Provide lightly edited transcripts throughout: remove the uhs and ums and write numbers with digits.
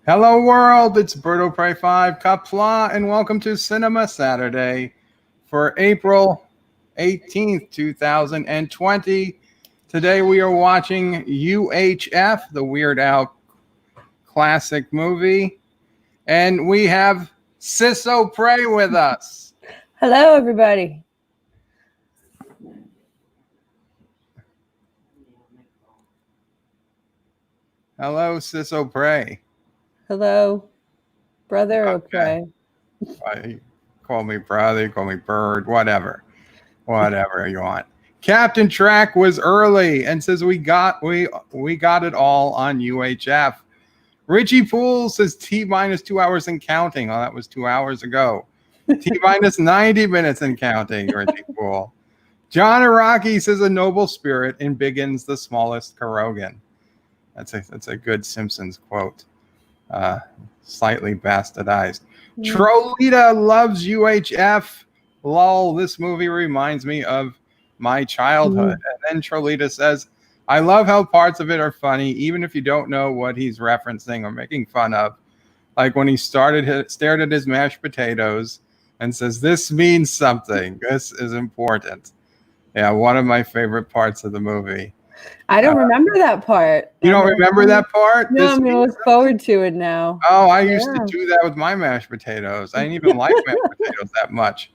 Hello world, it's SisOPrey 5 Qapla, and welcome to Sinema Saturday for April 18th, 2020. Today we are watching UHF, the Weird Al classic movie, and we have SisOPrey with us. Hello, everybody. Hello, SisOPrey. Hello, brother Okay. Opray. Call me brother, call me bird, whatever you want. Captain Track was early and says we got it all on UHF. Richie Poole says T-minus 2 hours and counting. Oh, that was 2 hours ago. T-minus 90 minutes and counting, Richie Poole. John Araki says a noble spirit in begins the smallest Karogan. That's a good Simpsons quote. Slightly bastardized. Trolita loves UHF. Lol, this movie reminds me of my childhood. And then Trolita says, I love how parts of it are funny, even if you don't know what he's referencing or making fun of. Like when he stared at his mashed potatoes and says, this means something. This is important. Yeah, one of my favorite parts of the movie. I don't remember that part. You don't remember that part? No, I'm going to look forward to it now. Oh, I used to do that with my mashed potatoes. I didn't even like mashed potatoes that much.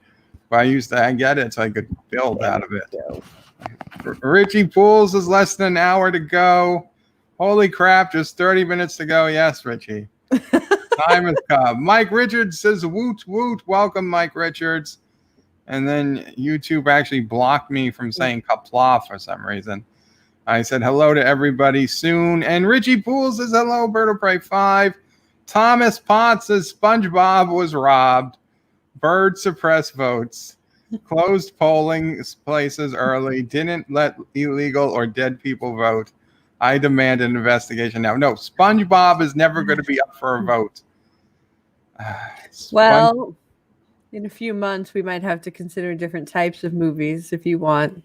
But I get it so I could build out of it. Richie Pools is less than an hour to go. Holy crap, just 30 minutes to go. Yes, Richie. Time has come. Mike Richards says, woot, woot. Welcome, Mike Richards. And then YouTube actually blocked me from saying Qapla for some reason. I said hello to everybody soon. And Richie Poole says hello, SisOPrey 5. Thomas Potts says SpongeBob was robbed. Bird suppressed votes. Closed polling places early. Didn't let illegal or dead people vote. I demand an investigation now. No, SpongeBob is never going to be up for a vote. Well, in a few months, we might have to consider different types of movies if you want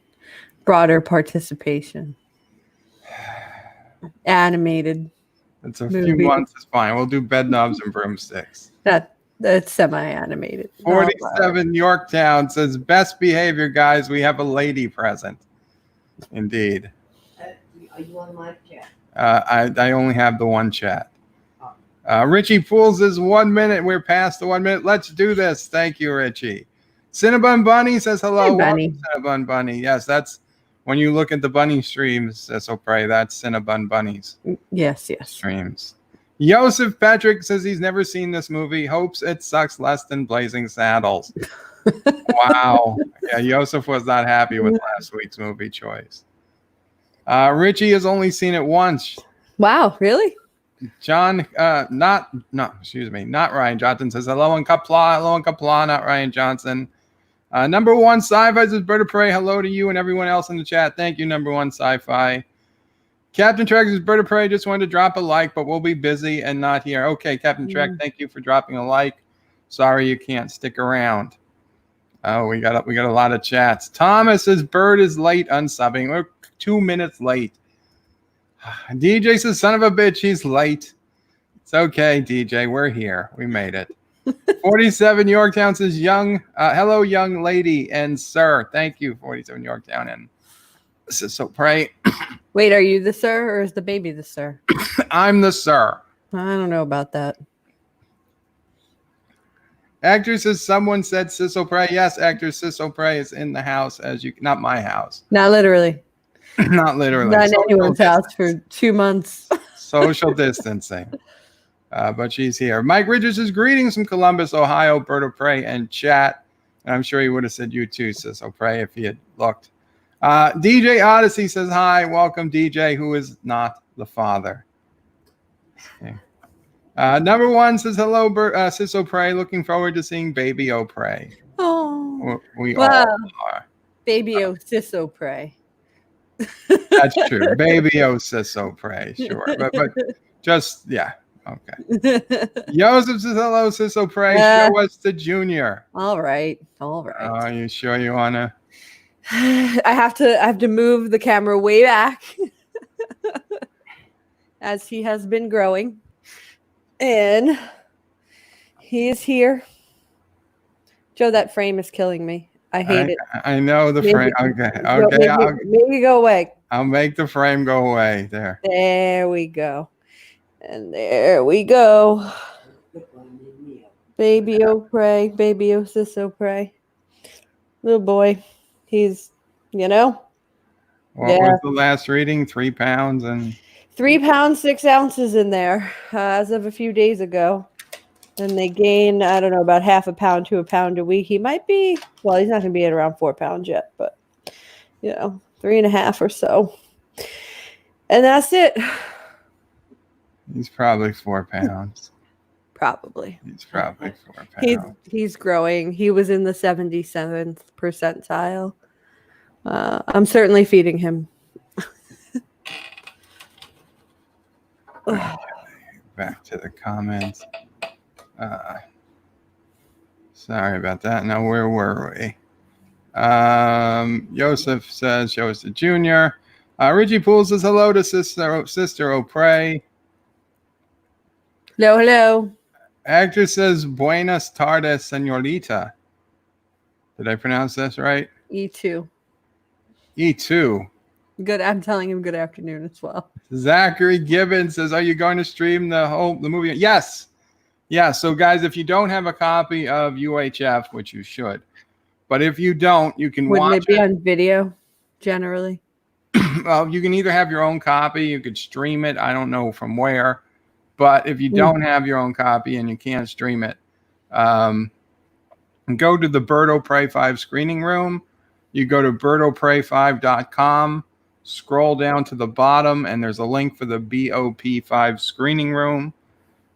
broader participation. Animated. It's a few months is fine. We'll do Bedknobs and Broomsticks. That's semi-animated. 47 Yorktown says, best behavior, guys. We have a lady present. Indeed. Are you on my chat? I only have the one chat. Richie Pools is 1 minute. We're past the 1 minute. Let's do this. Thank you, Richie. Cinnabon Bunny says hello. Hey, Bunny. Cinnabon Bunny. Yes, that's when you look at the bunny streams, SisOPrey, that's Cinnabon Bunny's. Yes. Streams. Joseph Patrick says he's never seen this movie. Hopes it sucks less than Blazing Saddles. Wow. Yeah, Joseph was not happy with last week's movie choice. Richie has only seen it once. Wow, really? John, not Ryan Johnson says hello on Qapla, not Ryan Johnson. Number one sci-fi says SisOPrey, hello to you and everyone else in the chat. Thank you, number one sci-fi. Captain Trek says SisOPrey, just wanted to drop a like, but we'll be busy and not here. Okay, Captain Trek, thank you for dropping a like. Sorry you can't stick around. Oh, we got a lot of chats. Thomas says Bird is late unsubbing. We're 2 minutes late. DJ says, son of a bitch, he's late. It's okay, DJ. We're here. We made it. 47 Yorktown says, hello, young lady and sir. Thank you, 47 Yorktown and SisOPrey. Wait, are you the sir or is the baby the sir? I'm the sir. I don't know about that. Actor says, someone said SisOPrey. Yes, actor SisOPrey is in the house not my house. Not literally. Not literally. Not in anyone's house for 2 months. Social distancing. But she's here. Mike Richards says, greetings from Columbus, Ohio, SisOPrey, and chat. And I'm sure he would have said you too, SisOPrey, if he had looked. DJ Odyssey says, hi. Welcome, DJ, who is not the father. Okay. Number one says, hello, SisOPrey. Looking forward to seeing Baby O'Prey. Oh. We all are. Baby SisOPrey. That's true. Baby SisOPrey, sure. But just, yeah. Okay. Joseph says hello, SisOPrey. Show us the junior. All right. Are you sure you wanna? I have to move the camera way back as he has been growing. And he is here. Joe, that frame is killing me. I hate it. I know the frame. Okay. Joe, Okay. maybe go away. I'll make the frame go away. There. There we go. And there we go. Baby O'Prey. Baby SisOPrey. Little boy. He's, What was the last reading? 3 pounds and 3 pounds, 6 ounces in there as of a few days ago. And they gain, I don't know, about half a pound to a pound a week. He might be, well, he's not going to be at around 4 pounds yet, but, 3.5 or so. And that's it. he's probably 4 pounds. Probably. He's probably 4 pounds. He's growing. He was in the 77th percentile. I'm certainly feeding him. Back to the comments. Sorry about that. Now, where were we? Joseph says, Joseph Jr. Richie Poole says hello to Sister O'Prey. Hello. Actress says, Buenas tardes, señorita. Did I pronounce this right? E2. E2. Good. I'm telling him good afternoon as well. Zachary Gibbons says, are you going to stream the movie? Yes. Yeah. So guys, if you don't have a copy of UHF, which you should, but if you don't, you can watch it. Wouldn't it be on video generally? Well, you can either have your own copy, you could stream it. I don't know from where, but if you don't have your own copy and you can't stream it, go to the Bird O'Prey 5 screening room. You go to birdoprey5.com, scroll down to the bottom, and there's a link for the BOP5 screening room.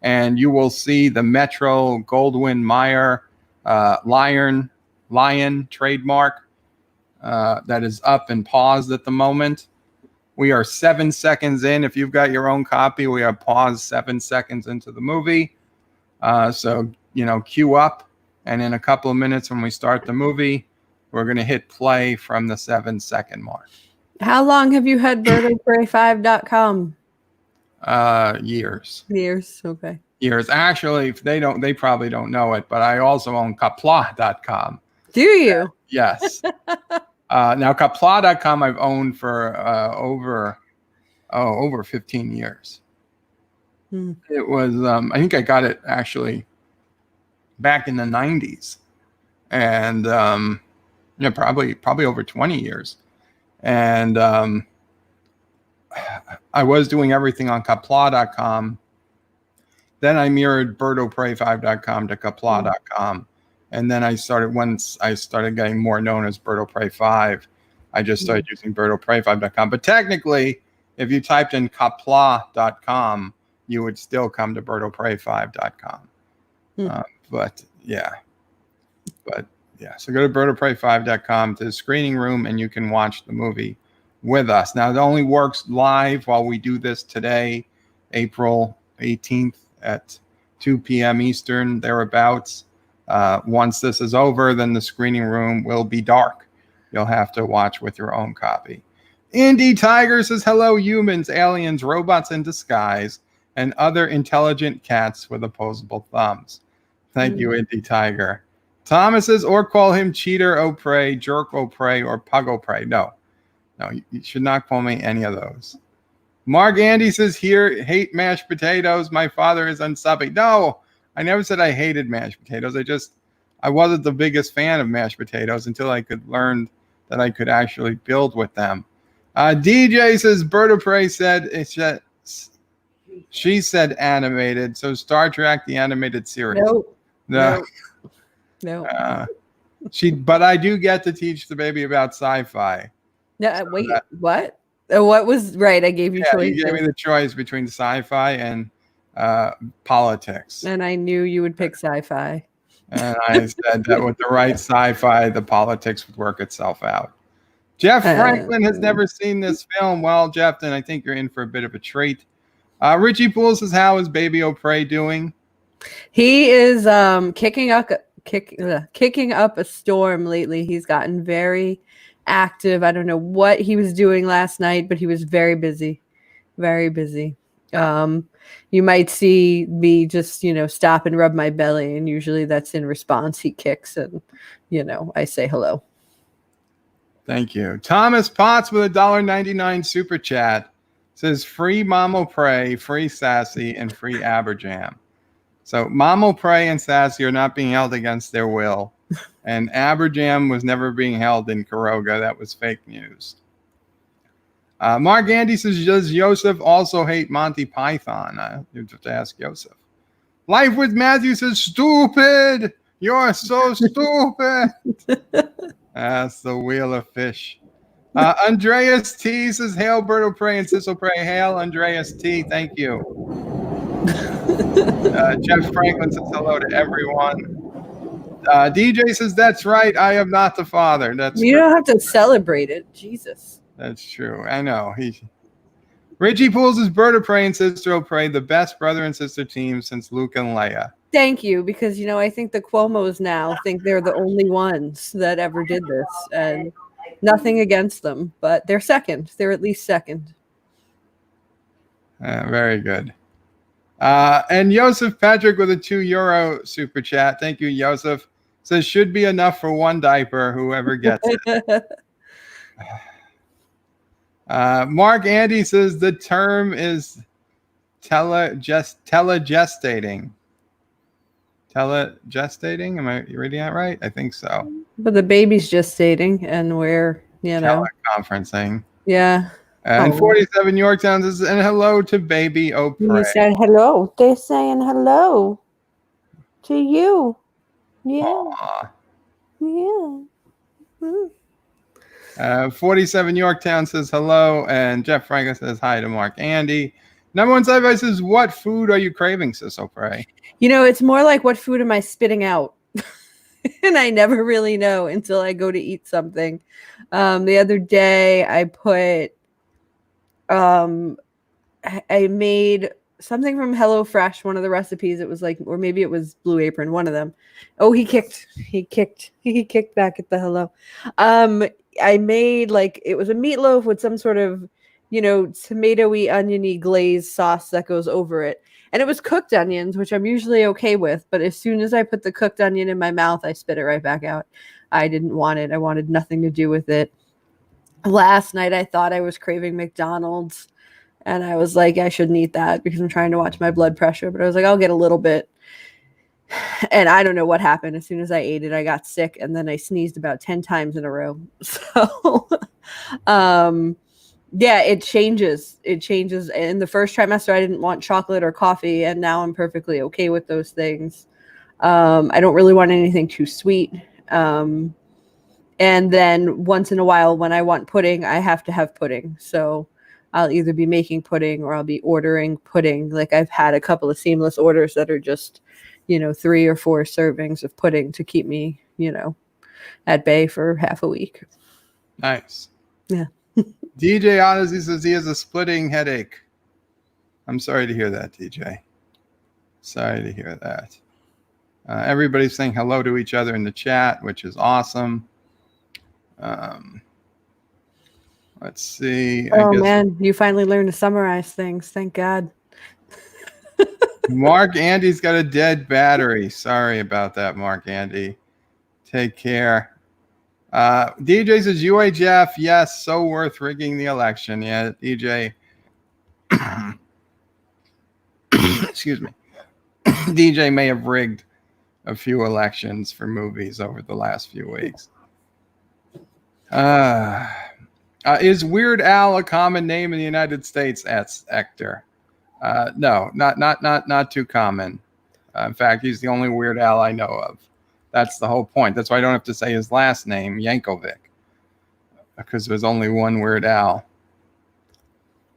And you will see the Metro Goldwyn Mayer Lion trademark that is up and paused at the moment. We are 7 seconds in. If you've got your own copy, we are paused 7 seconds into the movie. So, queue up. And in a couple of minutes when we start the movie, we're going to hit play from the 7-second mark. How long have you had birdoprey5.com? Years. Okay. Years. Actually, they probably don't know it, but I also own Qapla.com. Do you? Yes. Now Qapla.com I've owned for over 15 years. It was I think I got it actually back in the 90s. And probably over 20 years. And I was doing everything on Qapla.com. Then I mirrored birdoprey5.com to Qapla.com. And then once I started getting more known as Bird O'Prey 5, I just started using birdoprey5.com. But technically, if you typed in Qapla.com, you would still come to birdoprey5.com. But yeah. So go to birdoprey5.com to the screening room, and you can watch the movie with us. Now, it only works live while we do this today, April 18th at 2 p.m. Eastern, thereabouts. Once this is over, then the screening room will be dark. You'll have to watch with your own copy. Indie Tiger says, hello, humans, aliens, robots in disguise, and other intelligent cats with opposable thumbs. Thank you, Indie Tiger. Thomas says, or call him Cheater O'Prey, Jerk O'Prey, or Pug O'Prey. No, you should not call me any of those. Mark Andy says, here, hate mashed potatoes. My father is unsubbing. No, I never said I hated mashed potatoes. I wasn't the biggest fan of mashed potatoes until I could learn that I could actually build with them. DJ says, Bird O'Prey said, she said animated. So Star Trek, the animated series. No. But I do get to teach the baby about sci-fi. No, so wait, what? What was right? I gave you choice. You gave me the choice between sci-fi and politics. And I knew you would pick sci-fi. And I said that with the right sci-fi, the politics would work itself out. Jeff Franklin has never seen this film. Well, Jeff, then I think you're in for a bit of a treat. Richie Poole says, how is Baby O'Prey doing? He is kicking up a storm lately. He's gotten very active. I don't know what he was doing last night, but he was very busy. You might see me just, stop and rub my belly, and usually that's in response. He kicks, and I say hello. Thank you. Thomas Potts with $1.99 super chat says free SisOPrey, free Sassy, and free Aberjam. So SisOPrey and Sassy are not being held against their will, and Aberjam was never being held in Karoga. That was fake news. Mark Andy says, does Joseph also hate Monty Python? You have to ask Joseph. Life with Matthew says, stupid. You're so stupid. That's the wheel of fish. Andreas T says, hail Berto Prey and SisOPrey. Hail Andreas T. Thank you. Jeff Franklin says hello to everyone. DJ says, that's right. I am not the father. That's You don't have to celebrate it. Jesus. That's true. I know. Richie Pools is Berto Prey and SisOPrey, the best brother and sister team since Luke and Leia. Thank you, because I think the Cuomos now think they're the only ones that ever did this, and nothing against them, but they're second. They're at least second. Very good. And Joseph Patrick with a €2 super chat. Thank you, Joseph. Says should be enough for one diaper, whoever gets it. Mark Andy says the term is telegestating. Telegestating? Am I reading that right? I think so. But the baby's gestating, and we're, teleconferencing. Yeah. And 47 Yorktown says, and hello to baby O'Prey. He said hello. They're saying hello to you. Yeah. Aww. Yeah. Mm. 47 Yorktown says hello, and Jeff Franklin says hi to Mark Andy. Number one sci-fi says, what food are you craving, SisOPrey? It's more like what food am I spitting out? And I never really know until I go to eat something. The other day I put I made something from HelloFresh, one of the recipes. It was like, or maybe it was Blue Apron, one of them. Oh, he kicked back at the hello. I made it was a meatloaf with some sort of, tomatoey, oniony glazed sauce that goes over it. And it was cooked onions, which I'm usually okay with. But as soon as I put the cooked onion in my mouth, I spit it right back out. I didn't want it. I wanted nothing to do with it. Last night, I thought I was craving McDonald's. And I was like, I shouldn't eat that because I'm trying to watch my blood pressure. But I was like, I'll get a little bit. And I don't know what happened. As soon as I ate it, I got sick. And then I sneezed about 10 times in a row. So, yeah, it changes. It changes. In the first trimester, I didn't want chocolate or coffee. And now I'm perfectly okay with those things. I don't really want anything too sweet. And then once in a while, when I want pudding, I have to have pudding. So I'll either be making pudding or I'll be ordering pudding. Like I've had a couple of seamless orders that are just, 3 or 4 servings of pudding to keep me, at bay for half a week. Nice. Yeah. DJ Odyssey says he has a splitting headache. I'm sorry to hear that, DJ. Sorry to hear that. Everybody's saying hello to each other in the chat, which is awesome. Let's see. Man, you finally learned to summarize things. Thank God. Mark Andy's got a dead battery. Sorry about that, Mark Andy. Take care. DJ says UHF, yes, so worth rigging the election. Yeah, DJ. Excuse me. DJ may have rigged a few elections for movies over the last few weeks. Is Weird Al a common name in the United States? That's Hector. No, not too common. In fact, he's the only Weird Al I know of. That's the whole point. That's why I don't have to say his last name, Yankovic, because there's only one Weird Al.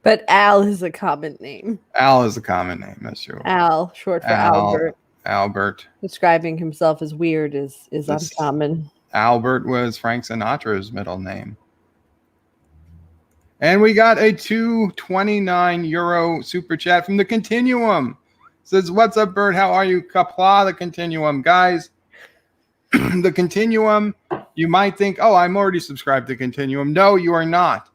But Al is a common name. Al is a common name. That's true. Al, short for Albert. Albert. Describing himself as weird is uncommon. Albert was Frank Sinatra's middle name. And we got a €2.29 super chat from the Continuum. Says, what's up, Bert? How are you? Qapla, the Continuum. Guys, the Continuum, you might think, oh, I'm already subscribed to Continuum. No, you are not.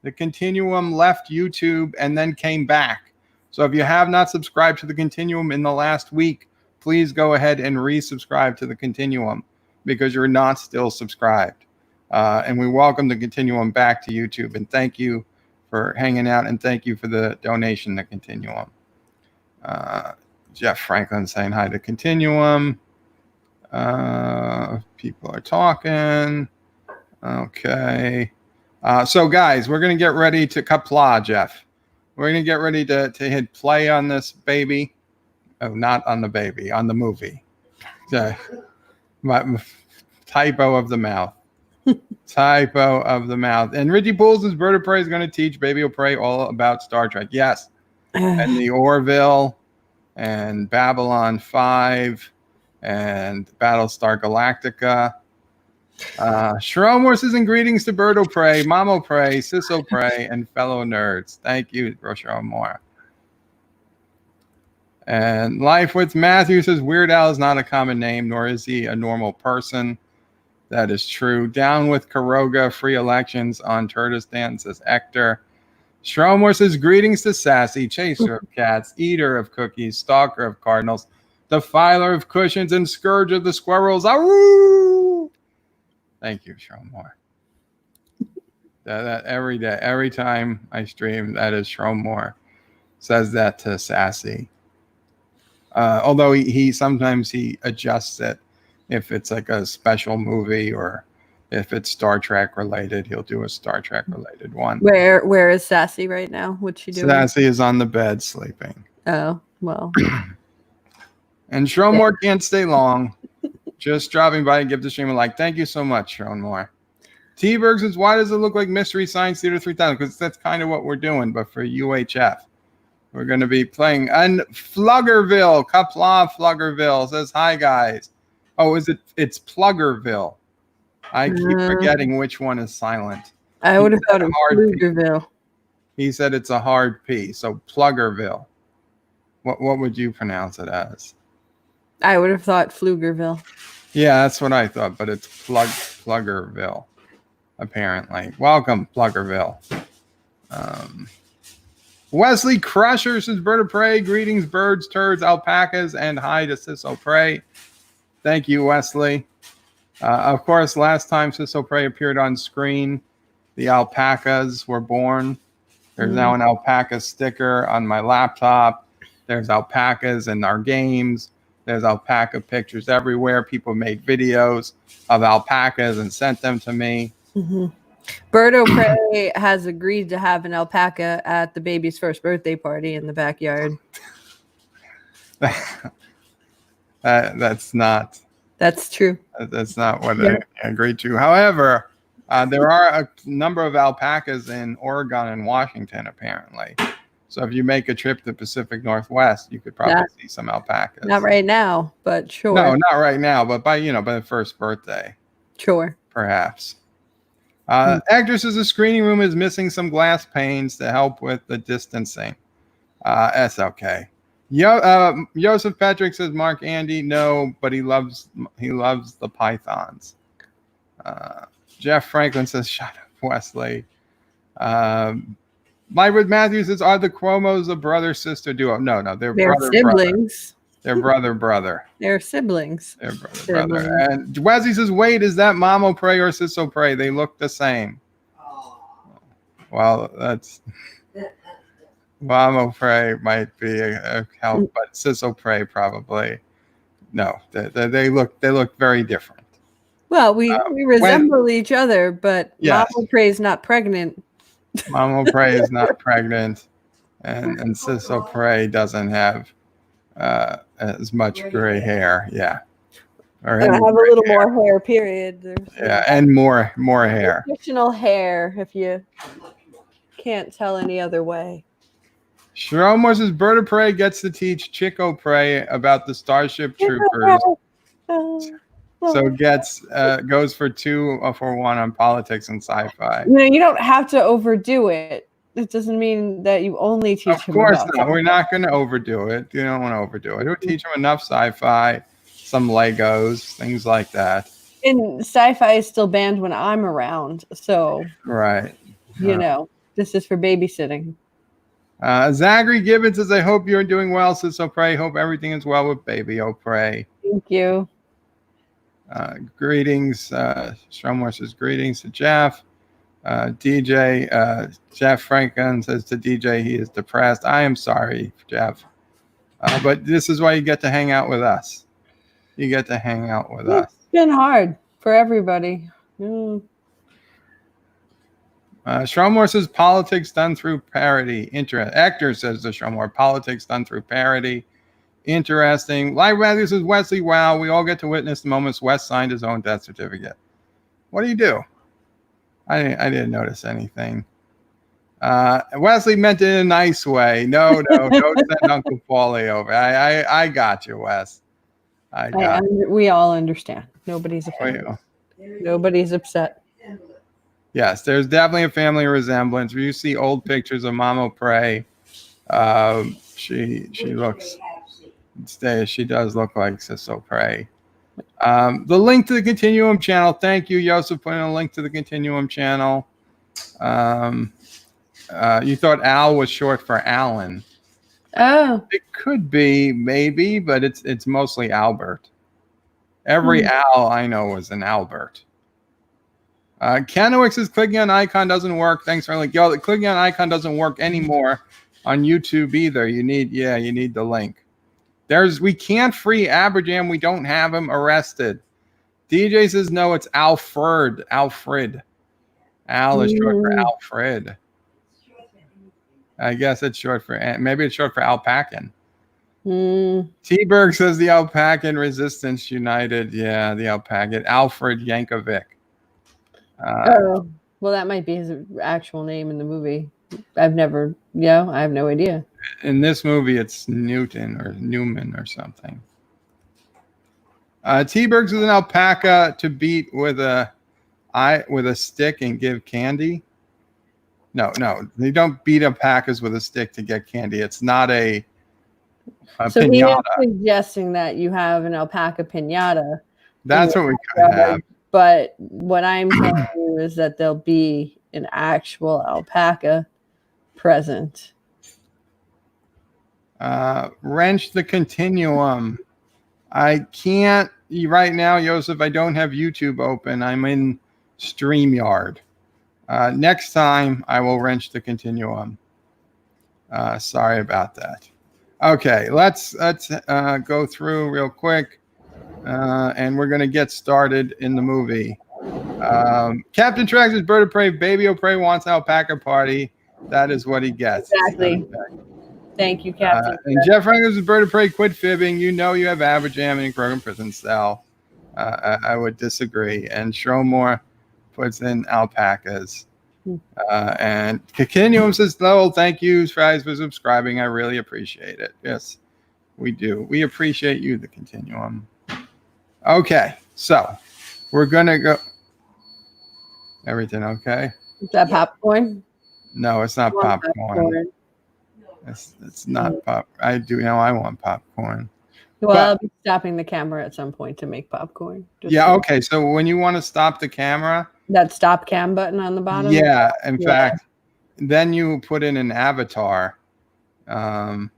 The Continuum left YouTube and then came back. So if you have not subscribed to the Continuum in the last week, please go ahead and resubscribe to the Continuum because you're not still subscribed. And we welcome the Continuum back to YouTube. And thank you for hanging out, and thank you for the donation to Continuum. Jeff Franklin saying hi to Continuum. People are talking. Okay. So guys, we're going to get ready to Qapla, Jeff. We're going to get ready to hit play on this baby. Oh, not on the baby, on the movie. Typo of the mouth. Typo of the mouth. And Richie Pools' Bird of Prey is going to teach Baby will Pray all about Star Trek. Yes. And the Orville and Babylon 5 and Battlestar Galactica. Shromor says, and greetings to Bird of Prey, Mamo Prey, SisOPrey, and fellow nerds. Thank you, Shromor. And Life with Matthew says, Weird Al is not a common name, nor is he a normal person. That is true. Down with Karoga, free elections on Turtistan, says Hector. Shromor says, greetings to Sassy, chaser of cats, eater of cookies, stalker of cardinals, defiler of cushions, and scourge of the squirrels. Awoo! Thank you, Shromor. That every day, every time I stream, that is Shromor says that to Sassy. Although he sometimes he adjusts it if it's like a special movie or if it's Star Trek related, he'll do a Star Trek related one. Where is Sassy right now? What's she doing? Sassy is on the bed sleeping. Oh, well. And Shromor can't stay long. Just dropping by and give the stream a like. Thank you so much, Shromor. T-Berg says, why does it look like Mystery Science Theater 3000? Because that's kind of what we're doing, but for UHF. We're going to be playing Fluggerville. Qapla Fluggerville says, hi, guys. Oh, it's Pluggerville. I keep forgetting which one is silent. I would have thought it was Pflugerville. He said it's a hard P, so Pluggerville. What would you pronounce it as? I would have thought Pflugerville. Yeah, that's what I thought, but it's Pluggerville, apparently. Welcome, Pluggerville. Wesley Crusher says, Bird of Prey, greetings, birds, turds, alpacas, and hi to SisOPrey. Thank you, Wesley. Of course, last time SisOPrey appeared on screen, the alpacas were born. There's now an alpaca sticker on my laptop. There's alpacas in our games. There's alpaca pictures everywhere. People made videos of alpacas and sent them to me. Bird of Prey has agreed to have an alpaca at the baby's first birthday party in the backyard. That's not. That's true. That's not what I agreed to. However, there are a number of alpacas in Oregon and Washington, apparently. So if you make a trip to the Pacific Northwest, you could probably see some alpacas. Not right now, but sure. No, not right now, but by the first birthday. Sure. Perhaps. Actress says the screening room is missing some glass panes to help with the distancing. That's okay. Joseph Patrick says, Mark Andy, no, but he loves the pythons. Jeff Franklin says, shut up, Wesley. Mywood Matthews says, are the Cuomo's a brother-sister duo? No, they're siblings. They're brother. They're siblings. They're brother. And Wesley says, wait, is that Mamo Prey or SisOPrey? They look the same. Well, that's... Mamo Prey might be a help, but SisOPrey probably no. They look very different. Well, we resemble each other, but yes. Mamo Prey is not pregnant. Mamo Prey is not pregnant, and SisOPrey doesn't have as much gray hair. Yeah, or I have a little more hair. Period. And more hair. Additional hair, if you can't tell any other way. Shromor says, Bird of Prey gets to teach Chico Prey about the Starship Troopers. So goes for 2 for 1 on politics and sci-fi. You don't have to overdo it. It doesn't mean that you only teach him. Of course not. We're not going to overdo it. You don't want to overdo it. We'll teach him enough sci-fi, some Legos, things like that. And sci-fi is still banned when I'm around. So, right. This is for babysitting. Zachary Gibbons says, I hope you're doing well, SisOPrey. Hope everything is well with baby Opray. Thank you. Greetings. Stromwar says, greetings to Jeff. DJ, Jeff Franklin says to DJ, he is depressed. I am sorry, Jeff. But this is why you get to hang out with us. You get to hang out with us. It's been hard for everybody. Stromwar says, politics done through parody. Hector says to Stromwar, politics done through parody. Interesting. Live Matthews says, Wesley, wow, we all get to witness the moments Wes signed his own death certificate. What do you do? I didn't notice anything. Wesley meant it in a nice way. No, don't send Uncle Paulie over. I got you, Wes. We all understand. Nobody's offended. Nobody's upset. Yes, there's definitely a family resemblance. When you see old pictures of Mama Prey, she looks. She does look like SisOPrey. The link to the Continuum channel. Thank you, Joseph, putting a link to the Continuum channel. You thought Al was short for Alan. Oh, It could be, maybe, but it's mostly Albert. Every Al I know is an Albert. Kenowix says clicking on icon doesn't work. Thanks for like, yo, clicking on icon doesn't work anymore on YouTube either. You need the link. We can't free Aberjam. We don't have him arrested. DJ says no, it's Alfred. Al is short for Alfred. I guess it's short for, maybe it's short for Alpacan. T-Berg says the Alpacan Resistance United. Yeah, the Alpacan. Alfred Yankovic. well, that might be his actual name in the movie. I have no idea. In this movie, it's Newton or Newman or something. T-Bergs is an alpaca to beat with a stick and give candy. No, they don't beat alpacas with a stick to get candy. It's not a so pinata. he is suggesting that you have an alpaca pinata. That's what we could have. But what I'm telling you is that there'll be an actual alpaca present. Wrench the Continuum. I can't right now, Joseph. I don't have YouTube open. I'm in StreamYard. Next time I will wrench the Continuum. Sorry about that. Okay, let's go through real quick, and we're gonna get started in the movie. Captain Trax's Bird of Prey, Baby O'Prey wants an alpaca party. That is what he gets. Exactly. Thank you, Captain. And Jeff Franklin Bird of Prey, quit fibbing. You know you have Aberjam in Krogan prison cell. I would disagree. And Stromore puts in alpacas. And Continuum says, Lowell, thank you guys for subscribing. I really appreciate it. Yes, we do. We appreciate you, the Continuum. Okay, so we're going to go. Everything okay? Is that popcorn? No, it's not popcorn. It's not pop. I want popcorn. Well, I'll be stopping the camera at some point to make popcorn. Okay. So when you want to stop the camera, that stop cam button on the bottom. Yeah. In fact, then you put in an avatar.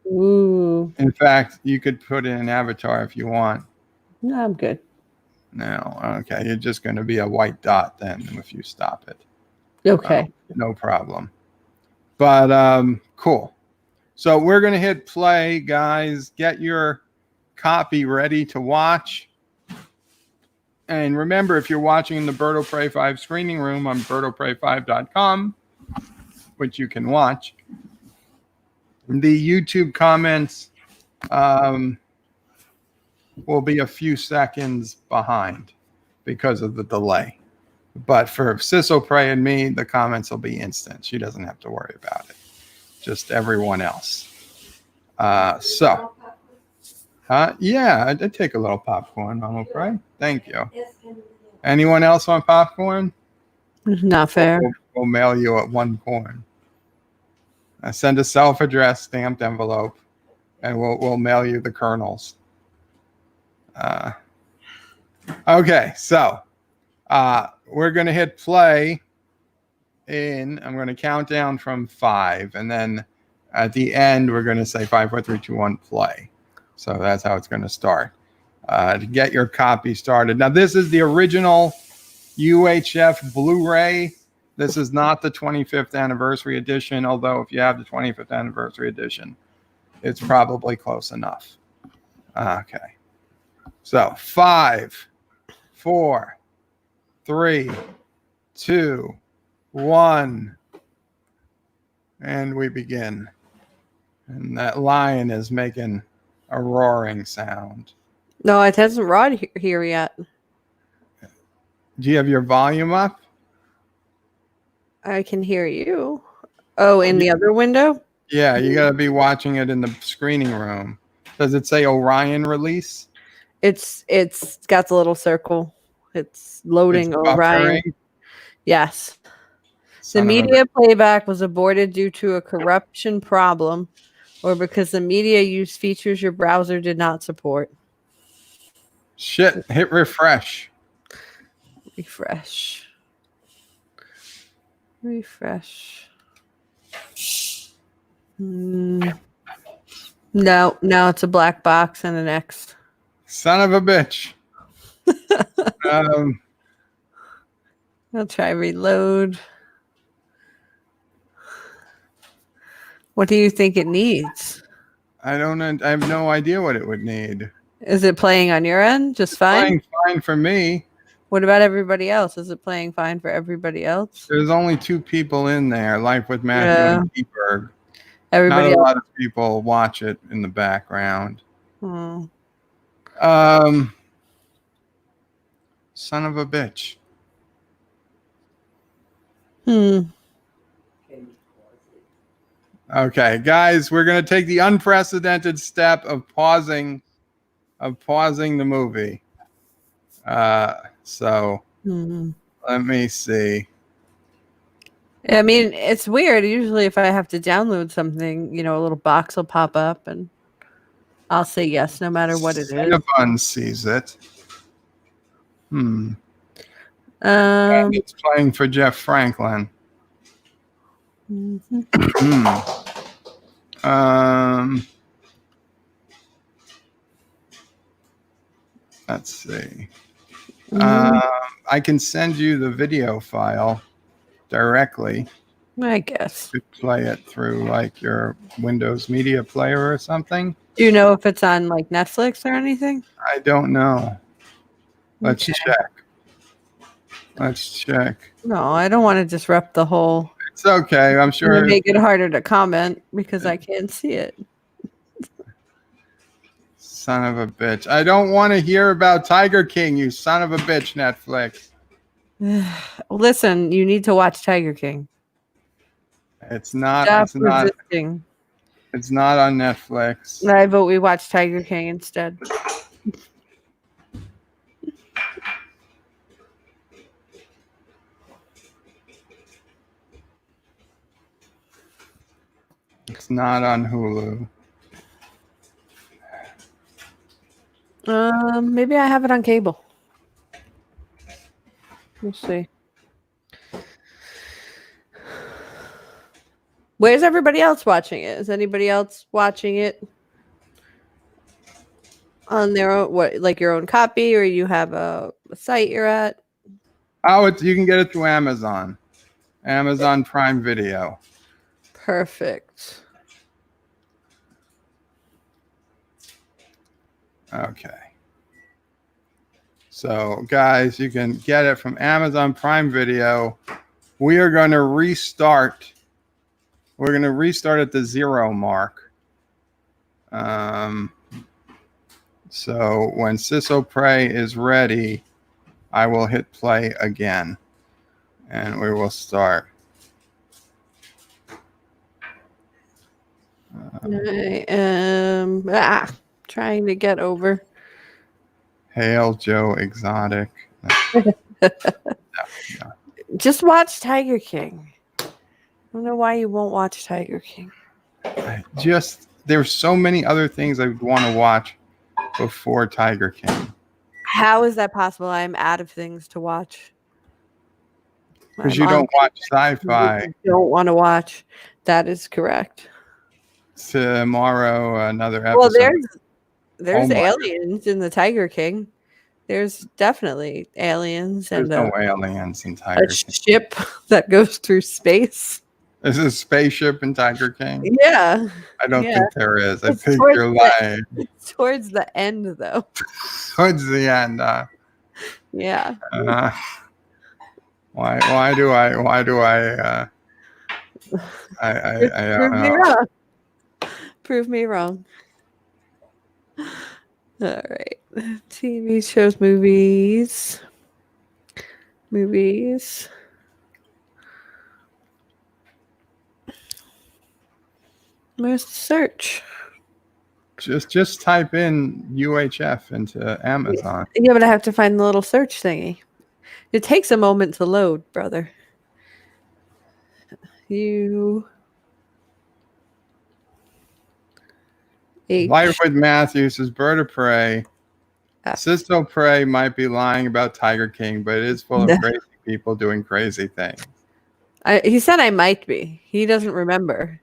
Ooh. In fact, you could put in an avatar if you want. No, I'm good. No. Okay. You're just going to be a white dot then if you stop it. Okay. No problem. But cool. So we're going to hit play, guys. Get your copy ready to watch. And remember, if you're watching in the Bird of Prey 5 screening room on birdofprey5.com, which you can watch, the YouTube comments will be a few seconds behind because of the delay. But for SisOPrey and me, the comments will be instant. She doesn't have to worry about it. Just everyone else. Yeah, I did take a little popcorn, Mama Prey. Thank you. Anyone else want popcorn? Not fair. We'll mail you at one corn. Send a self-addressed stamped envelope, and we'll mail you the kernels. Okay, so we're going to hit play. I'm going to count down from 5, and then At the end, we're going to say 5, 4, 3, 2, 1, play. So that's how it's going to start. To get your copy started. Now, this is the original UHF Blu-ray. This is not the 25th anniversary edition, although if you have the 25th anniversary edition, it's probably close enough. Okay. So 5, 4, 3, 2, 1. And we begin. And that lion is making a roaring sound. No, it hasn't roared here yet. Do you have your volume up? I can hear you. Oh, in the other window? Yeah, you got to be watching it in the screening room. Does it say Orion release? It's got the little circle. It's loading It's Orion. buffering? Yes. Son The of a media playback was aborted due to a corruption problem or because the media used features your browser did not support. shit. Hit refresh. Refresh. Refresh. No, it's a black box and an X. Son of a bitch. I'll try reload. What do you think it needs? I don't know. I have no idea what it would need. Is it playing on your end just fine? Playing fine for me. What about everybody else? Is it playing fine for everybody else? There's only 2 people in there. Life with Matthew and Keeper. Everybody Not a else. lot of people watch it in the background. Hmm. Son of a bitch. Okay, guys, we're going to take the unprecedented step of pausing the movie. So let me see. I mean, it's weird. Usually if I have to download something, a little box will pop up and I'll say yes no matter what it is. Cinnabon sees it. It's playing for Jeff Franklin. Let's see. I can send you the video file directly. I guess. You could play it through like your Windows Media Player or something. Do you know if it's on like Netflix or anything? I don't know. Let's Okay. check. No, I don't want to disrupt the whole. It's okay. I'm sure. It'll make it harder to comment because I can't see it. Son of a bitch. I don't want to hear about Tiger King, you son of a bitch, Netflix. Listen, you need to watch Tiger King. It's not Resisting. It's not on Netflix. I vote we watch Tiger King instead. It's not on Hulu. Maybe I have it on cable. We'll see. Where's everybody else watching it? Is anybody else watching it on their own, like your own copy, or you have a site you're at? Oh, you can get it through Amazon Prime Video. Perfect. Okay. So, guys, you can get it from Amazon Prime Video. We are going to restart. We're going to restart at the 0 mark. So when SisOPrey is ready, I will hit play again, and we will start. I am trying to get over. Hail Joe Exotic. No. Just watch Tiger King. I don't know why you won't watch Tiger King. There's so many other things I would want to watch before Tiger King. How is that possible? I'm out of things to watch. Because you don't watch sci-fi. You don't want to watch. That is correct. tomorrow another episode. Well, there's Oh my. aliens in the Tiger King. There's definitely aliens There's and no aliens in a Tiger King. ship that goes through space. Is this a spaceship in Tiger King? Yeah. I don't Yeah. think there is. I It's think towards you're the- lying. It's towards the end, though. Towards the end. Yeah. Why do I I Prove don't me know. wrong. Prove me wrong. All right. TV shows, movies. Where's the search? Just type in UHF into Amazon. Yeah, but I have to find the little search thingy. It takes a moment to load, brother. Life with Matthews is Bird of Prey. SisOPrey might be lying about Tiger King, but it is full of crazy people doing crazy things. He said I might be. He doesn't remember.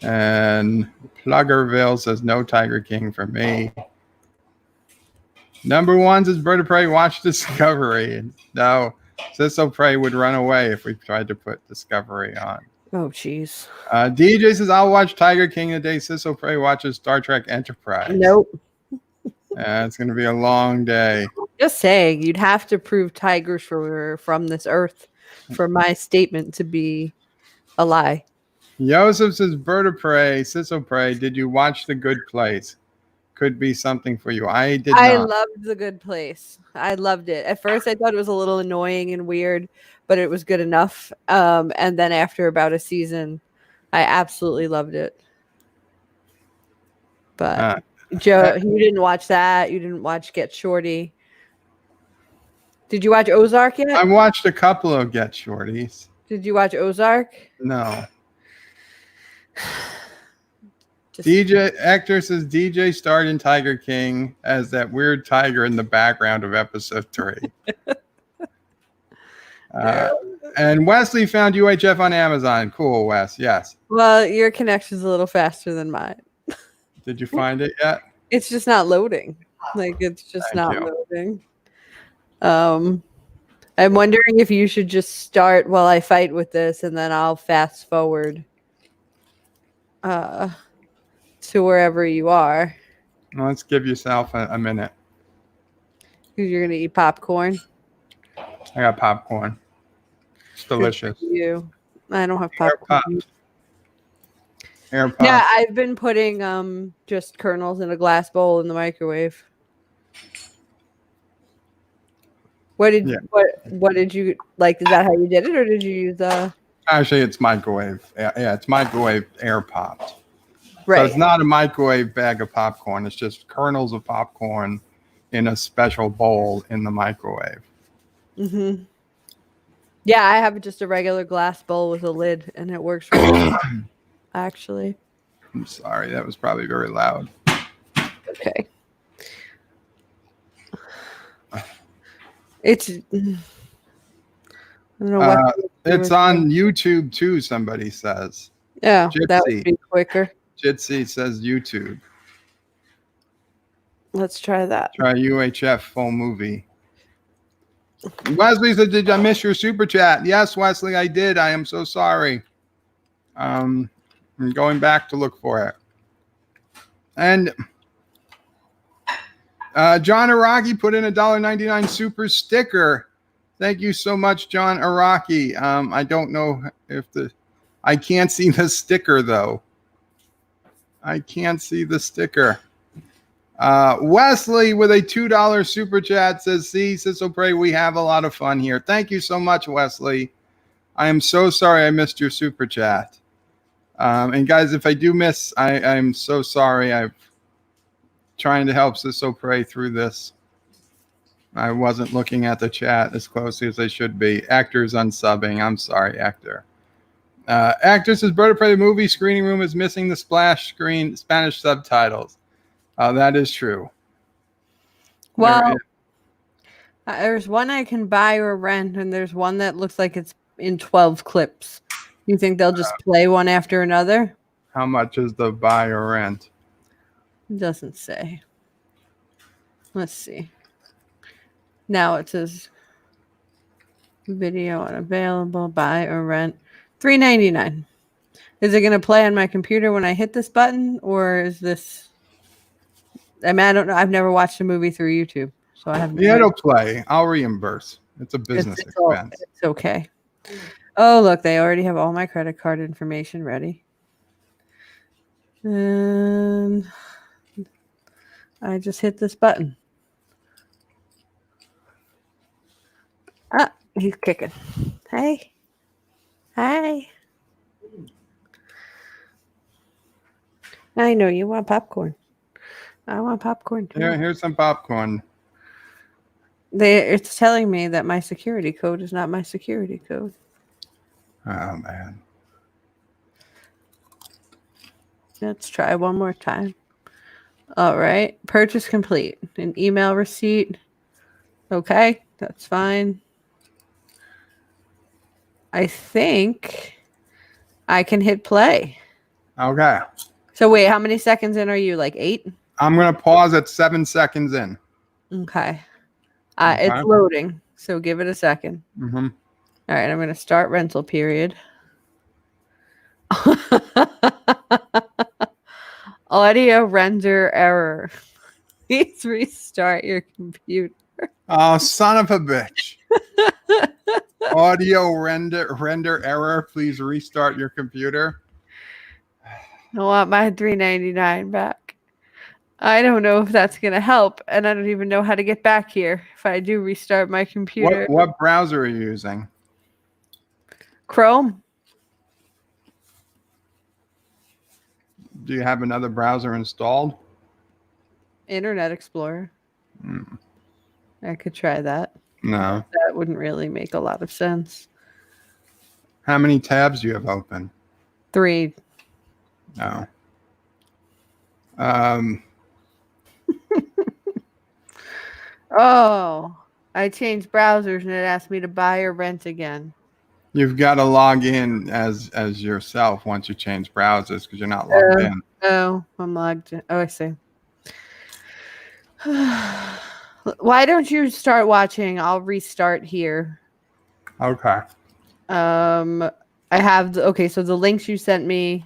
And Pluggerville says no Tiger King for me. Number one says Bird of Prey, watch Discovery. No, SisOPrey would run away if we tried to put Discovery on. Oh, jeez. DJ says I'll watch Tiger King the day SisOPrey watches Star Trek Enterprise. Nope. It's going to be a long day. Just saying, you'd have to prove tigers from this earth for my statement to be a lie. Joseph says Bird of Prey, SisOPrey, did you watch The Good Place? Could be something for you. I did not. I loved The Good Place. I loved it. At first, I thought it was a little annoying and weird, but it was good enough. And then after about a season, I absolutely loved it. But Joe, you didn't watch that. You didn't watch Get Shorty. Did you watch Ozark yet? I watched a couple of Get Shorties. Did you watch Ozark? No. DJ Actor says DJ starred in Tiger King as that weird tiger in the background of episode 3. And Wesley found UHF on Amazon. Cool, Wes. Yes. Well, your connection's a little faster than mine. Did you find it yet? It's just not loading. Like, it's just Thank not you. loading. I'm wondering if you should just start while I fight with this, and then I'll fast forward to wherever you are. Well, let's give yourself a minute. Because you're gonna eat popcorn. I got popcorn. It's delicious. You. I don't have Air popcorn. Pops. Air Pops. Yeah, I've been putting just kernels in a glass bowl in the microwave. What did you like? Is that how you did it, or did you use Actually, it's microwave. Yeah, it's microwave air popped. right? So it's not a microwave bag of popcorn. It's just kernels of popcorn in a special bowl in the microwave. Mm-hmm. Yeah, I have just a regular glass bowl with a lid, and it works really well, actually. I'm sorry, that was probably very loud. Okay. It's I don't know what It's on YouTube too, somebody says. yeah, that Gypsy. would be quicker. Jitsi says YouTube. Let's try that. Try UHF full movie. Wesley said, did I miss your super chat? Yes, Wesley, I did. I am so sorry. I'm going back to look for it. And John Araki put in a $1.99 super sticker. Thank you so much, John Araki. I don't know if I can't see the sticker though. I can't see the sticker. Wesley with a $2 super chat says, see, SisOPrey, we have a lot of fun here. Thank you so much, Wesley. I am so sorry I missed your super chat. And guys, if I do miss, I'm so sorry. I'm trying to help SisOPrey through this. I wasn't looking at the chat as closely as I should be. Actor's unsubbing. I'm sorry, Actor. Actor says, Bird of Prey, the movie screening room is missing the splash screen Spanish subtitles. That is true. Well, there's one I can buy or rent, and there's one that looks like it's in 12 clips. You think they'll just play one after another? How much is the buy or rent? It doesn't say. Let's see. Now it says video unavailable, buy or rent. $3.99. Is it going to play on my computer when I hit this button, or is this? I mean, I don't know. I've never watched a movie through YouTube, so I have. Yeah, it'll play. I'll reimburse. It's a business expense. It's okay. Oh, look, they already have all my credit card information ready. And I just hit this button. Ah, he's kicking. Hey. Hi. I know you want popcorn. I want popcorn too. Here's some popcorn. It's telling me that my security code is not my security code. Oh, man. Let's try one more time. All right. Purchase complete. An email receipt. Okay. That's fine. I think I can hit play. Okay. So wait, how many seconds in are you? Like 8? I'm going to pause at 7 seconds in. Okay. It's loading. So give it a second. Mm-hmm. All right. I'm going to start rental period. Audio render error. Please restart your computer. Oh, son of a bitch. Audio render error. Please restart your computer. I want my $3.99 back. I don't know if that's going to help, and I don't even know how to get back here if I do restart my computer. What browser are you using? Chrome. Do you have another browser installed? Internet Explorer. I could try that. No. That wouldn't really make a lot of sense. How many tabs do you have open? 3. No. Oh, I changed browsers and it asked me to buy or rent again. You've got to log in as yourself once you change browsers because you're not logged in. Oh, I'm logged in. Oh, I see. Why don't you start watching? I'll restart here. Okay. I have okay, so the links you sent me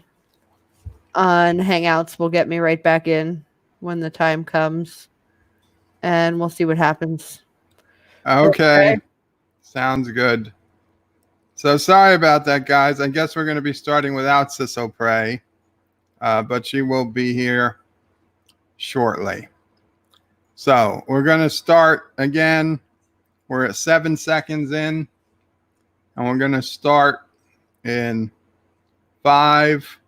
on Hangouts will get me right back in when the time comes, and we'll see what happens. Okay. Sounds good. So sorry about that, guys. I guess we're going to be starting without SisOPrey, but she will be here shortly. So we're going to start again. We're at 7 seconds in, and we're going to start in 5,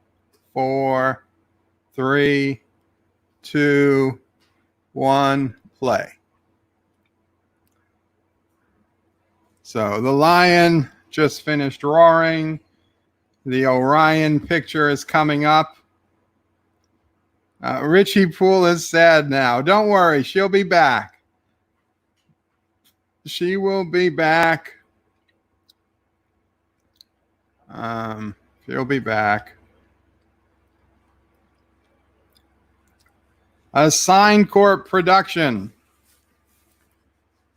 4, 3, 2, 1, play. So the lion just finished roaring. The Orion picture is coming up. Richie Poole is sad now. Don't worry, she'll be back. She will be back. She'll be back. A Sign Corp production.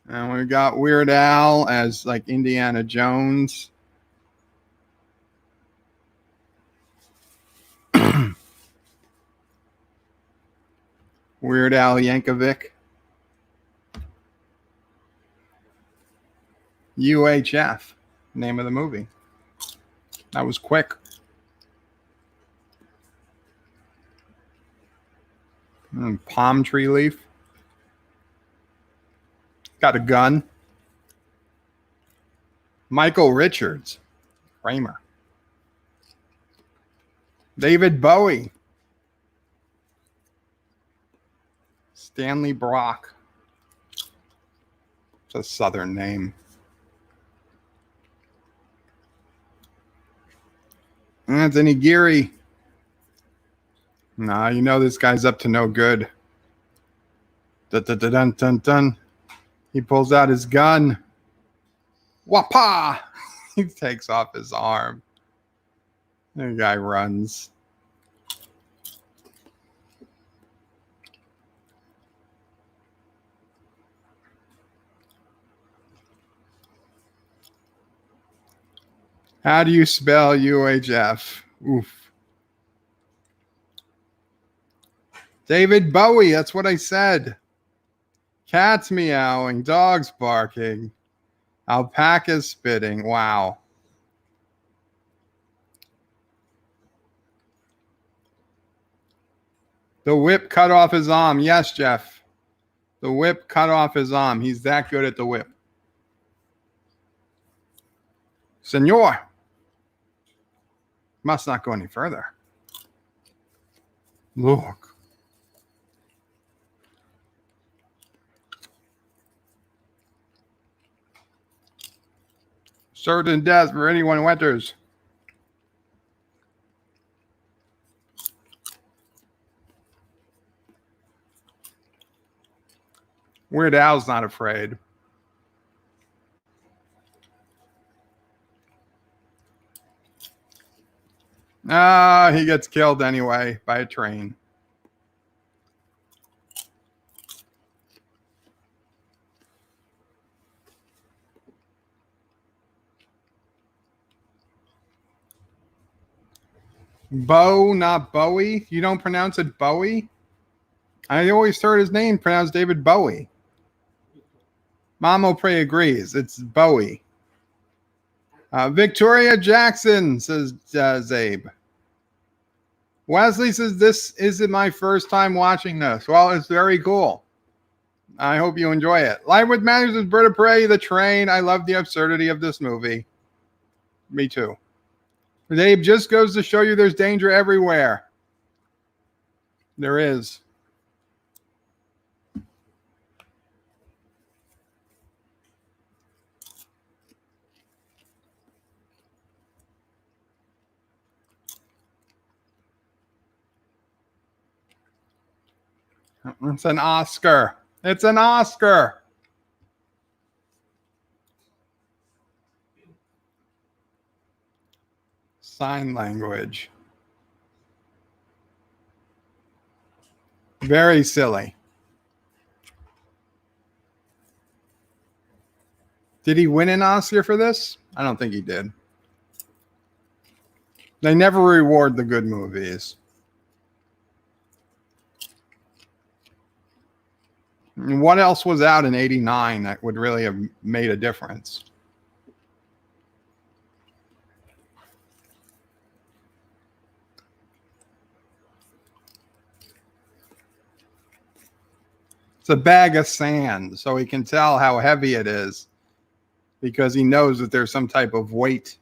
And we got Weird Al as like Indiana Jones. Weird Al Yankovic. UHF, name of the movie. That was quick. Palm tree leaf. Got a gun. Michael Richards. Kramer. David Bowie. Stanley Brock. It's a southern name. Anthony Geary. Nah, you know this guy's up to no good. Dun, dun, dun, dun, dun. He pulls out his gun. Wapa! He takes off his arm. The guy runs. How do you spell UHF? Oof. David Bowie, that's what I said. Cats meowing, dogs barking, alpacas spitting. Wow. The whip cut off his arm. Yes, Jeff. The whip cut off his arm. He's that good at the whip. Senor. Must not go any further. Look. Certain death for anyone who enters. Weird Al's not afraid. He gets killed anyway by a train. Bo, not Bowie. You don't pronounce it Bowie? I always heard his name pronounced David Bowie. SisOPrey agrees. It's Bowie. Victoria Jackson, says Zabe. Wesley says, this isn't my first time watching this. Well, it's very cool. I hope you enjoy it. Live with Matters is Bird of Prey, The Train. I love the absurdity of this movie. Me too. Zabe just goes to show you there's danger everywhere. There is. It's an Oscar. It's an Oscar. Sign language. Very silly. Did he win an Oscar for this? I don't think he did. They never reward the good movies. What else was out in '89 that would really have made a difference? It's a bag of sand, so he can tell how heavy it is because he knows that there's some type of weight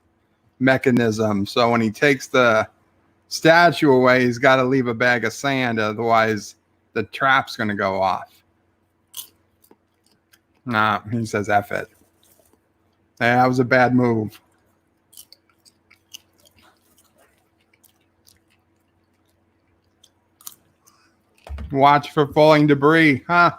mechanism. So when he takes the statue away, he's got to leave a bag of sand, otherwise the trap's going to go off. Nah, he says F it. Hey, that was a bad move. Watch for falling debris, huh?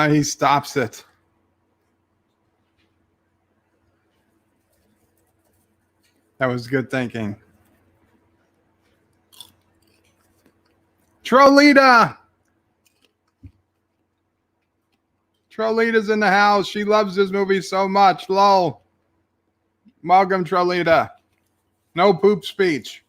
He stops it. That was good thinking. Trolita! Trolita's in the house. She loves this movie so much. Lol. Welcome, Trolita. No poop speech.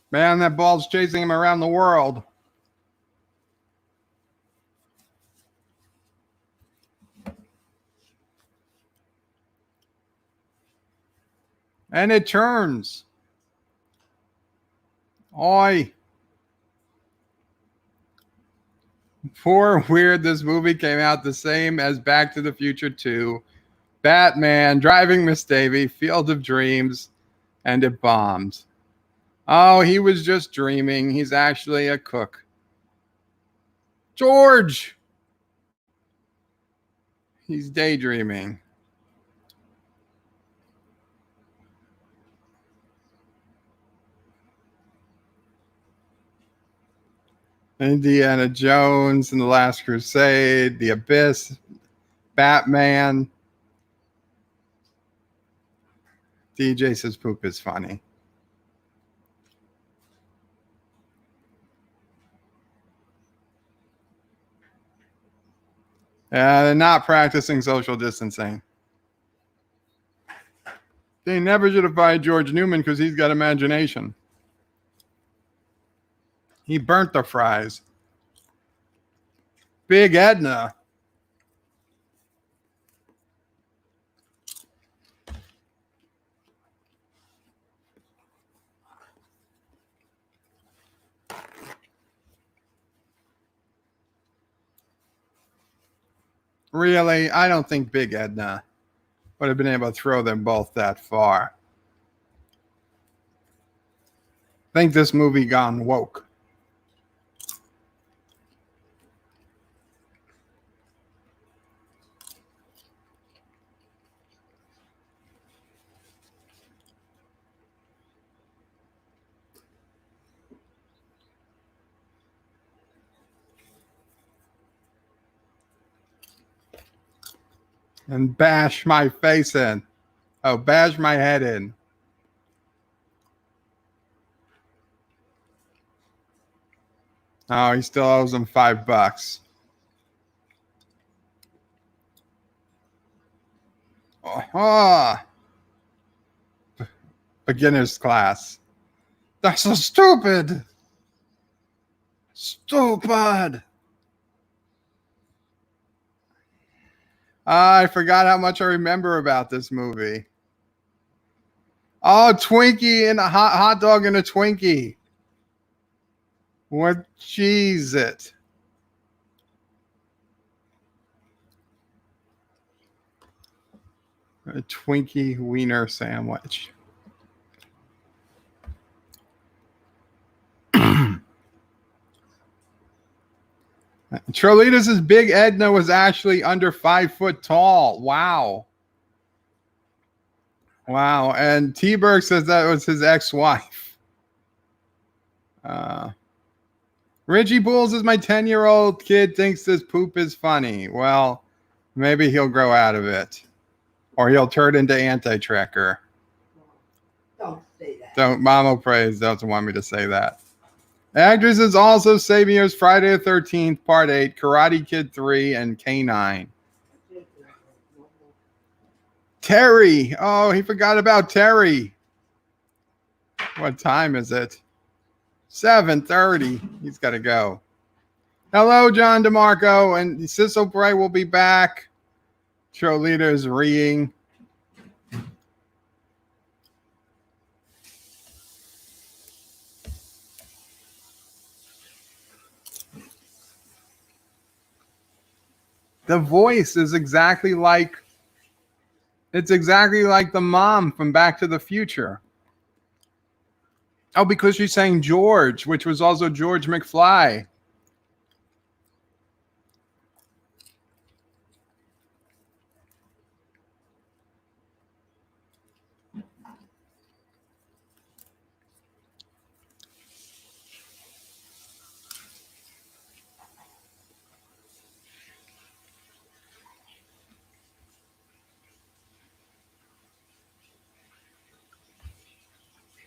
Man, that ball's chasing him around the world. And it turns. Oi. Poor weird, this movie came out the same as Back to the Future 2, Batman, Driving Miss Davy, Field of Dreams, and it bombed. Oh, he was just dreaming. He's actually a cook. George! He's daydreaming. Indiana Jones and the Last Crusade, The Abyss, Batman. DJ says poop is funny. They're not practicing social distancing. They never should have fired George Newman because he's got imagination. He burnt the fries. Big Edna. Really? I don't think Big Edna would have been able to throw them both that far. I think this movie gone woke. And bash my face in. Oh, bash my head in. Oh, he still owes him $5. Oh. Beginner's class. That's so stupid. Stupid. I forgot how much I remember about this movie. Oh, Twinkie and a hot dog and a Twinkie. What cheese it? A Twinkie wiener sandwich. Trolitas' Big Edna was actually under 5 foot tall. Wow. Wow. And T-Berg says that was his ex-wife. Richie Bulls is my 10-year-old kid thinks this poop is funny. Well, maybe he'll grow out of it. Or he'll turn into Anti-Trekker. Don't say that. Don't, Mama Praise doesn't want me to say that. Actress is also saving us Friday the 13th, Part 8, Karate Kid 3, and K9. Terry. Oh, he forgot about Terry. What time is it? 7:30. He's got to go. Hello, John DeMarco. And SisOPrey will be back. Cholita is reading. The voice is exactly like, it's exactly like the mom from Back to the Future. Oh, because she's saying George, which was also George McFly.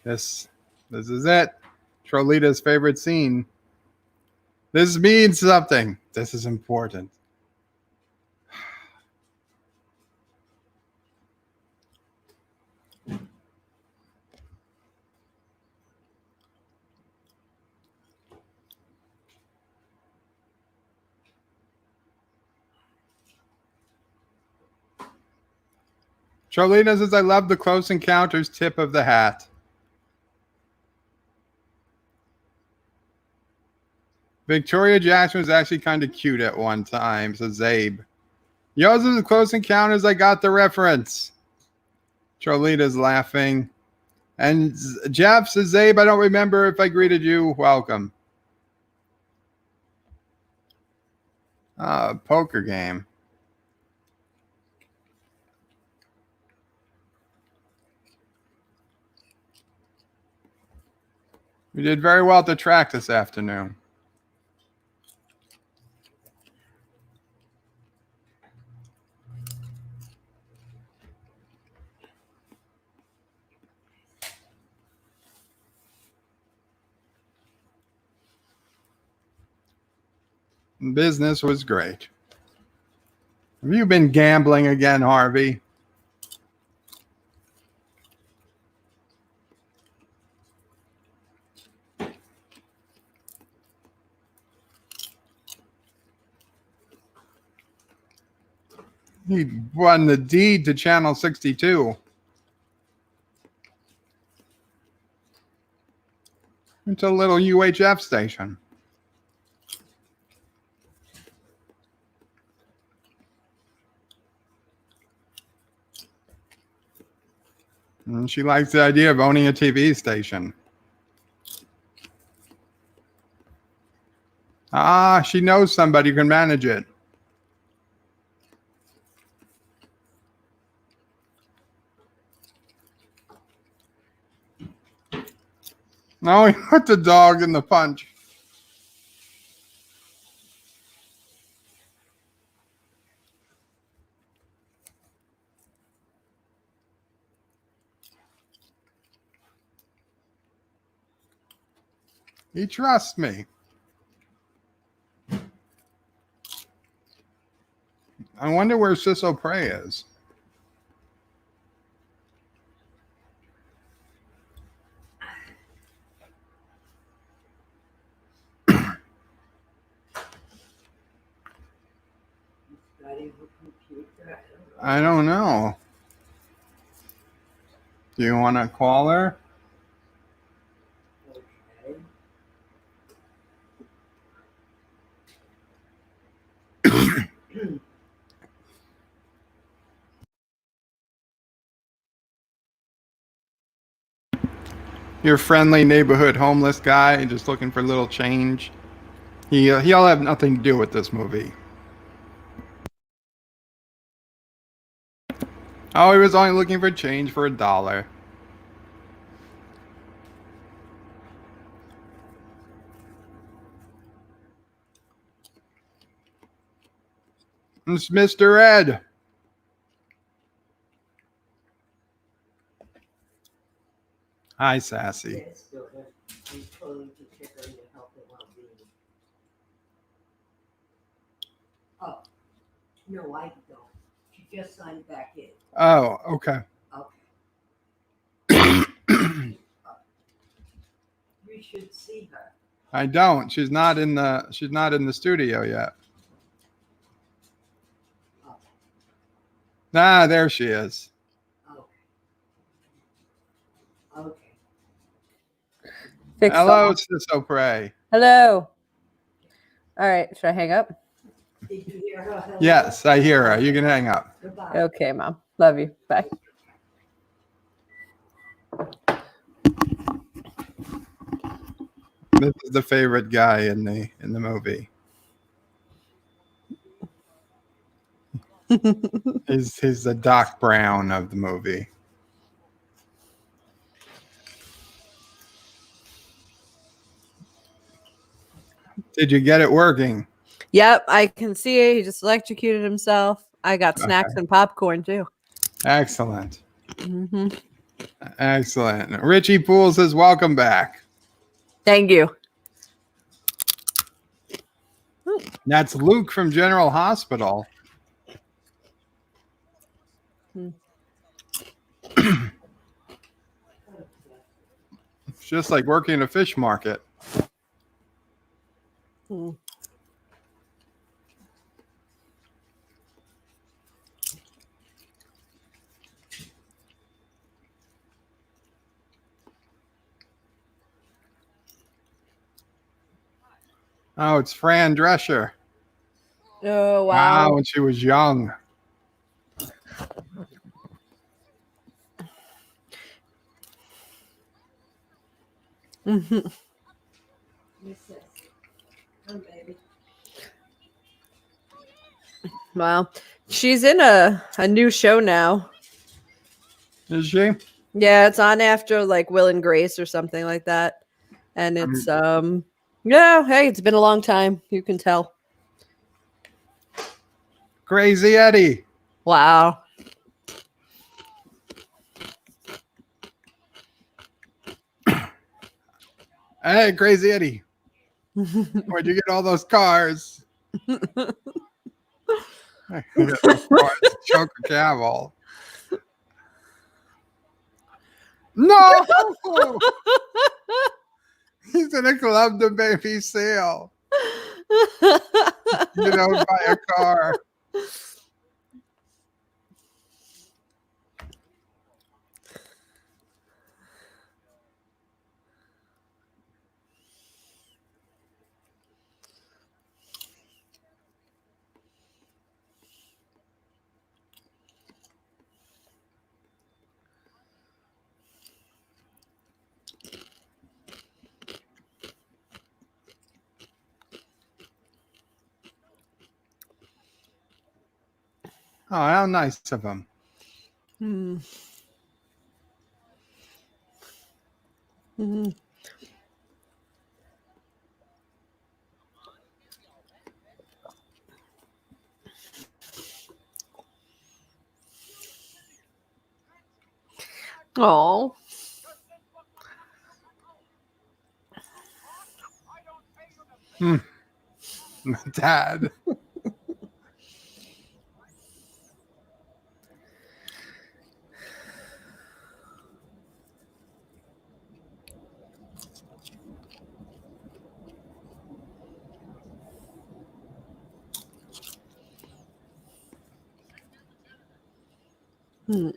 This is it. Trolita's favorite scene. This means something. This is important. Trolita says, I love the Close Encounters tip of the hat. Victoria Jackson was actually kind of cute at one time, says Zabe. Yours is the Close Encounters, I got the reference. Trolita's laughing. And Jeff says, Zabe, I don't remember if I greeted you. Welcome. Poker game. We did very well at the track this afternoon. Business was great. Have you been gambling again, Harvey? He won the deed to Channel 62. It's a little UHF station. And she likes the idea of owning a TV station. Ah, she knows somebody who can manage it. No, he put the dog in the punch. He trusts me. I wonder where SisOPrey is. Study the computer. I don't know. Do you want to call her? Okay. Your friendly neighborhood homeless guy just looking for a little change. He'll have nothing to do with this movie. Oh, he was only looking for change for $1. It's Mr. Ed. Hi, Sassy. Yes, daughter. I'm calling to check on your health and well-being. Oh, no, I don't. She just signed back in. Oh, okay. Okay. You should see her. I don't. She's not in the studio yet. Oh, Ah, there she is. okay. Okay. Fix Hello, all. SisOPrey. Hello. All right. Should I hang up? Did you hear her? Hello? Yes, I hear her. You can hang up. Goodbye. Okay, Mom. Love you. Bye. This is the favorite guy in the movie. He's the Doc Brown of the movie. Did you get it working? Yep, I can see it. He just electrocuted himself. I got snacks and popcorn too. Excellent. Hmm. Excellent. Richie Poole says, welcome back. Thank you. That's Luke from General Hospital. Hmm. It's just like working in a fish market. Hmm. Oh, it's Fran Drescher. Oh, Wow, wow. when she was young. Mhm. Yes, yes. Come, baby. Wow. She's in a new show now. Is she? Yeah, it's on after like Will and Grace or something like that. And it's yeah, hey, it's been a long time. You can tell. Crazy Eddie. Wow. Hey, Crazy Eddie. Where'd you get all those cars? Choke a camel. No! He's gonna club the baby seal. You know, by a car. Oh, how nice of him. Hmm. Hmm. Oh. Dad. Hmm.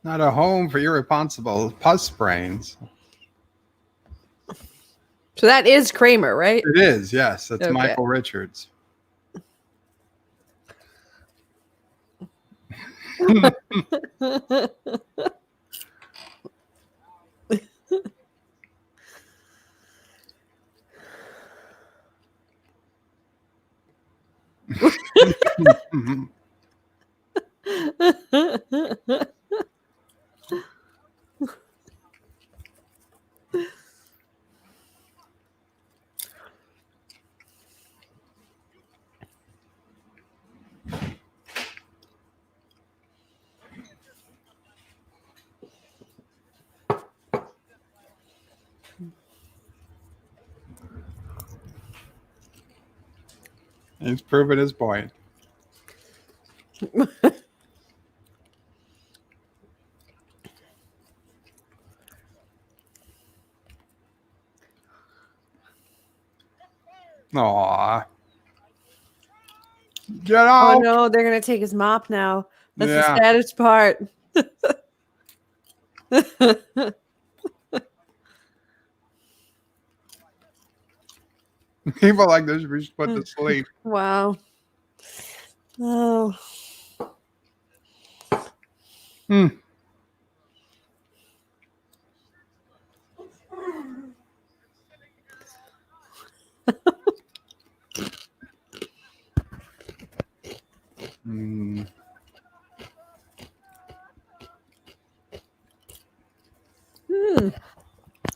Not a home for irresponsible puss brains. So that is Kramer, right? It is, yes. It's Okay. Michael Richards. He's proven his point. Aw. Get out. Oh no, they're gonna take his mop now. That's the Yeah. saddest part. People like this we should put to sleep. Wow. Oh. Hmm. Hmm.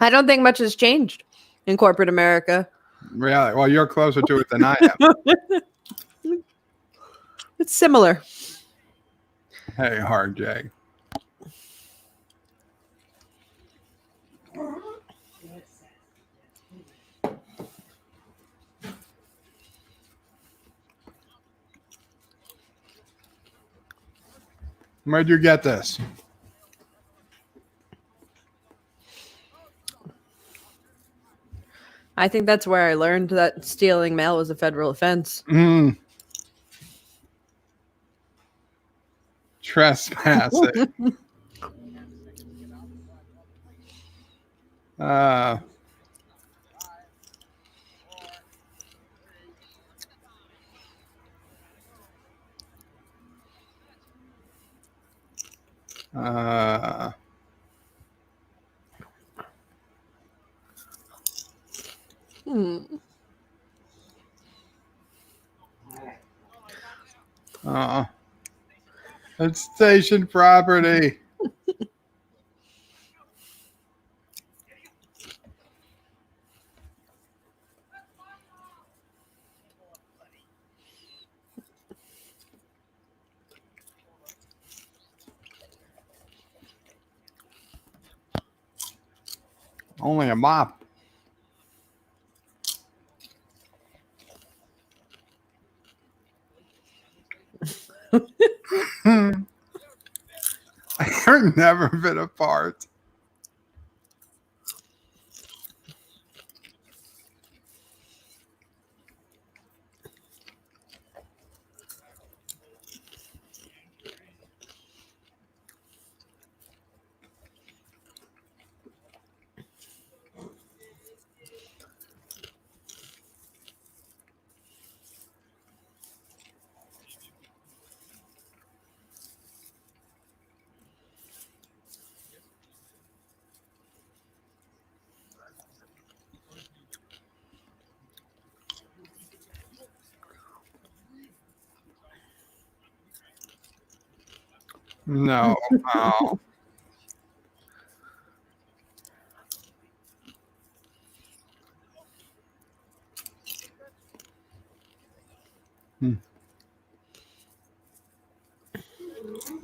I don't think much has changed in corporate America. Really? Well, you're closer to it than I am. It's similar. Hey, RJ. Where'd you get this? I think that's where I learned that stealing mail was a federal offense. Mm. Trespassing. uh, uh, Hmm. it's station property. Only a mop. I've never been apart. No. Oh.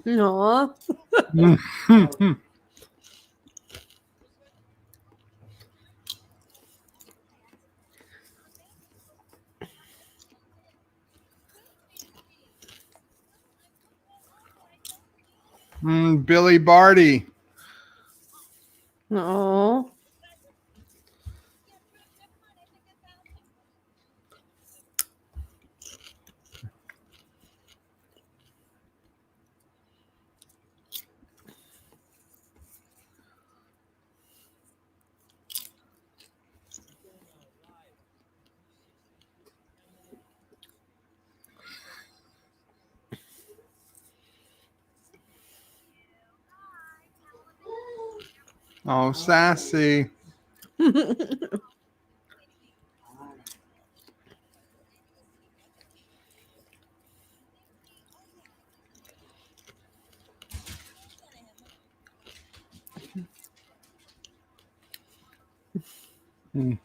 No. Billy Barty. No. Oh, sassy. Mm.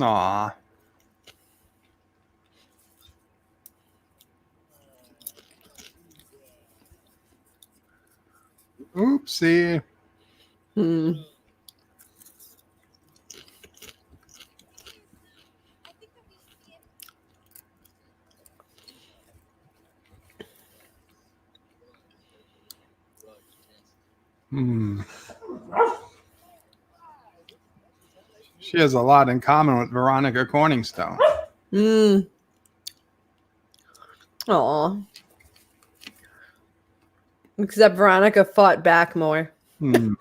Aw. Oopsie. Hmm. Hmm. She has a lot in common with Veronica Corningstone. Mm. Aw. Except Veronica fought back more. Hmm.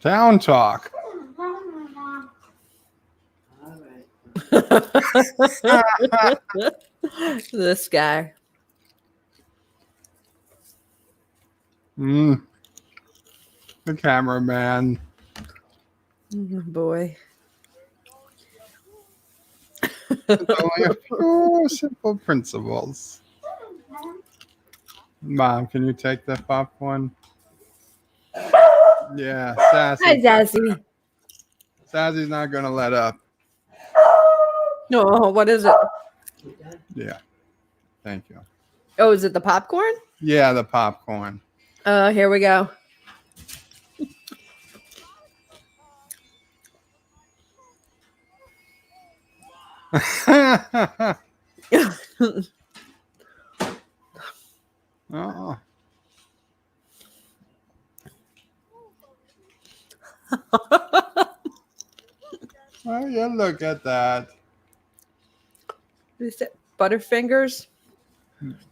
Town talk. All right. This guy. The cameraman. Oh, boy. It's only a few simple principles. Mom, can you take the popcorn? Yeah, Hi, sassy. Zazie. Sassy's not gonna let up. No, what is it? You done? Yeah. Thank you. Oh, is it the popcorn? Yeah, the popcorn. Here we go. Oh. Oh, yeah, look at that. Is it Butterfingers?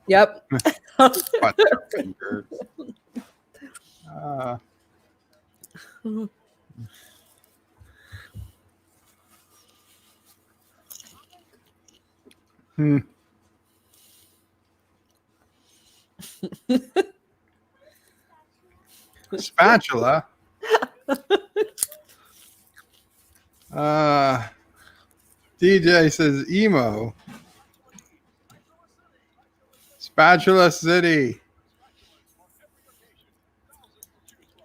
Yep. Butterfingers. Uh, hmm. Spatula. DJ says emo. Spatula City.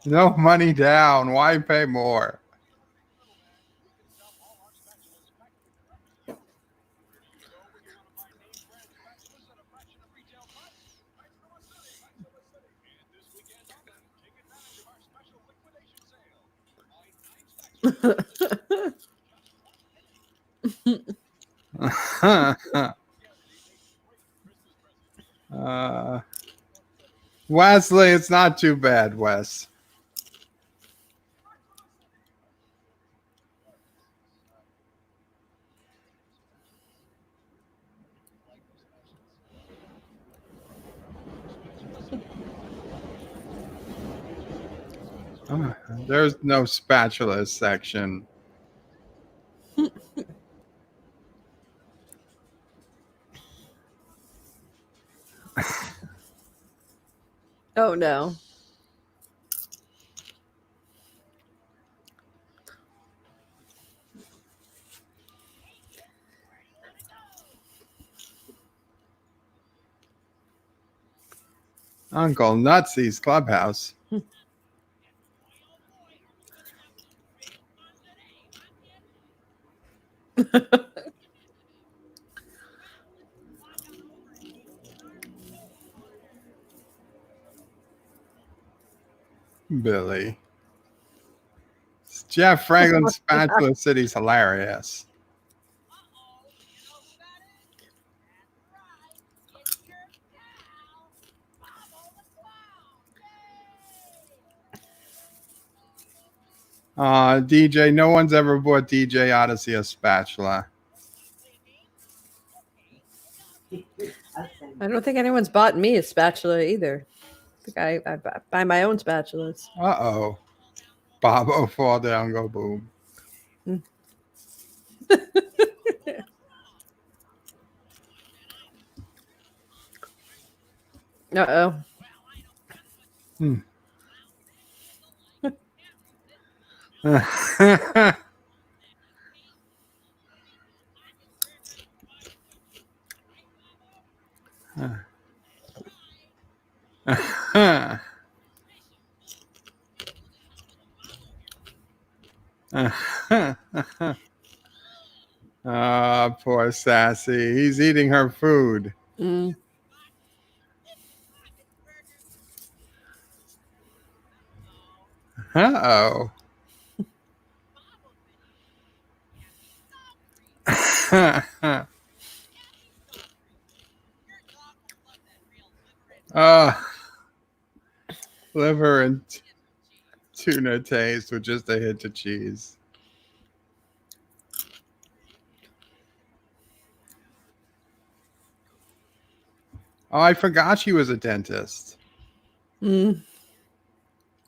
No money down. Why pay more? Wesley, it's not too bad, Wes. There's no spatula section. Oh no. Uncle Nutsy's clubhouse. Billy. Jeff Franklin's Spatula City's hilarious. DJ, no one's ever bought DJ Odyssey a spatula. I don't think anyone's bought me a spatula either. I think I buy my own spatulas. Uh-oh. Bobo fall down, go boom. Uh-oh. Poor Sassy. He's eating her food. Mm. Uh-oh. Liver and tuna taste with just a hint of cheese. Oh, I forgot she was a dentist. Mm.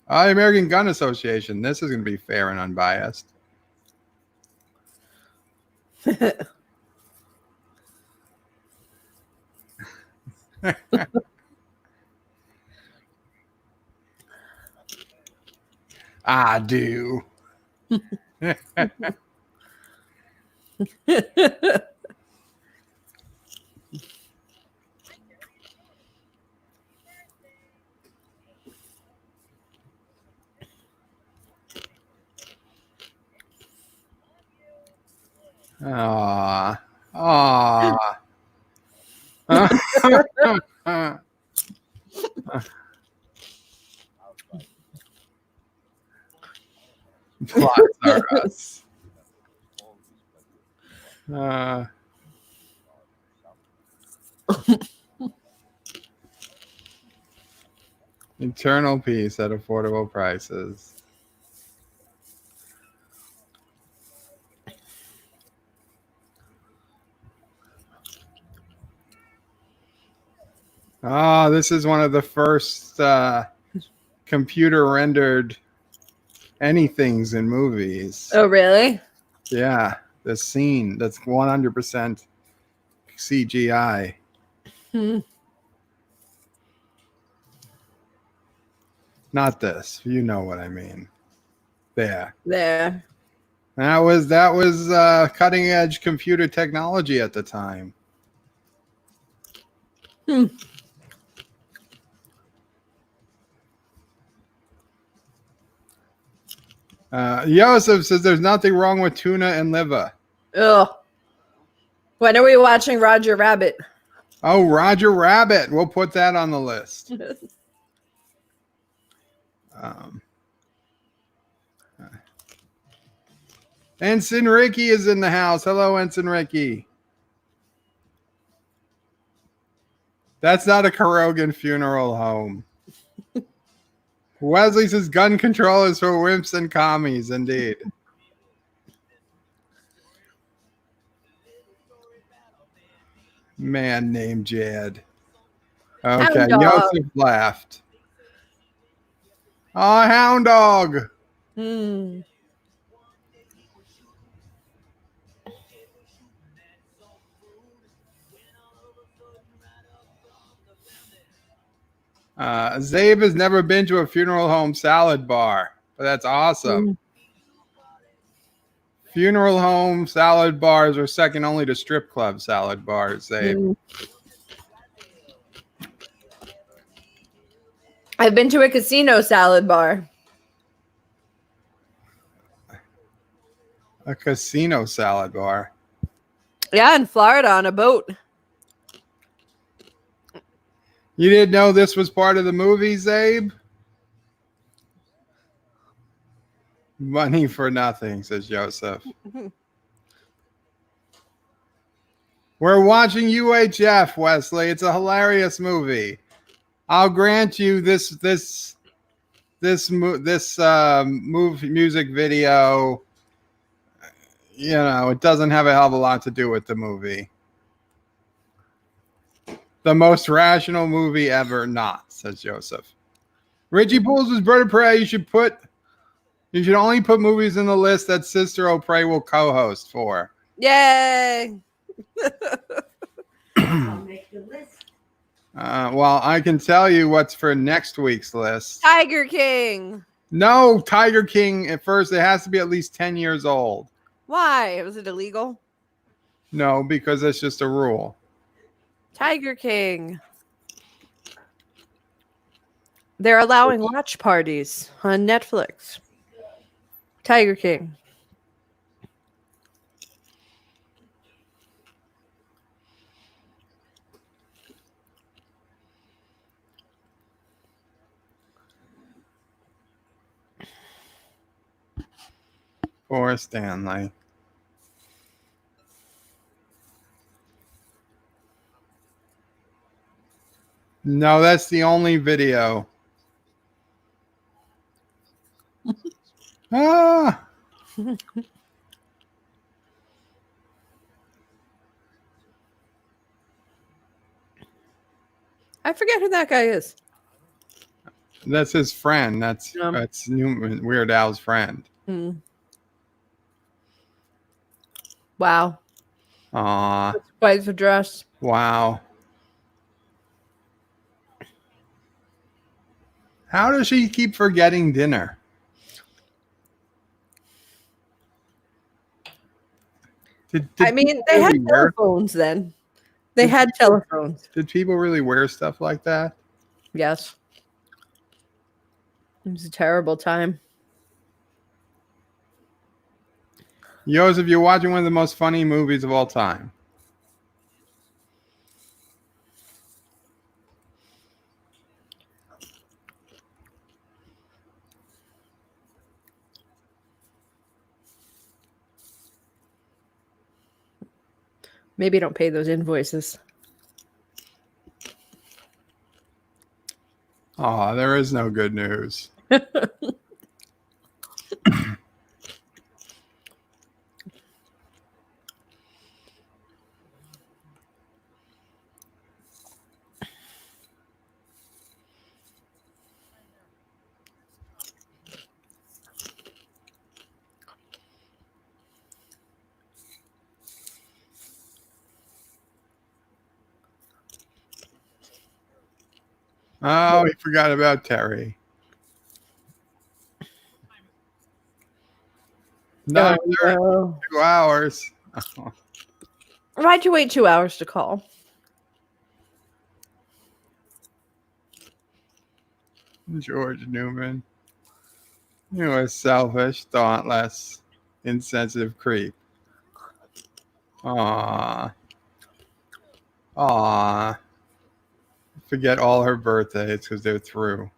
The American Gun Association. This is going to be fair and unbiased. I do. Aww. Aww. Plots are us. Eternal peace at affordable prices. This is one of the first computer rendered anythings in movies. Oh, really? Yeah, the scene that's 100% CGI. Hmm. Not this. You know what I mean. There. There. That was cutting edge computer technology at the time. Joseph says there's nothing wrong with tuna and liver. Ugh. When are we watching Roger Rabbit? Oh, Roger Rabbit. We'll put that on the list. Ensign Ricky is in the house. Hello, Ensign Ricky. That's not a Karogan funeral home. Wesley says gun control is for wimps and commies. Indeed. Man named Jad. Okay, Hound dog. Joseph laughed. Oh, hound dog. Zabe has never been to a funeral home salad bar, but that's awesome. Funeral home salad bars are second only to strip club salad bars, Zabe. I've been to a casino salad bar. A casino salad bar. Yeah, in Florida on a boat. You didn't know this was part of the movie, Zabe? Money for nothing, says Joseph. We're watching UHF, Wesley. It's a hilarious movie. I'll grant you this music video. You know, it doesn't have a hell of a lot to do with the movie. The most rational movie ever, not, says Joseph. Richie Pools was Bird of Prey. You should only put movies in the list that SisOPrey will co-host for. Yay! I'll make the list. Well, I can tell you what's for next week's list. Tiger King. No, Tiger King. At first, it has to be at least 10 years old. Why? Was it illegal? No, because that's just a rule. Tiger King. They're allowing watch parties on Netflix. Tiger King. Or Stanley. No, that's the only video. Ah! I forget who that guy is. That's his friend. That's Newman, Weird Al's friend. Wow. Aw. That's quite the dress. Wow. How does she keep forgetting dinner? I mean, they had telephones then. They had telephones. Did people really wear stuff like that? Yes. It was a terrible time. Joseph, you're watching one of the most funny movies of all time. Maybe don't pay those invoices. Oh, there is no good news. Oh, he forgot about Terry. Not Oh, no. 2 hours. Why'd you wait 2 hours to call? George Newman. You a selfish, thoughtless, insensitive creep. Aw. Aw. Forget all her birthdays because they're through.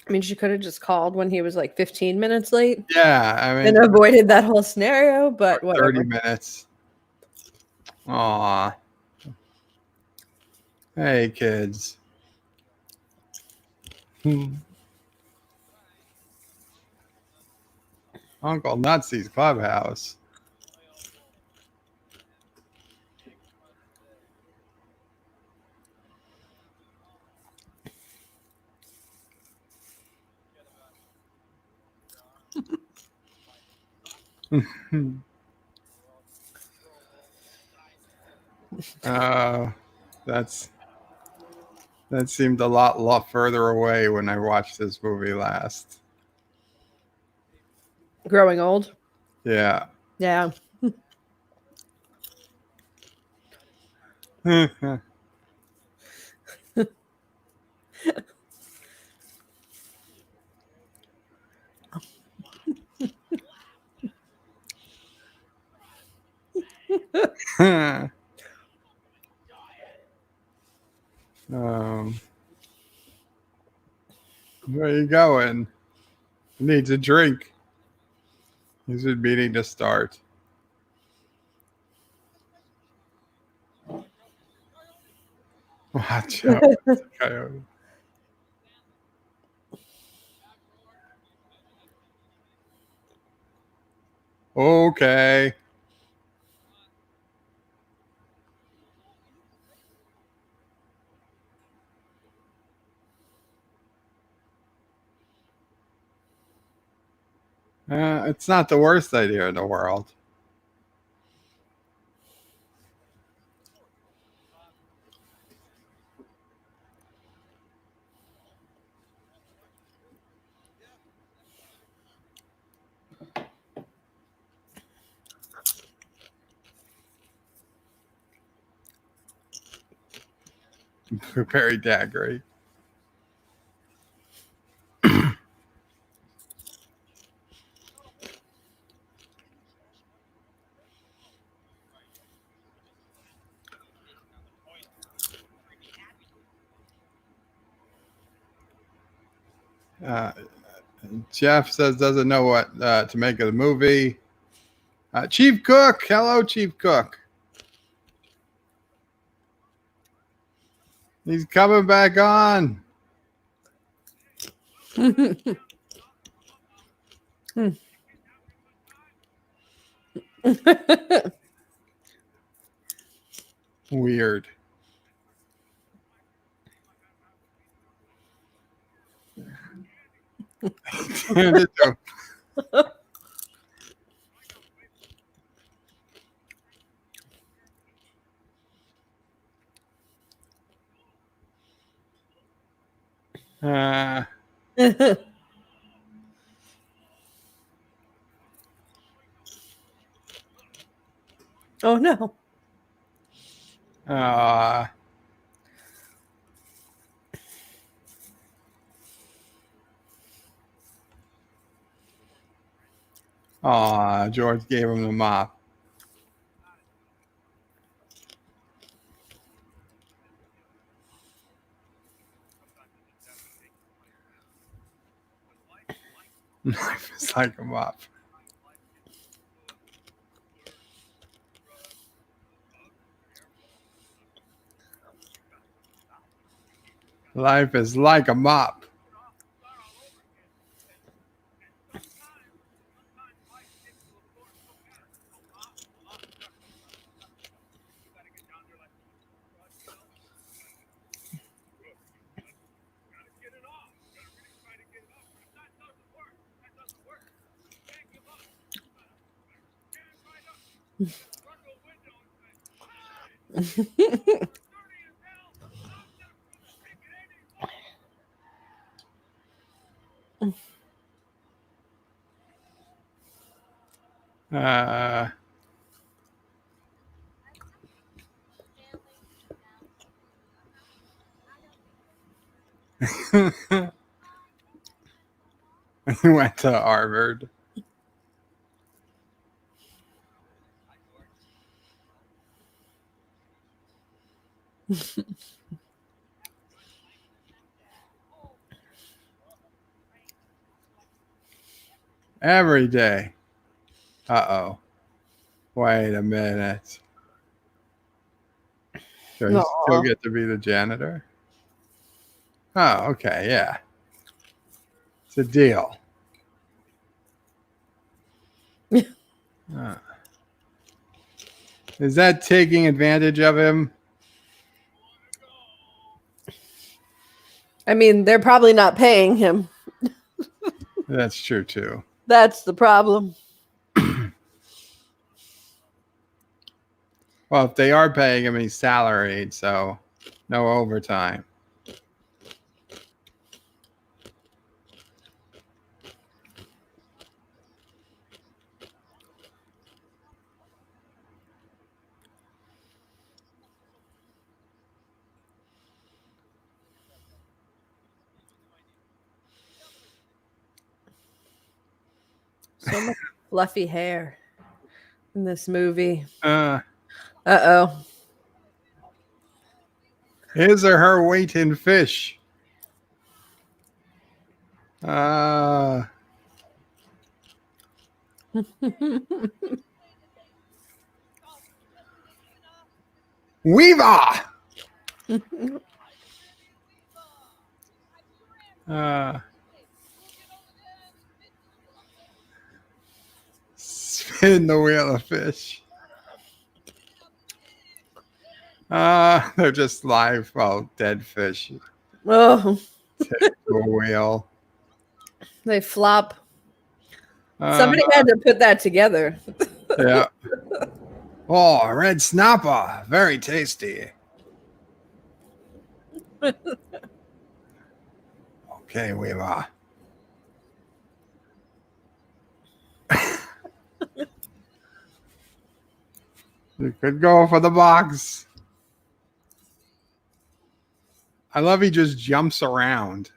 I mean, she could have just called when he was like 15 minutes late Yeah, I mean, and avoided that whole scenario, but 30 whatever. minutes. Aw. Hey, kids. Uncle Nutsy's clubhouse. uh, that seemed a lot further away when I watched this movie last. Growing old. Yeah. Yeah. Where are you going? Needs a drink. He's been meaning to start. Watch out, coyote. Okay. It's not the worst idea in the world. Very daggery. Uh, Jeff says doesn't know what to make of the movie. Chief Cook, hello, Chief Cook. He's coming back on. Weird. uh, Oh no. uh, George gave him the mop. Life is like a mop. Life is like a mop. Uh, he went to Harvard. Every day. Uh-oh. Wait a minute. Do I still Aw. get to be the janitor? Oh, okay, yeah. It's a deal. Uh, is that taking advantage of him? I mean, they're probably not paying him. That's true too. That's the problem. Well, if they are paying him, he's salaried, so no overtime. So much fluffy hair in this movie. Uh, Uh-oh. his or her weight in fish. Uh, Weaver! Spin the wheel of fish. They're just live, well, dead fish. Oh, Take to a wheel. they flop. Somebody had to put that together. Yeah. Oh, red snapper. Very tasty. Okay, Weaver. You could go for the box. I love he just jumps around.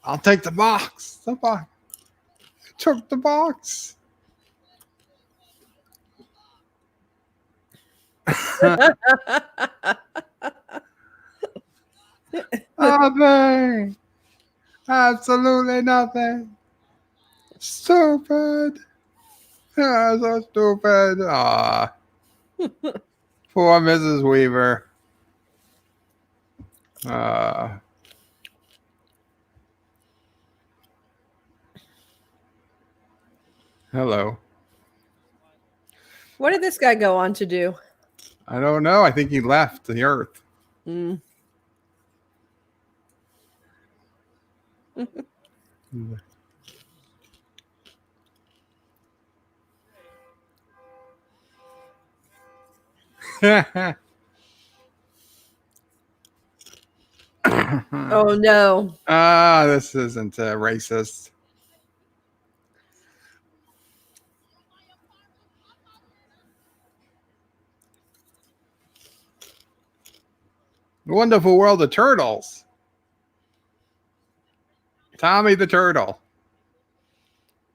I'll take the box. The box. I took the box. Nothing. Absolutely nothing. Stupid. Yeah, so stupid. Ah. Poor Mrs. Weaver. Hello. What did this guy go on to do? I don't know. I think he left the Earth. Mm. Oh, no. This isn't racist. The Wonderful World of Turtles. Tommy the Turtle.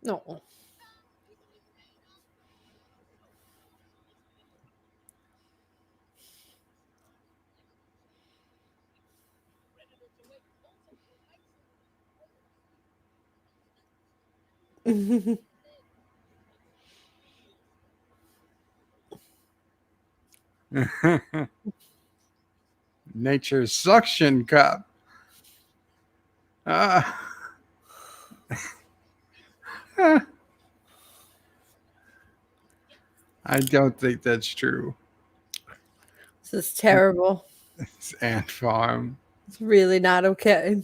No. Nature's suction cup. I don't think that's true. This is terrible. It's Ant Farm. It's really not okay.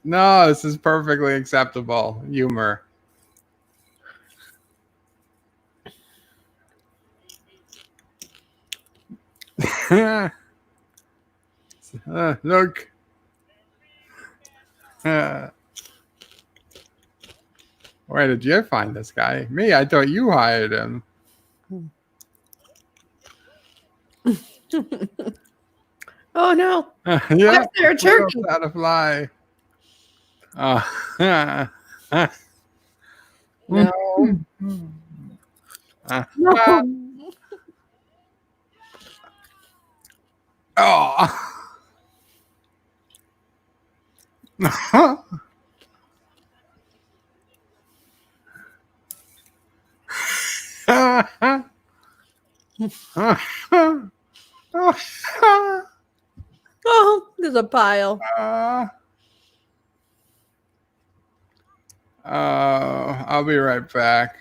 No, this is perfectly acceptable humor. Look. Where did you find this guy? Me, I thought you hired him. Oh no! Yeah, There, a turkey. how to fly. No. No. Oh. Oh, there's a pile. I'll be right back.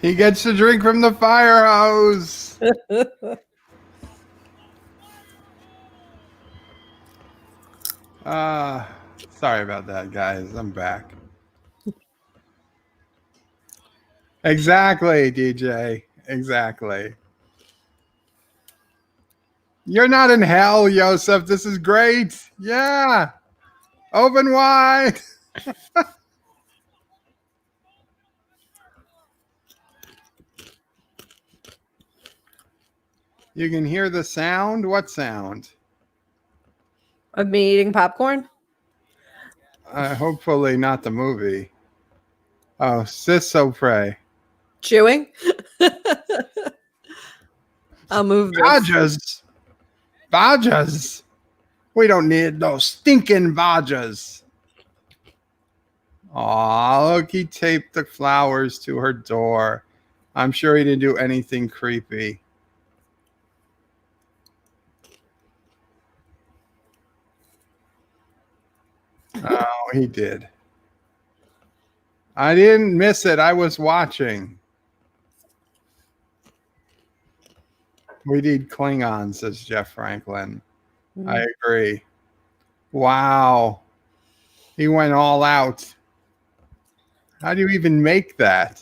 He gets to drink from the fire hose. Sorry about that, guys. I'm back. Exactly, DJ. Exactly. You're not in hell, Yosef. This is great. Yeah. Open wide. You can hear the sound. What sound? Of me eating popcorn? Hopefully not the movie. Oh, SisOPrey. Chewing? I'll move this. Badges. Badges. We don't need those stinking badges. Aw, look, he taped the flowers to her door. I'm sure he didn't do anything creepy. Oh, he did. I didn't miss it. I was watching. We need Klingons, says Jeff Franklin. I agree. Wow. He went all out. How do you even make that?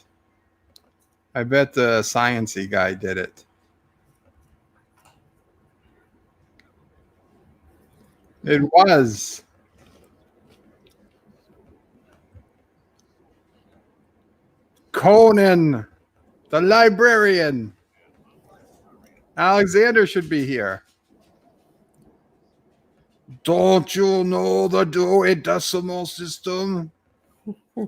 I bet the sciencey guy did it. It was. Conan, the librarian. Alexander should be here. Don't you know the Dewey Decimal System? You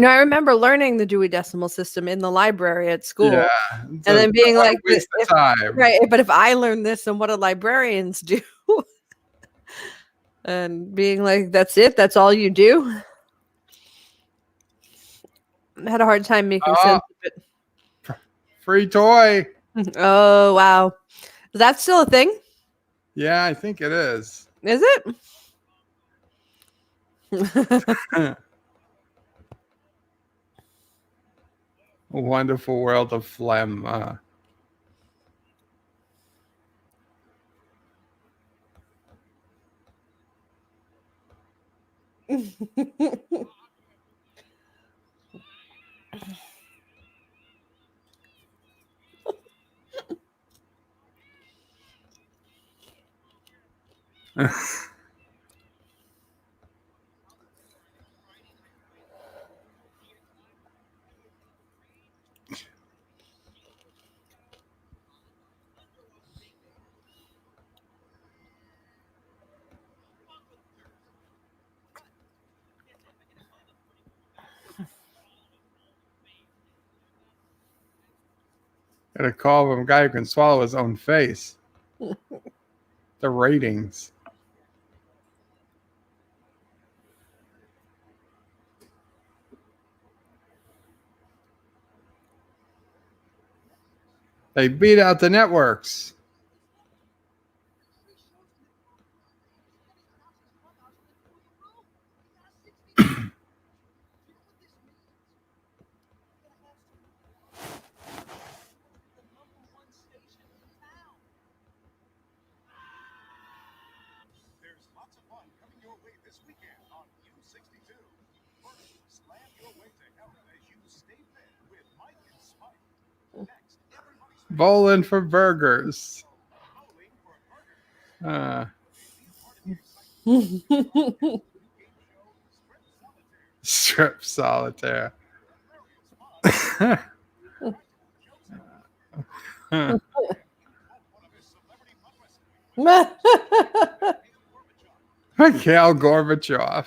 know, I remember learning the Dewey Decimal System in the library at school, Yeah. and then being Don't wanna like, waste the time. right, but if I learn this, then what do librarians do? And being like, that's it? That's all you do? I had a hard time making sense of it. Free toy. Oh, wow. Is that still a thing? Yeah, I think it is. Is it? A Wonderful World of Phlegm. Got a call from a guy who can swallow his own face. The ratings. They beat out the networks. There's lots of fun coming your way this weekend on U62. First, slam your way to heaven as you stay fed with Mike and Spike. Next, everybody's Bowling for burgers. bowling for burgers. Strip solitaire. Mikhail Gorbachev.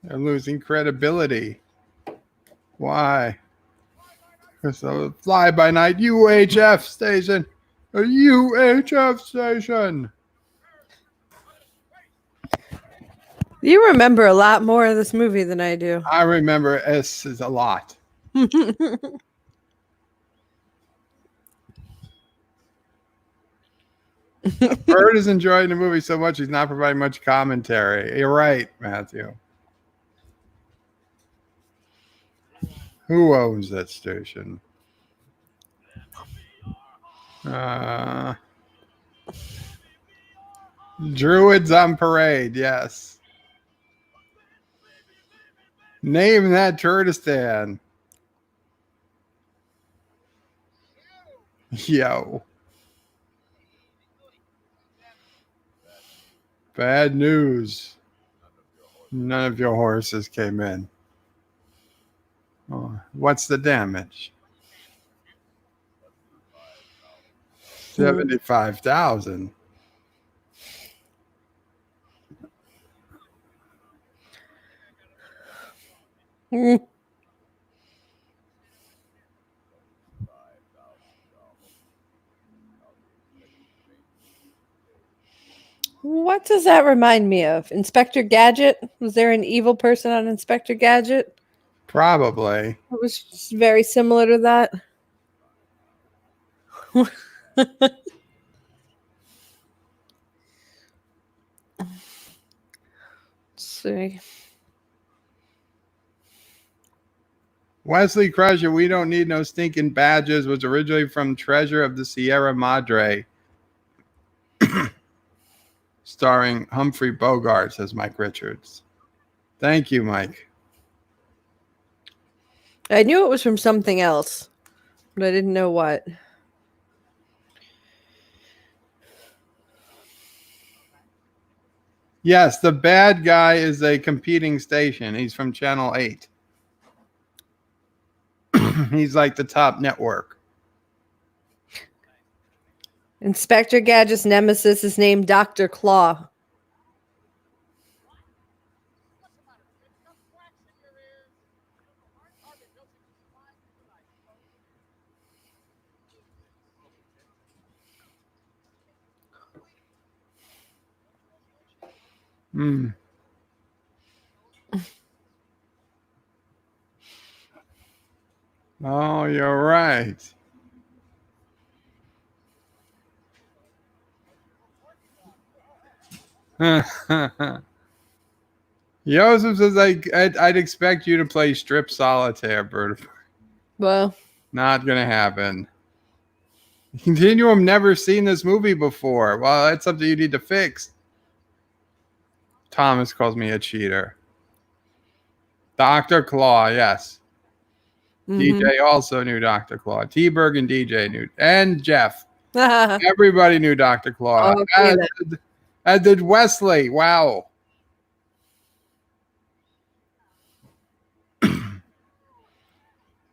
They're losing credibility. Why? Because the fly by night UHF station. A UHF station. You remember a lot more of this movie than I do. I remember S is a lot. Bird is enjoying the movie so much he's not providing much commentary. You're right, Matthew. Who owns that station? Druids on Parade, yes. Name that Kurdistan. Yo. Bad news. None of your horses came in. Oh, what's the damage? 75,000. What does that remind me of? Inspector Gadget? Was there an evil person on Inspector Gadget? Probably. It was just very similar to that. Let's see. Wesley Crusher, We Don't Need No Stinking Badges, was originally from Treasure of the Sierra Madre, starring Humphrey Bogart, says Mike Richards. Thank you, Mike. I knew it was from something else, but I didn't know what. Yes, the bad guy is a competing station. He's from Channel 8. He's like the top network. Inspector Gadget's nemesis is named Dr. Claw. Hmm. Oh, you're right. Joseph says, I'd expect you to play strip solitaire, Bird. Well, Not going to happen. Continuum never seen this movie before. Well, that's something you need to fix. Thomas calls me a cheater. Dr. Claw, yes. DJ also knew Dr. Claw. T-Berg and DJ knew. And Jeff. Everybody knew Dr. Claw. Okay, as did Wesley. Wow.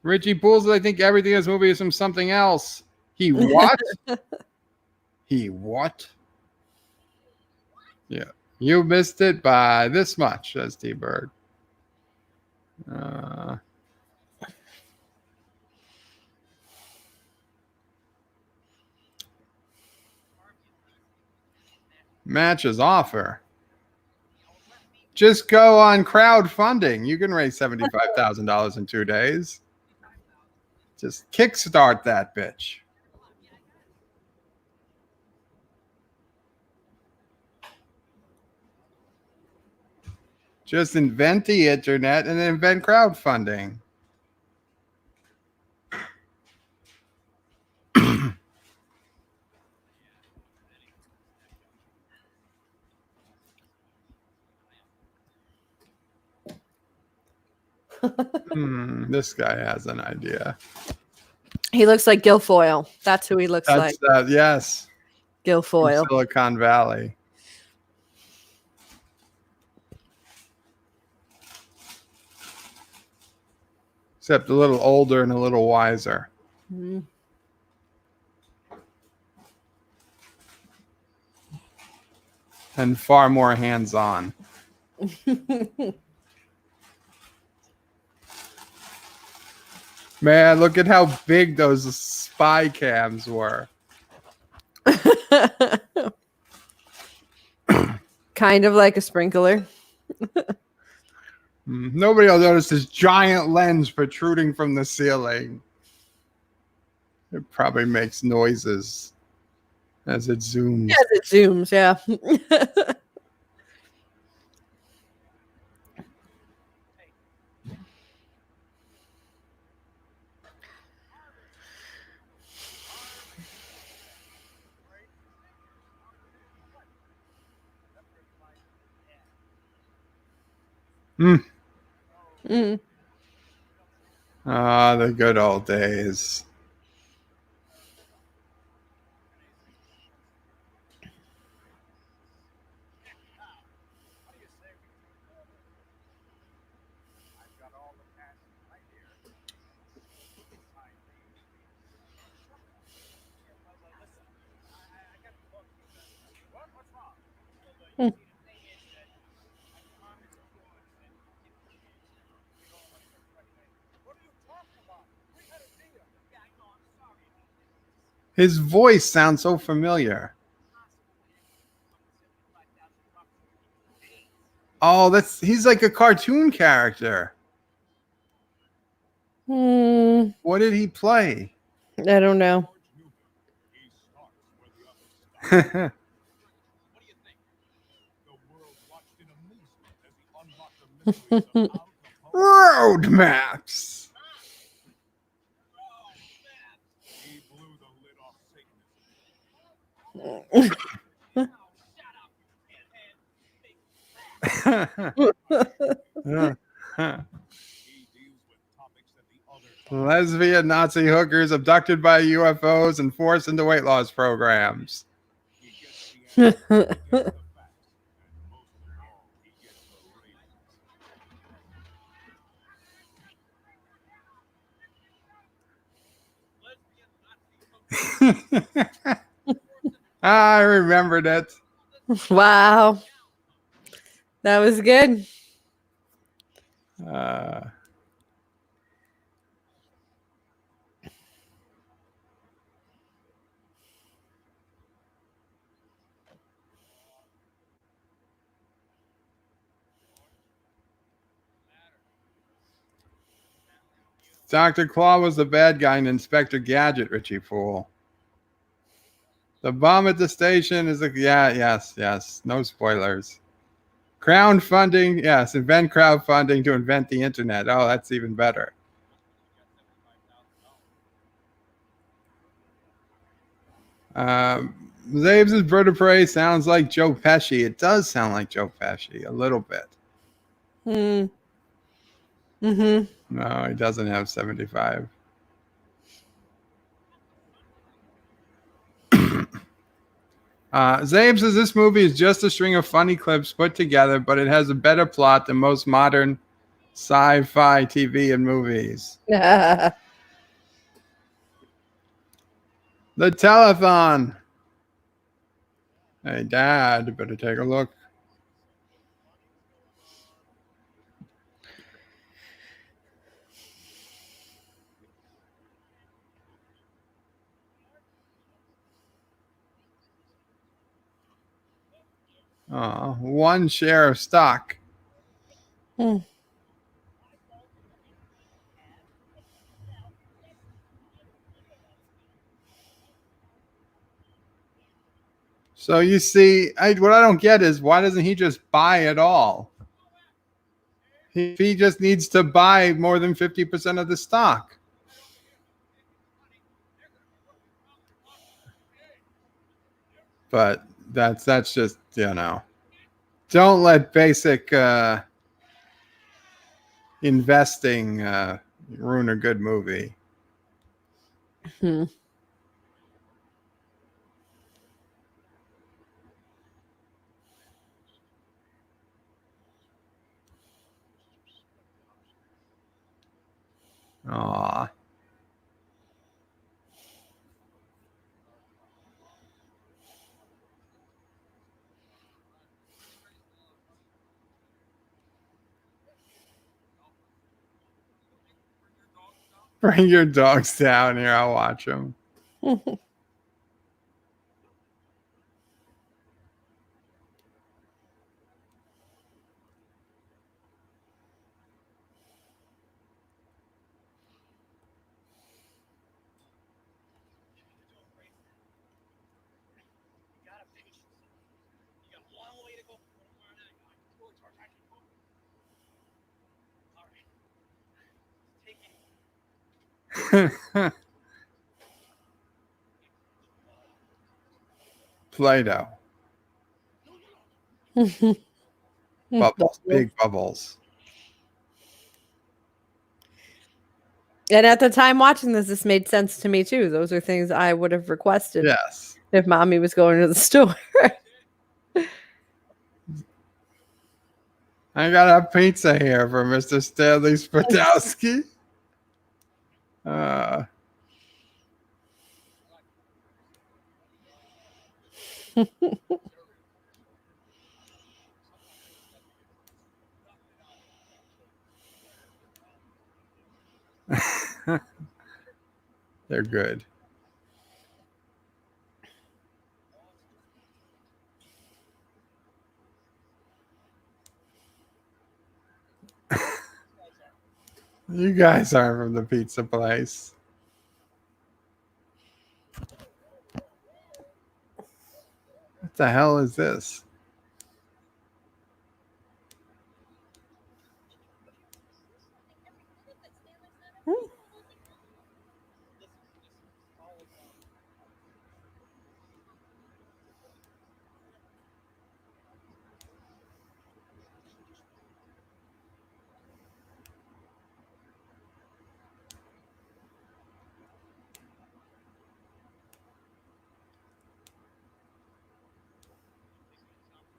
Richie Pools, I think everything in this movie is from something else. He what? He what? Yeah. You missed it by this much, says T-Bird. Matches offer. Just go on crowdfunding. You can raise $75,000 in 2 days. Just kickstart that bitch. Just invent the internet and then invent crowdfunding. This guy has an idea. he looks like Guilfoyle. That's who he looks like. Yes. Guilfoyle. From Silicon Valley. Except a little older and a little wiser. And far more hands-on. Man, look at how big those spy cams were. Kind of like a sprinkler. Nobody will notice this giant lens protruding from the ceiling. It probably makes noises as it zooms. As it zooms, yeah. Ah, the good old days. His voice sounds so familiar. Oh, he's like a cartoon character. What did he play? I don't know. Road maps. He deals with topics that the other Lesbian Nazi hookers abducted by UFOs and forced into weight loss programs. he gets the answers, he gets the facts, and most of all, he gets the ratings. I remembered it. Wow. That was good. Dr. Claw was the bad guy in Inspector Gadget, Richie Fool. The bomb at the station is yes. No spoilers. Crowdfunding, yes. Invent crowdfunding to invent the internet. Oh, that's even better. Zabes' Bird of Prey sounds like Joe Pesci. It does sound like Joe Pesci a little bit. Mm-hmm. No, he doesn't have 75. Zabe says this movie is just a string of funny clips put together, but it has a better plot than most modern sci-fi TV and movies. The telethon. Hey, Dad, you better take a look. One share of stock. So you see, what I don't get is why doesn't he just buy it all? He just needs to buy more than 50% of the stock. But that's just, don't let basic investing ruin a good movie. Aw. Bring your dogs down here. I'll watch them. Play-Doh. Bubbles. Big bubbles. And at the time watching this made sense to me too. Those are things I would have requested. Yes. If mommy was going to the store. I got a pizza here for Mr. Stanley Spadowski. They're good. You guys aren't from the pizza place. What the hell is this?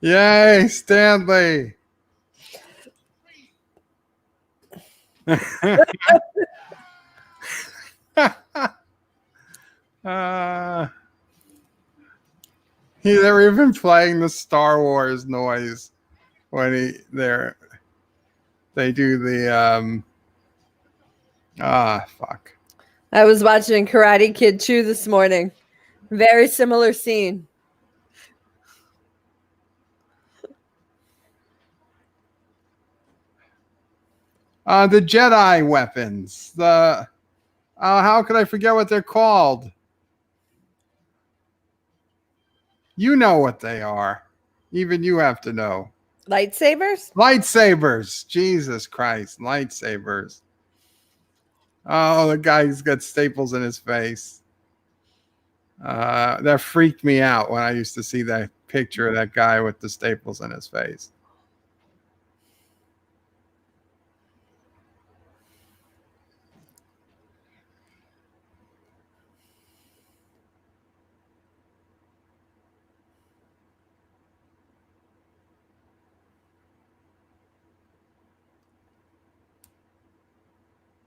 Yay, Stanley. They're even playing the Star Wars noise when they do the fuck. I was watching Karate Kid 2 this morning. Very similar scene. The Jedi weapons. How could I forget what they're called? You know what they are. Even you have to know. Lightsabers? Lightsabers. Jesus Christ. Lightsabers. Oh, the guy's got staples in his face. That freaked me out when I used to see that picture of that guy with the staples in his face.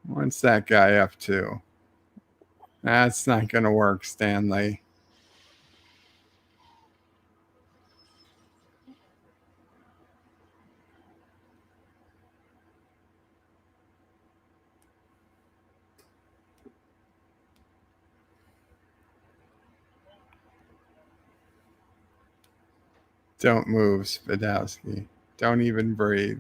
What's that guy up to? That's not going to work, Stanley. Don't move, Spadowski. Don't even breathe.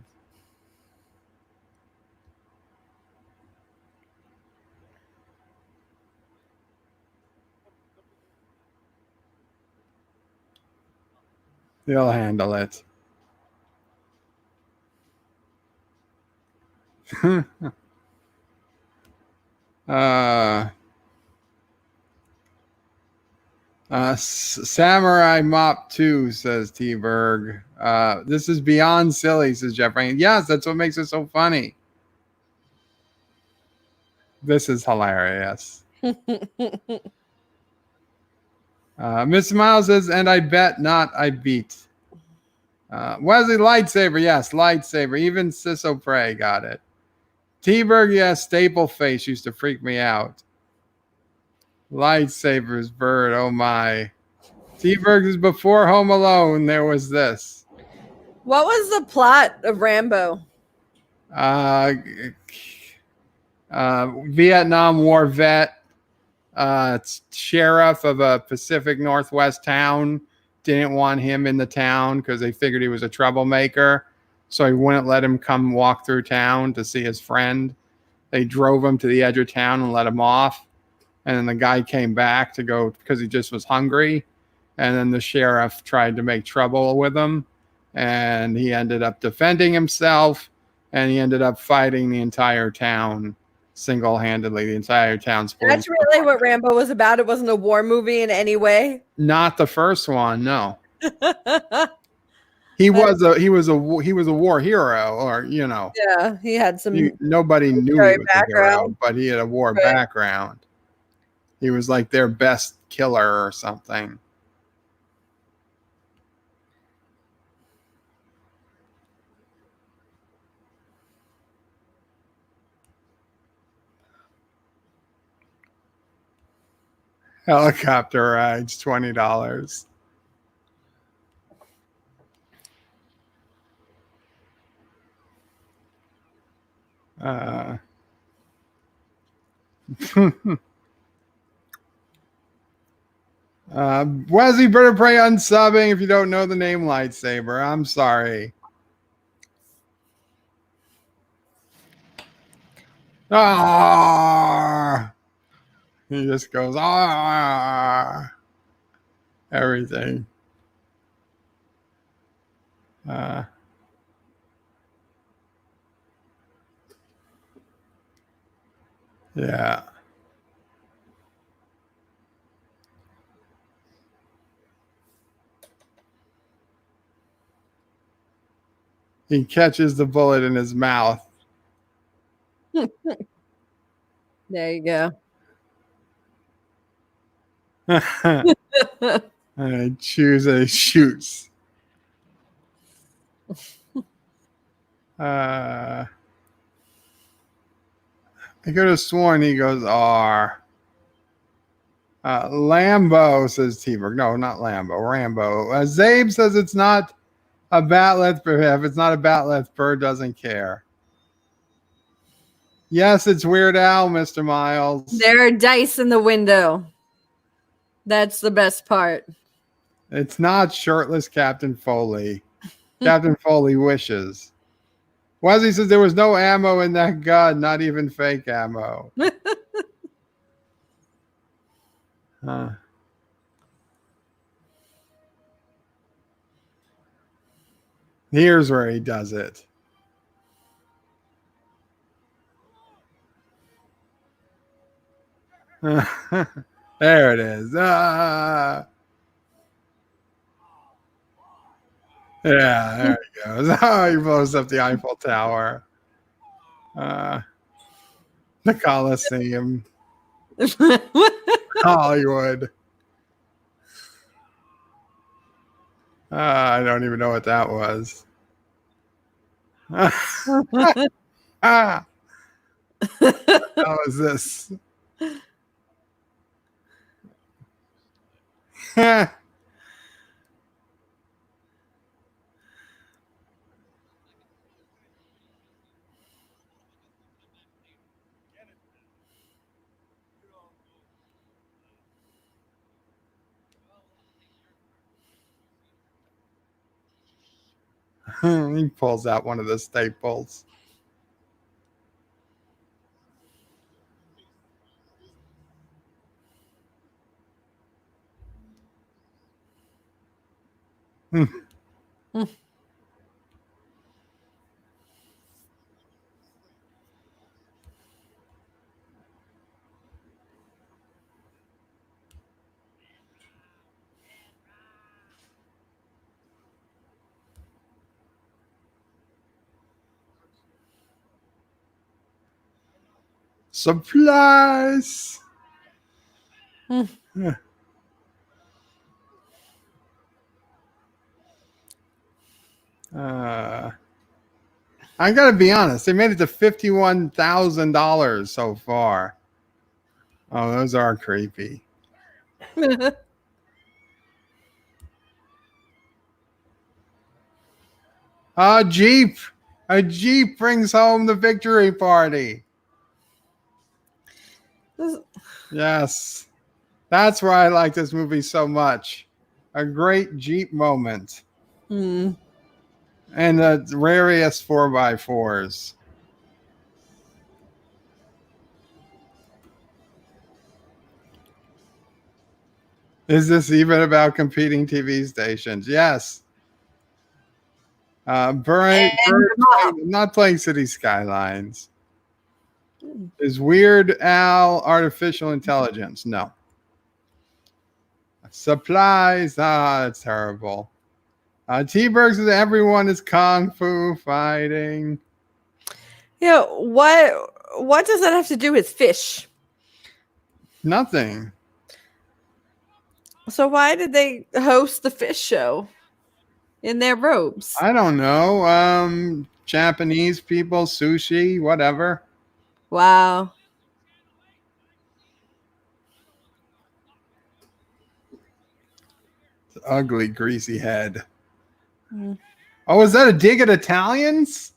He'll handle it. Samurai Mop 2, says T-Berg. This is beyond silly, says Jeffrey. Yes, that's what makes it so funny. This is hilarious. Miss Miles says, and I bet not I beat. Wesley, lightsaber. Yes, lightsaber. Even SisOPrey got it. T-Berg, yes, staple face used to freak me out. Lightsabers, bird. Oh my. T-Berg is before Home Alone. There was this. What was the plot of Rambo? Vietnam War vet, sheriff of a Pacific Northwest town, didn't want him in the town because they figured he was a troublemaker. So he wouldn't let him come walk through town to see his friend. They drove him to the edge of town and let him off. And then the guy came back to go because he just was hungry. And then the sheriff tried to make trouble with him. And he ended up defending himself. And he ended up fighting the entire town single-handedly. The entire town's police. That's really what Rambo was about. It wasn't a war movie in any way. Not the first one, no. He was a war hero, or Yeah, he had some. Nobody knew he was a hero, but he had a war background. He was like their best killer or something. Helicopter rides, $20. Wesley Bird of Prey unsubbing if you don't know the name lightsaber. I'm sorry. Ah, he just goes everything. Yeah. He catches the bullet in his mouth. There you go. Choose a shoots. I could have sworn he goes R. Lambo, says T-Berg. No, not Lambo. Rambo. Zabe says it's not a batleth bird. If it's not a batleth bird, doesn't care. Yes, it's Weird Al, Mr. Miles. There are dice in the window. That's the best part. It's not shirtless Captain Foley. Captain Foley wishes. Wesley says there was no ammo in that gun, not even fake ammo. Here's where he does it. There it is. Yeah, there he goes. Oh, he blows up the Eiffel Tower. The Coliseum. Hollywood. I don't even know what that was. How is this? He pulls out one of the staples. Supplies. I gotta be honest, they made it to $51,000 so far. Oh, those are creepy. A Jeep brings home the victory party. Yes, that's why I like this movie so much. A great Jeep moment. And the rarest 4x4s. Is this even about competing TV stations? Yes. Bird, I'm not playing City Skylines. Is Weird Al artificial intelligence? No. Supplies. That's terrible. T-Berg says everyone is kung fu fighting. Yeah, what does that have to do with fish? Nothing. So why did they host the fish show in their robes? I don't know. Japanese people, sushi, whatever. Wow. Ugly, greasy head. Oh, is that a dig at Italians?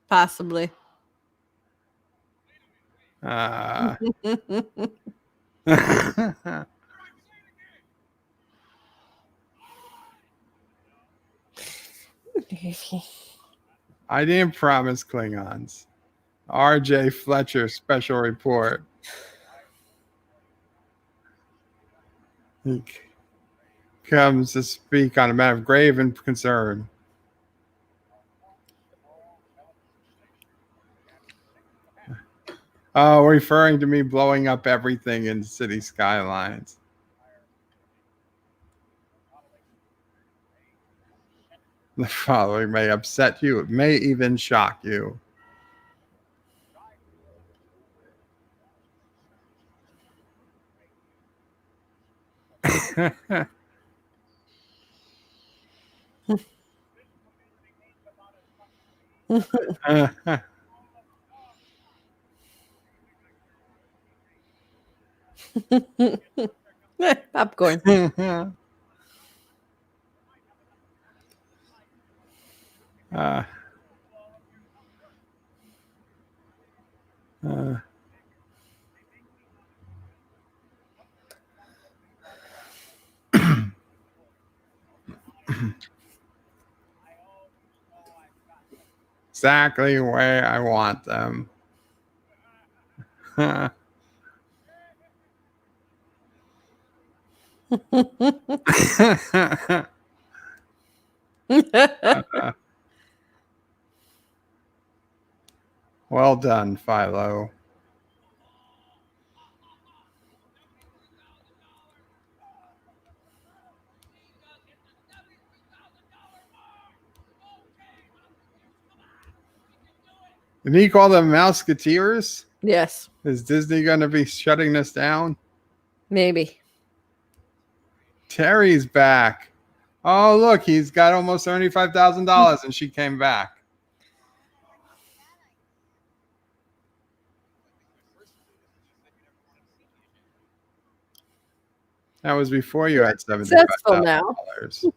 Possibly. I didn't promise Klingons. R.J. Fletcher special report. He comes to speak on a matter of grave and concern. Oh, referring to me blowing up everything in City Skylines. The following may upset you. It may even shock you. Popcorn. uh, uh, exactly where I want them. Well done, Philo. Did he call them Mouseketeers? Yes, Is Disney going to be shutting this down? maybe. Terry's back. Oh, look, he's got almost $75,000 and she came back. That was before you had Successful now. $75,000.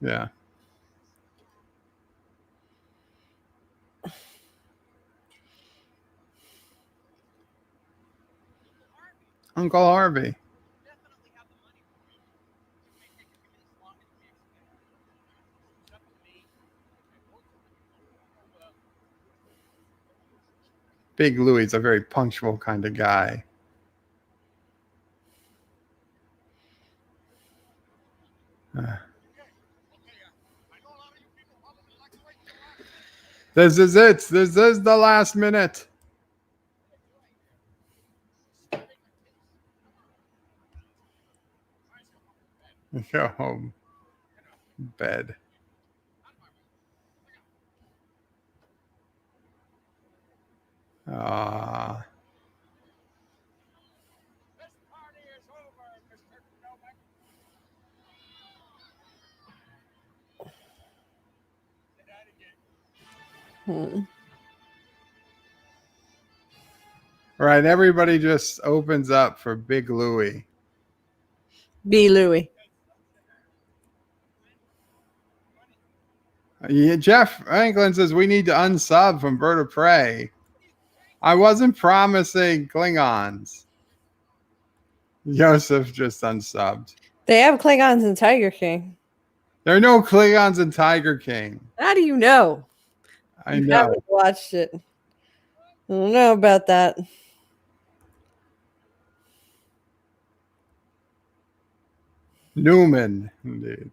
Yeah. Uncle Harvey. Big Louie's a very punctual kind of guy. This is it. This is the last minute. Go home. Bed. Ah. Hmm. All right, everybody just opens up for Big Louie. B. Louie. Yeah, Jeff Franklin says we need to unsub from Bird of Prey. I wasn't promising Klingons. Joseph just unsubbed. They have Klingons in Tiger King. There are no Klingons in Tiger King. How do you know? I You know. haven't watched it. I don't know about that. Newman, indeed.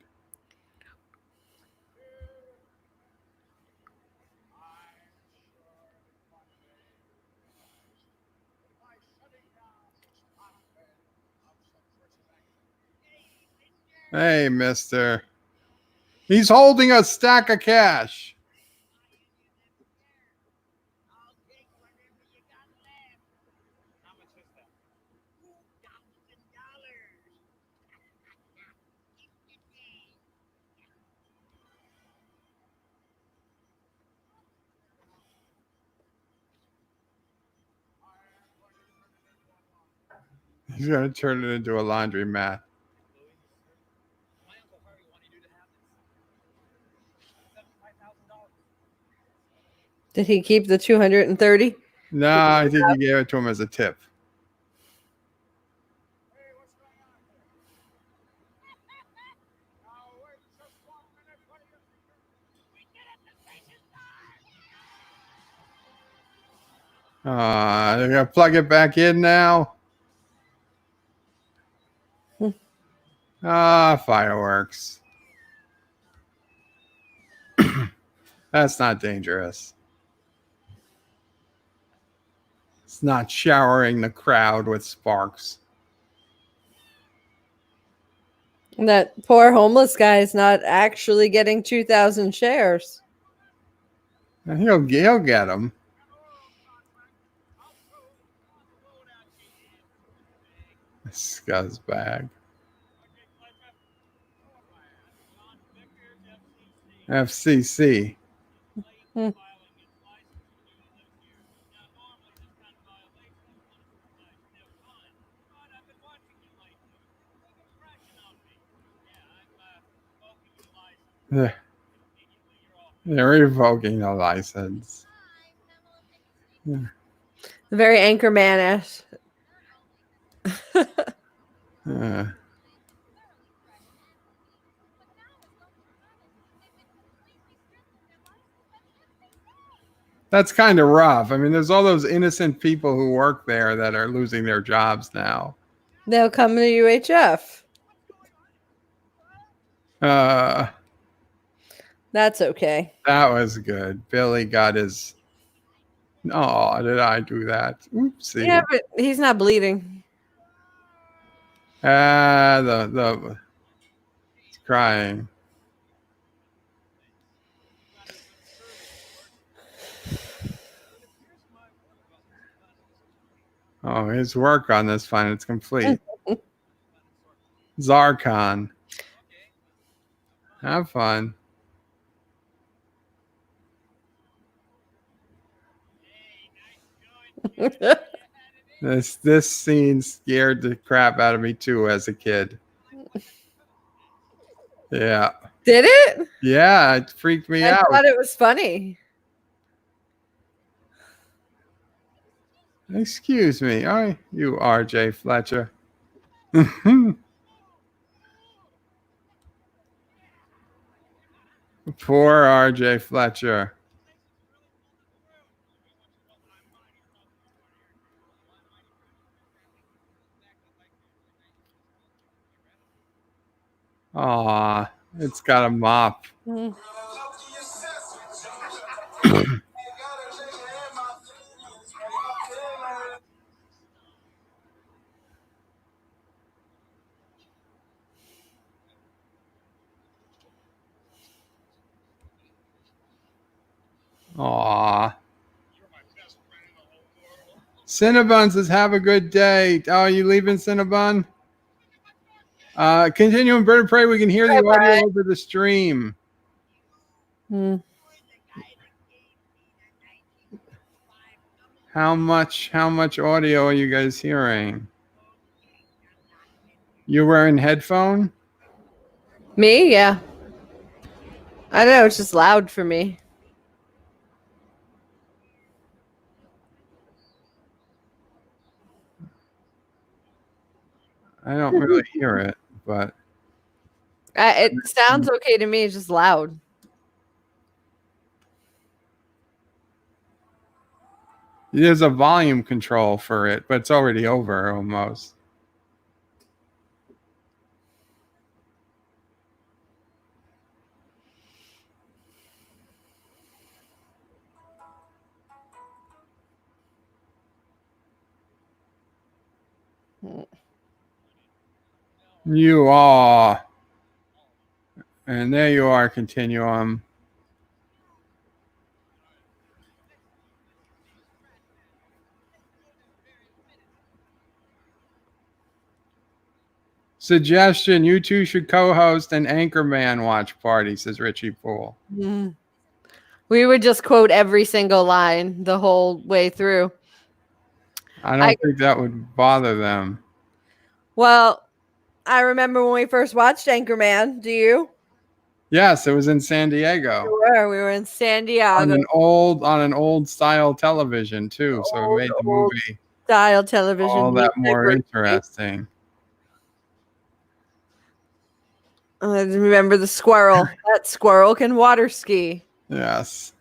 Hey, mister. He's holding a stack of cash. He's going to turn it into a laundromat. Did he keep the 230? No, I think he gave it to him as a tip. They're going to plug it back in now. Fireworks. That's not dangerous. It's not showering the crowd with sparks. And that poor homeless guy is not actually getting 2,000 shares. He'll get them. Scuzzbag. FCC. Hmm. They're revoking the license. Very Anchorman-ish. Uh, that's kind of rough. I mean, there's all those innocent people who work there that are losing their jobs now. They'll come to UHF. That's okay. That was good. Billy got his. Oh, did I do that? Oopsie. Yeah, but he's not bleeding. It's crying. Oh, his work on this fine. It's complete. Zarkon. Have fun. This scene scared the crap out of me too as a kid. Yeah. Did it? Yeah, it freaked me I out. thought it was funny. Excuse me. You RJ Fletcher. Poor RJ Fletcher. Aw, it's got a mop. Mm. Aw. Cinnabon says, have a good day. Oh, are you leaving, Cinnabon? Continuing Bird of Prey, we can hear the audio over the stream. Mm. How much audio are you guys hearing? You wearing headphone? Me? Yeah. I don't know. It's just loud for me. I don't really hear it, but It sounds okay to me. It's just loud. there's a volume control for it, but it's already over almost. You are. And there you are, Continuum. Suggestion, you two should co-host an Anchorman watch party, says Richie Poole. Mm. We would just quote every single line the whole way through. I don't think that would bother them. Well, I remember when we first watched Anchorman. Do you? Yes, it was in San Diego. We were in San Diego. On an old style television too, so it made the movie style television all that more interesting. I remember the squirrel. That squirrel can water ski. Yes.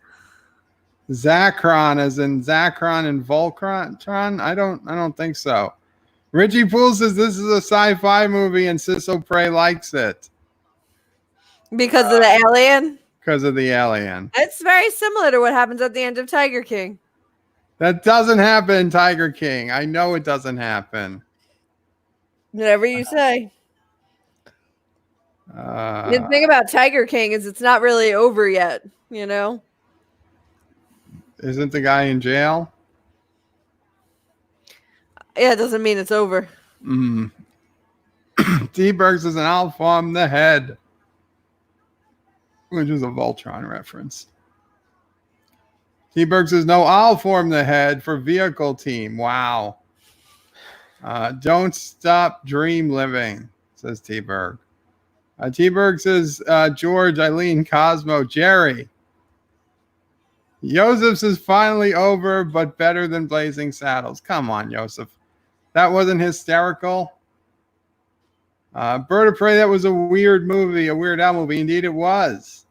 Zacron, as in Zacron and Voltron? I don't think so. Richie Poole says this is a sci-fi movie and SisOPrey likes it. Because of the alien? Because of the alien. It's very similar to what happens at the end of Tiger King. That doesn't happen in Tiger King. I know it doesn't happen. Whatever you say. The thing about Tiger King is it's not really over yet, you know? Isn't the guy in jail? Yeah, it doesn't mean it's over. T-Berg says, and I'll form the head, which is a Voltron reference. T-Berg says, no, I'll form the head for vehicle team. Wow. Don't stop dream living, says T-Berg. T-Berg says, George, Eileen, Cosmo, Jerry. Joseph says, finally over, but better than Blazing Saddles. Come on, Joseph. That wasn't hysterical. Bird of Prey, that was a weird movie, a Weird Al movie. Indeed, it was.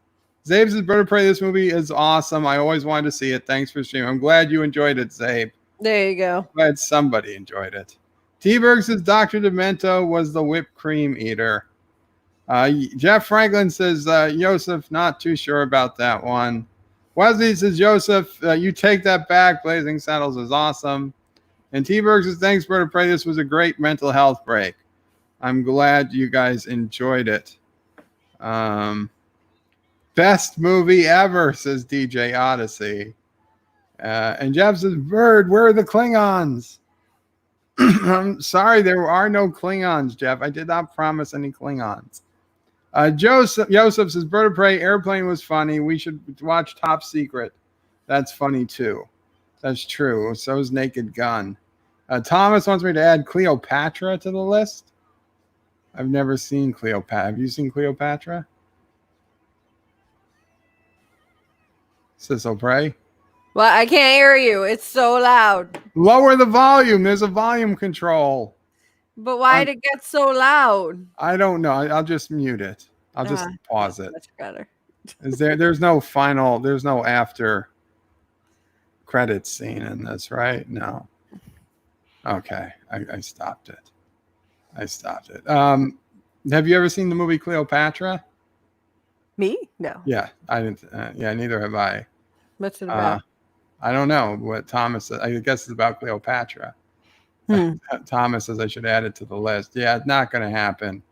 Zabe says, Bird of Prey, this movie is awesome. I always wanted to see it. Thanks for streaming. I'm glad you enjoyed it, Zabe. There you go. Glad somebody enjoyed it. T-Berg says, Dr. Demento was the whipped cream eater. Jeff Franklin says, Joseph, not too sure about that one. Wesley says, Joseph, you take that back. Blazing Saddles is awesome. And T-Berg says, thanks, Bird of Prey. This was a great mental health break. I'm glad you guys enjoyed it. Best movie ever, says DJ Odyssey. And Jeff says, Bird, where are the Klingons? I'm sorry, there are no Klingons, Jeff. I did not promise any Klingons. Joseph says, Bird of Prey, Airplane was funny. We should watch Top Secret. That's funny, too. That's true. So is Naked Gun. Thomas wants me to add Cleopatra to the list. I've never seen Cleopatra. Have you seen Cleopatra? SisOPrey? Well, I can't hear you. It's so loud. Lower the volume. There's a volume control. But why did it get so loud? I don't know. I'll just mute it. I'll just pause it. Much better. There's no after credits scene in this, right? No. Okay. I stopped it. Have you ever seen the movie Cleopatra? Me? No. Yeah, I didn't. Yeah, neither have I. What's it about? I don't know what Thomas said. I guess it's about Cleopatra. Thomas says I should add it to the list. Yeah, it's not going to happen.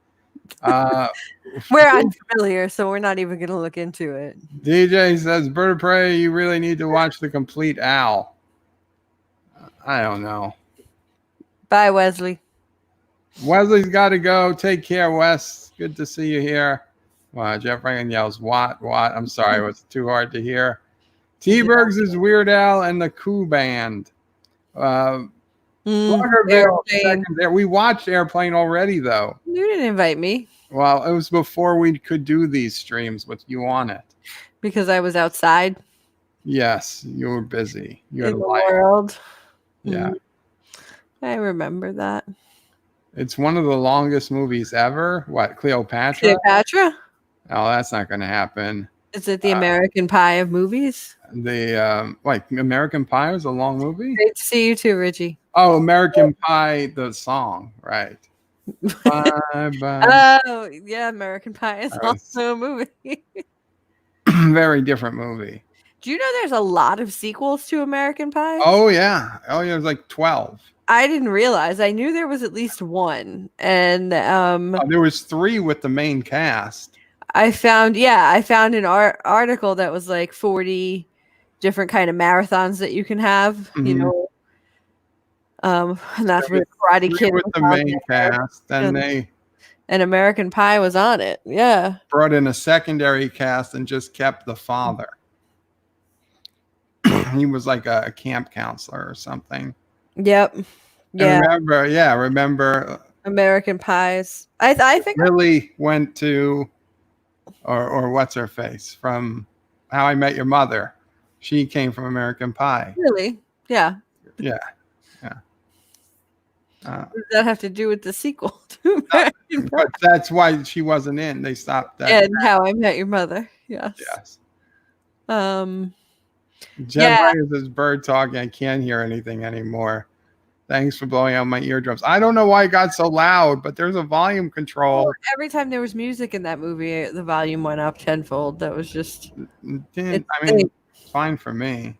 We're unfamiliar, so we're not even going to look into it. DJ says, Bird of Prey, you really need to watch The Complete Al. I don't know. Bye, Wesley. Wesley's got to go. Take care, Wes. Good to see you here. Jeff Rankin yells, what? I'm sorry, it was too hard to hear. T-Bergs is Weird Al and the Coup Band. We watched Airplane already, though. You didn't invite me. Well, it was before we could do these streams with you on it. Because I was outside? Yes, you were busy. You had in a the life. world. Yeah. I remember that. It's one of the longest movies ever. What, Cleopatra? Cleopatra? Oh, that's not going to happen. Is it the American Pie of movies? American Pie was a long movie? Great to see you too, Richie. Oh, American Pie, the song, right. Bye, bye. Oh, yeah, American Pie is also a movie. Very different movie. Do you know there's a lot of sequels to American Pie? Oh, yeah. There's like 12. I didn't realize. I knew there was at least one. And there was 3 with the main cast. I found an article that was like 40 different kind of marathons that you can have, you know. And that's where Karate Kid with the main cast. And American Pie was on it. Yeah. Brought in a secondary cast and just kept the father. He was like a camp counselor or something. Yep. Yeah. Remember American Pies. I think really went to or what's her face from How I Met Your Mother. She came from American Pie. Really? Yeah. Yeah. What does that have to do with the sequel to American Pie? But that's why she wasn't in. They stopped that. And How I Met Your Mother. Yes. Jen Reyes is bird talking. I can't hear anything anymore. Thanks for blowing out my eardrums. I don't know why it got so loud, but there's a volume control. Well, every time there was music in that movie, the volume went up tenfold. That was just... it's fine for me.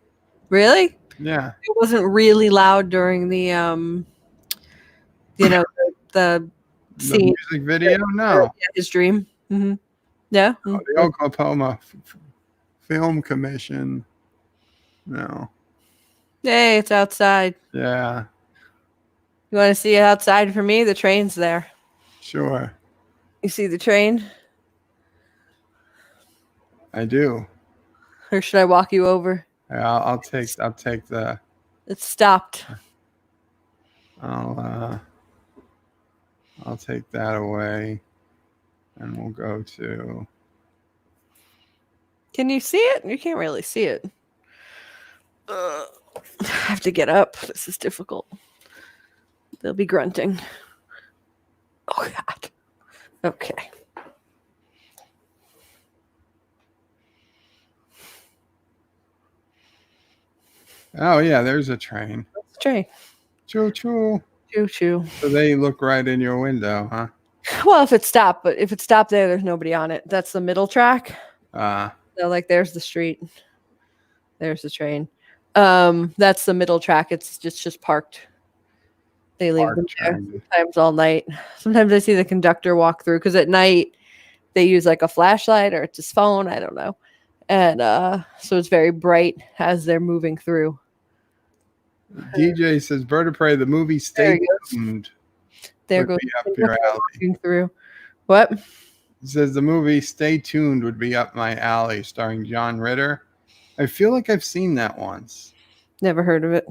Really? Yeah. It wasn't really loud during the, the scene. Music video? No. Yeah, his dream. Mm-hmm. Yeah. Oh, the Oklahoma Film Commission. No. Hey, it's outside. Yeah. You want to see it outside for me? The train's there. Sure. You see the train? I do. Or should I walk you over? Yeah, I'll take the It's stopped. I'll take that away, and we'll go to. Can you see it? You can't really see it. I have to get up. This is difficult. They'll be grunting. Oh, God. Okay. Oh yeah, there's a train. That's the train. Choo choo. Choo choo. So they look right in your window, huh? Well, if it stopped, but if it stopped there, there's nobody on it. That's the middle track. So like there's the street. There's the train. That's the middle track. It's just parked. They leave them there sometimes all night. Sometimes I see the conductor walk through because at night they use like a flashlight or it's his phone. I don't know. And so it's very bright as they're moving through. DJ says, "Bird of Prey, the movie Stay Tuned." There would goes be up your alley. walking through. What? It says the movie Stay Tuned would be up my alley, starring John Ritter. I feel like I've seen that once. Never heard of it.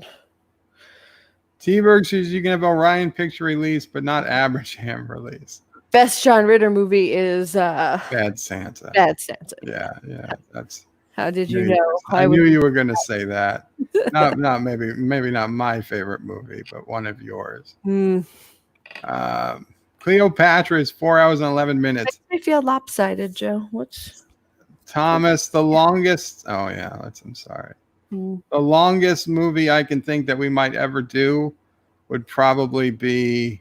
T-Berg says you can have Orion picture release, but not Abraham release. Best John Ritter movie is Bad Santa. Bad Santa. Yeah. That's. How did you know? I knew you were going to say that. not maybe not my favorite movie, but one of yours. Cleopatra is 4 hours and 11 minutes. I feel lopsided, Joe. What's Thomas, the longest. Oh yeah, I'm sorry. The longest movie I can think that we might ever do would probably be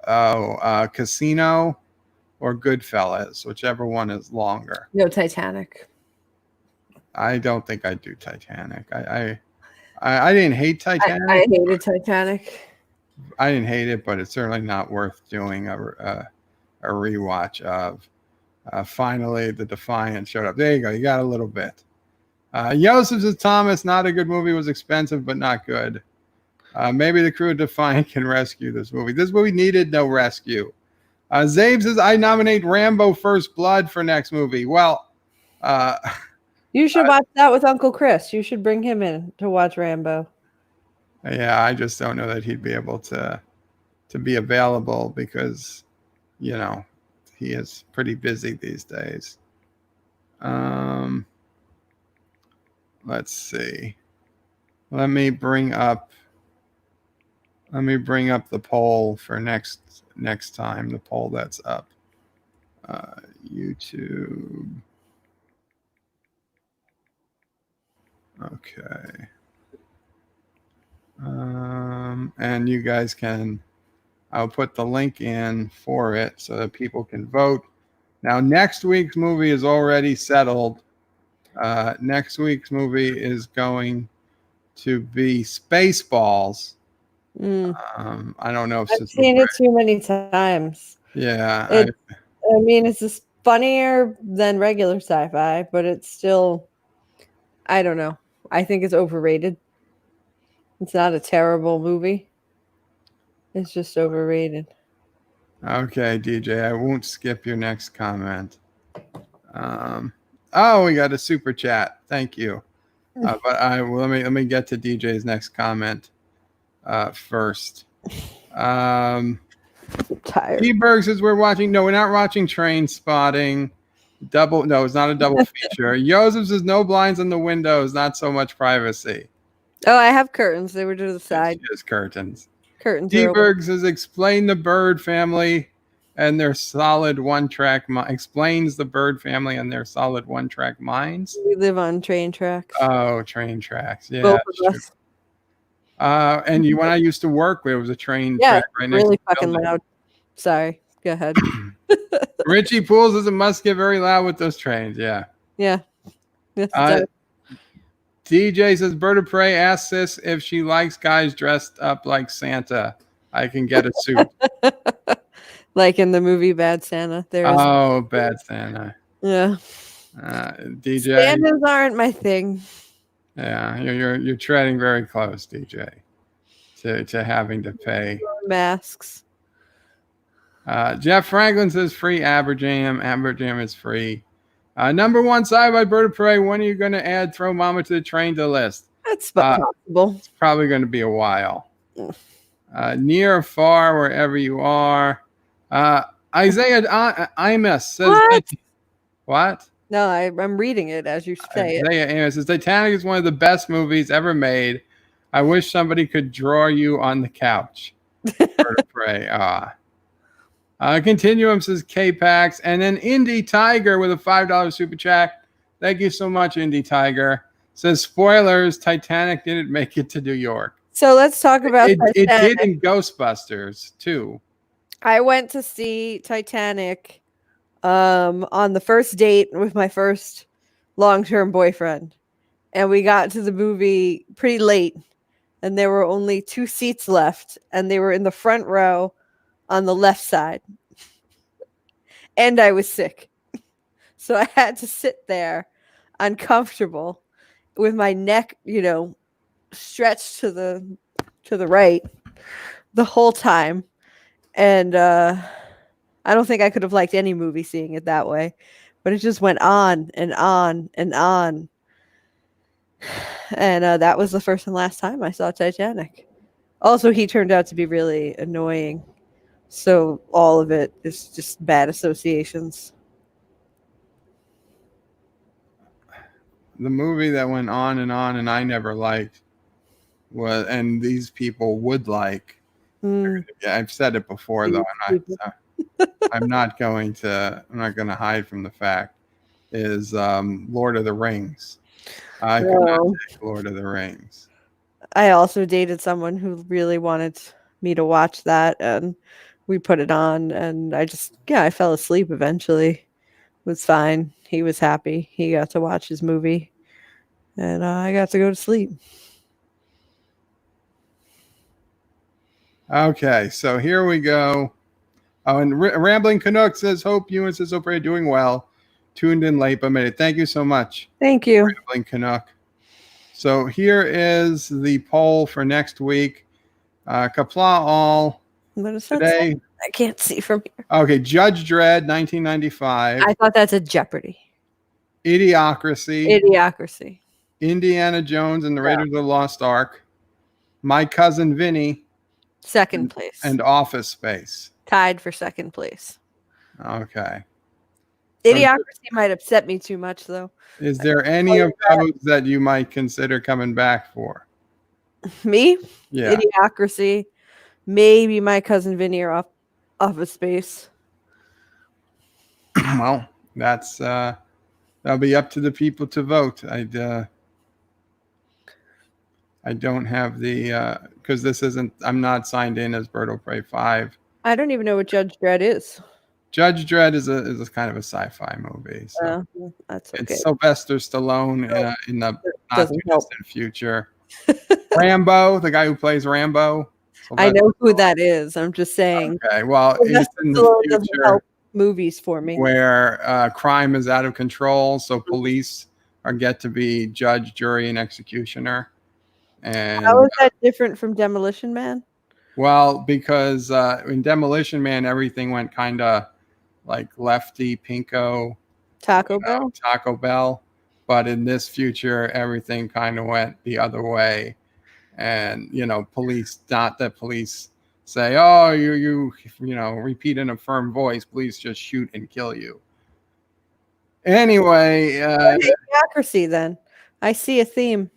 Casino or Goodfellas, whichever one is longer. No, Titanic. I don't think I'd do Titanic. I didn't hate Titanic. I hated Titanic. I didn't hate it, but it's certainly not worth doing a rewatch of. Finally, the Defiant showed up. There you go. You got a little bit. Joseph says, Thomas, not a good movie, was expensive, but not good. Maybe the crew of Defiant can rescue this movie. This movie needed no rescue. Zabe says, I nominate Rambo First Blood for next movie. Well, you should watch that with Uncle Chris. You should bring him in to watch Rambo. Yeah, I just don't know that he'd be able to be available because, he is pretty busy these days. Let's see. Let me bring up the poll for next time. The poll that's up. YouTube. Okay. And you guys I'll put the link in for it so that people can vote. Now, next week's movie is already settled. Next week's movie is going to be Spaceballs. I don't know if I've seen it too many times. Yeah. I mean, it's just funnier than regular sci-fi, but it's still, I don't know. I think it's overrated. It's not a terrible movie. It's just overrated. Okay, DJ, I won't skip your next comment. We got a super chat. Thank you. But let me get to DJ's next comment first. I'm tired. T-Berg says we're not watching Train Spotting. No, it's not a double feature. Joseph says no blinds on the windows, not so much privacy. Oh, I have curtains. They were to the side. Just curtains. Curtains. T-Berg says explain the Bird family and their solid one-track explains the Bird family and their solid one-track minds. We live on train tracks. Oh, train tracks. Yeah. Both of us. And when I used to work, there was a train track right next really to the fucking building. loud. Sorry. Go ahead. Richie Pools says it must get very loud with those trains. Yeah. Yeah. Yes, DJ says Bird of Prey asks Sis if she likes guys dressed up like Santa. I can get a suit. Like in the movie Bad Santa. Bad Santa. Yeah. DJ. Santas aren't my thing. Yeah, you're treading very close, DJ. to having to pay. Masks. Jeff Franklin says free Aberjam. Aberjam is free. Number one side by Bird of Prey. When are you going to add Throw Mama to the Train to list? That's possible. It's probably going to be a while. Near or far, wherever you are. Isaiah Imus says, what? No, I'm reading it as you say it. Isaiah Imus says, Titanic is one of the best movies ever made. I wish somebody could draw you on the couch. Bird of Prey. Continuum says K-Pax. And then Indie Tiger with a $5 super chat. Thank you so much, Indie Tiger. Says, spoilers, Titanic didn't make it to New York. So let's talk about it Titanic. It did in Ghostbusters, too. I went to see Titanic on the first date with my first long-term boyfriend. And we got to the movie pretty late. And there were only 2 seats left. And they were in the front row on the left side. And I was sick. So I had to sit there uncomfortable with my neck, stretched to the right the whole time. And I don't think I could have liked any movie seeing it that way. But it just went on and on and on. And that was the first and last time I saw Titanic. Also, he turned out to be really annoying. So all of it is just bad associations. The movie that went on and I never liked was, and these people would like. Yeah, I've said it before though, and I'm not going to hide from the fact is Lord of the Rings. I could not take Lord of the Rings. I also dated someone who really wanted me to watch that, and we put it on, and I fell asleep eventually. It was fine. He was happy. He got to watch his movie, and I got to go to sleep. Okay, so here we go. Oh, and Rambling Canuck says, hope you and SisOPrey are doing well. Tuned in late, but made it. Thank you so much. Thank you. Rambling Canuck. So here is the poll for next week. Qapla All. What is today? That? I can't see from here. Okay, Judge Dredd, 1995. I thought that's a Jeopardy. Idiocracy. Indiana Jones and the Raiders of the Lost Ark. My Cousin Vinny. Second place. And Office Space. Tied for second place. Okay. Idiocracy might upset me too much, though. Is there any of those that you might consider coming back for? Me? Yeah. Idiocracy. Maybe My Cousin Vinny or Office Space. Well, that'll be up to the people to vote. I don't have the because this isn't. I'm not signed in as Bird of Prey 5. I don't even know what Judge Dredd is. Judge Dredd is a kind of a sci-fi movie. So that's okay. It's Sylvester Stallone in the not too distant future. Rambo, the guy who plays Rambo. I know who that is. I'm just saying. Okay, well, it's in the future movies for me where crime is out of control, so police get to be judge, jury, and executioner. And how is that different from Demolition Man? Well, because in Demolition Man, everything went kind of like lefty, pinko, Taco Bell. But in this future, everything kind of went the other way. And, police, not that police say, oh, you repeat in a firm voice, police just shoot and kill you. Anyway. Idiocracy, then. I see a theme.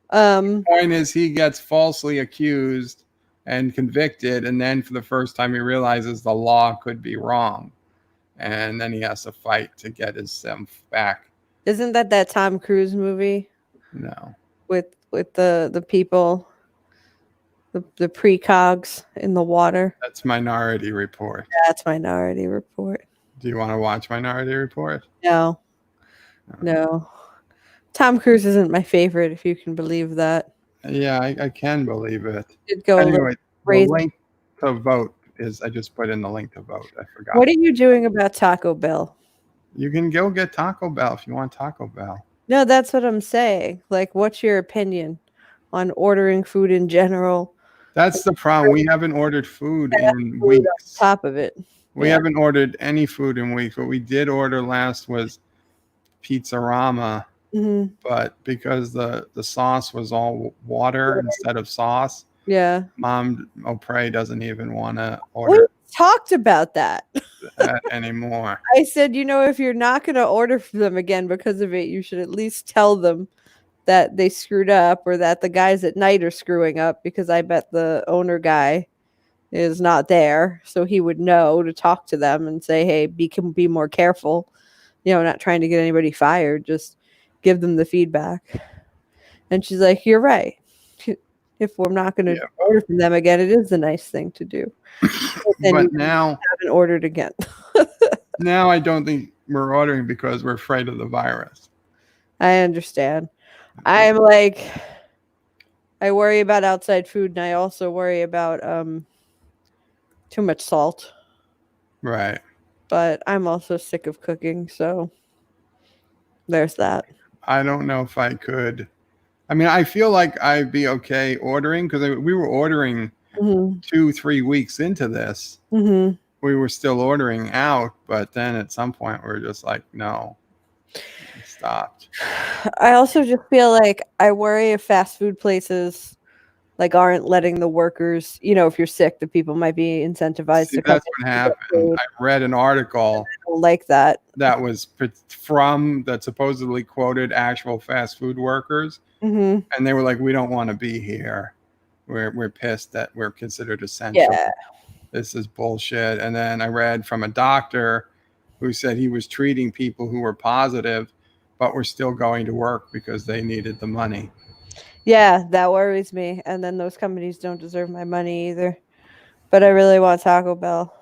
The point is he gets falsely accused and convicted, and then for the first time he realizes the law could be wrong, and then he has to fight to get his back. Isn't that Tom Cruise movie? No. With the people, the precogs in the water. That's Minority Report. That's Minority Report. Do you want to watch Minority Report? No. Tom Cruise isn't my favorite, if you can believe that. Yeah, I can believe it. Anyway, the link to vote is, I just put in the link to vote. I forgot. What are you doing about Taco Bell? You can go get Taco Bell if you want Taco Bell. No, that's what I'm saying. Like, what's your opinion on ordering food in general. That's the problem. We haven't ordered food in Food on weeks. top of it. We Yeah. haven't ordered any food in weeks. What we did order last was Pizzarama, hmm but because the sauce was all water instead of sauce, Yeah. Mom O'Prey doesn't even want to We order talked about that. that anymore. I said, if you're not going to order for them again because of it, you should at least tell them that they screwed up or that the guys at night are screwing up, because I bet the owner guy is not there. So he would know to talk to them and say, hey, be more careful. Not trying to get anybody fired, just give them the feedback. And she's like, you're right. If we're not going to order from them again, it is the nice thing to do. But now haven't ordered again. now I don't think we're ordering because we're afraid of the virus. I understand. I'm like, I worry about outside food, and I also worry about too much salt. Right. But I'm also sick of cooking, so there's that. I don't know if I could. I mean, I feel like I'd be okay ordering because we were ordering 2-3 weeks into this. Mm-hmm. We were still ordering out, but then at some point we were just like, no, we stopped. I also just feel like I worry if fast food places aren't letting the workers, if you're sick, the people might be incentivized See, to come. that's what happened. I read an article like that was from that supposedly quoted actual fast food workers, and they were like, we don't want to be here. We're pissed that we're considered essential. Yeah. This is bullshit. And then I read from a doctor who said he was treating people who were positive but were still going to work because they needed the money. Yeah, that worries me. And then those companies don't deserve my money either. But I really want Taco Bell.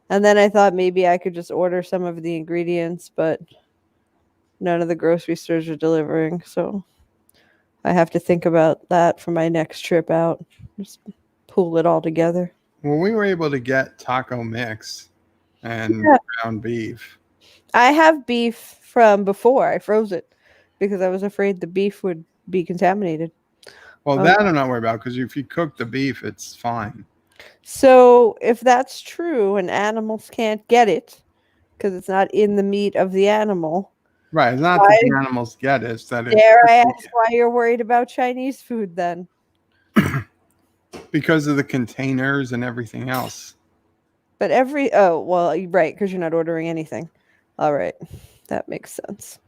And then I thought maybe I could just order some of the ingredients, but none of the grocery stores are delivering. So I have to think about that for my next trip out. Just pool it all together. Well, we were able to get taco mix and ground beef. I have beef from before. I froze it because I was afraid the beef would be contaminated. Well, that I'm not worried about because if you cook the beef, it's fine. So if that's true and animals can't get it because it's not in the meat of the animal. Right. It's not that the animals get it. It's that it's dare I ask why you're worried about Chinese food then? Because of the containers and everything else. But right, because you're not ordering anything. All right. That makes sense.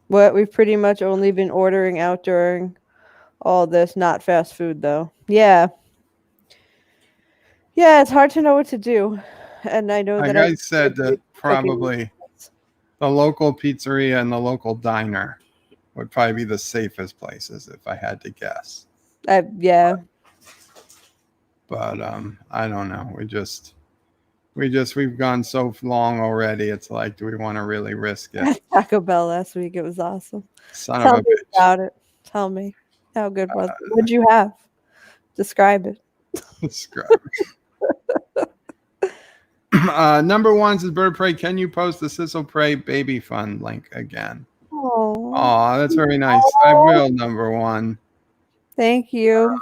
Well, we've pretty much only been ordering out during all this, not fast food though. Yeah. Yeah, it's hard to know what to do. And I know Like that I said that probably the local pizzeria and the local diner would probably be the safest places if I had to guess. Yeah. But I don't know. We've gone so long already. It's like, do we want to really risk it? Taco Bell last week. It was awesome. Son Tell of a me bitch. about it. Tell me. How good was it? What'd you have? Describe it. Describe it. Number one says Bird Prey. Can you post the SisOPrey baby fund link again? Oh, that's very nice. I will. Number one. Thank you.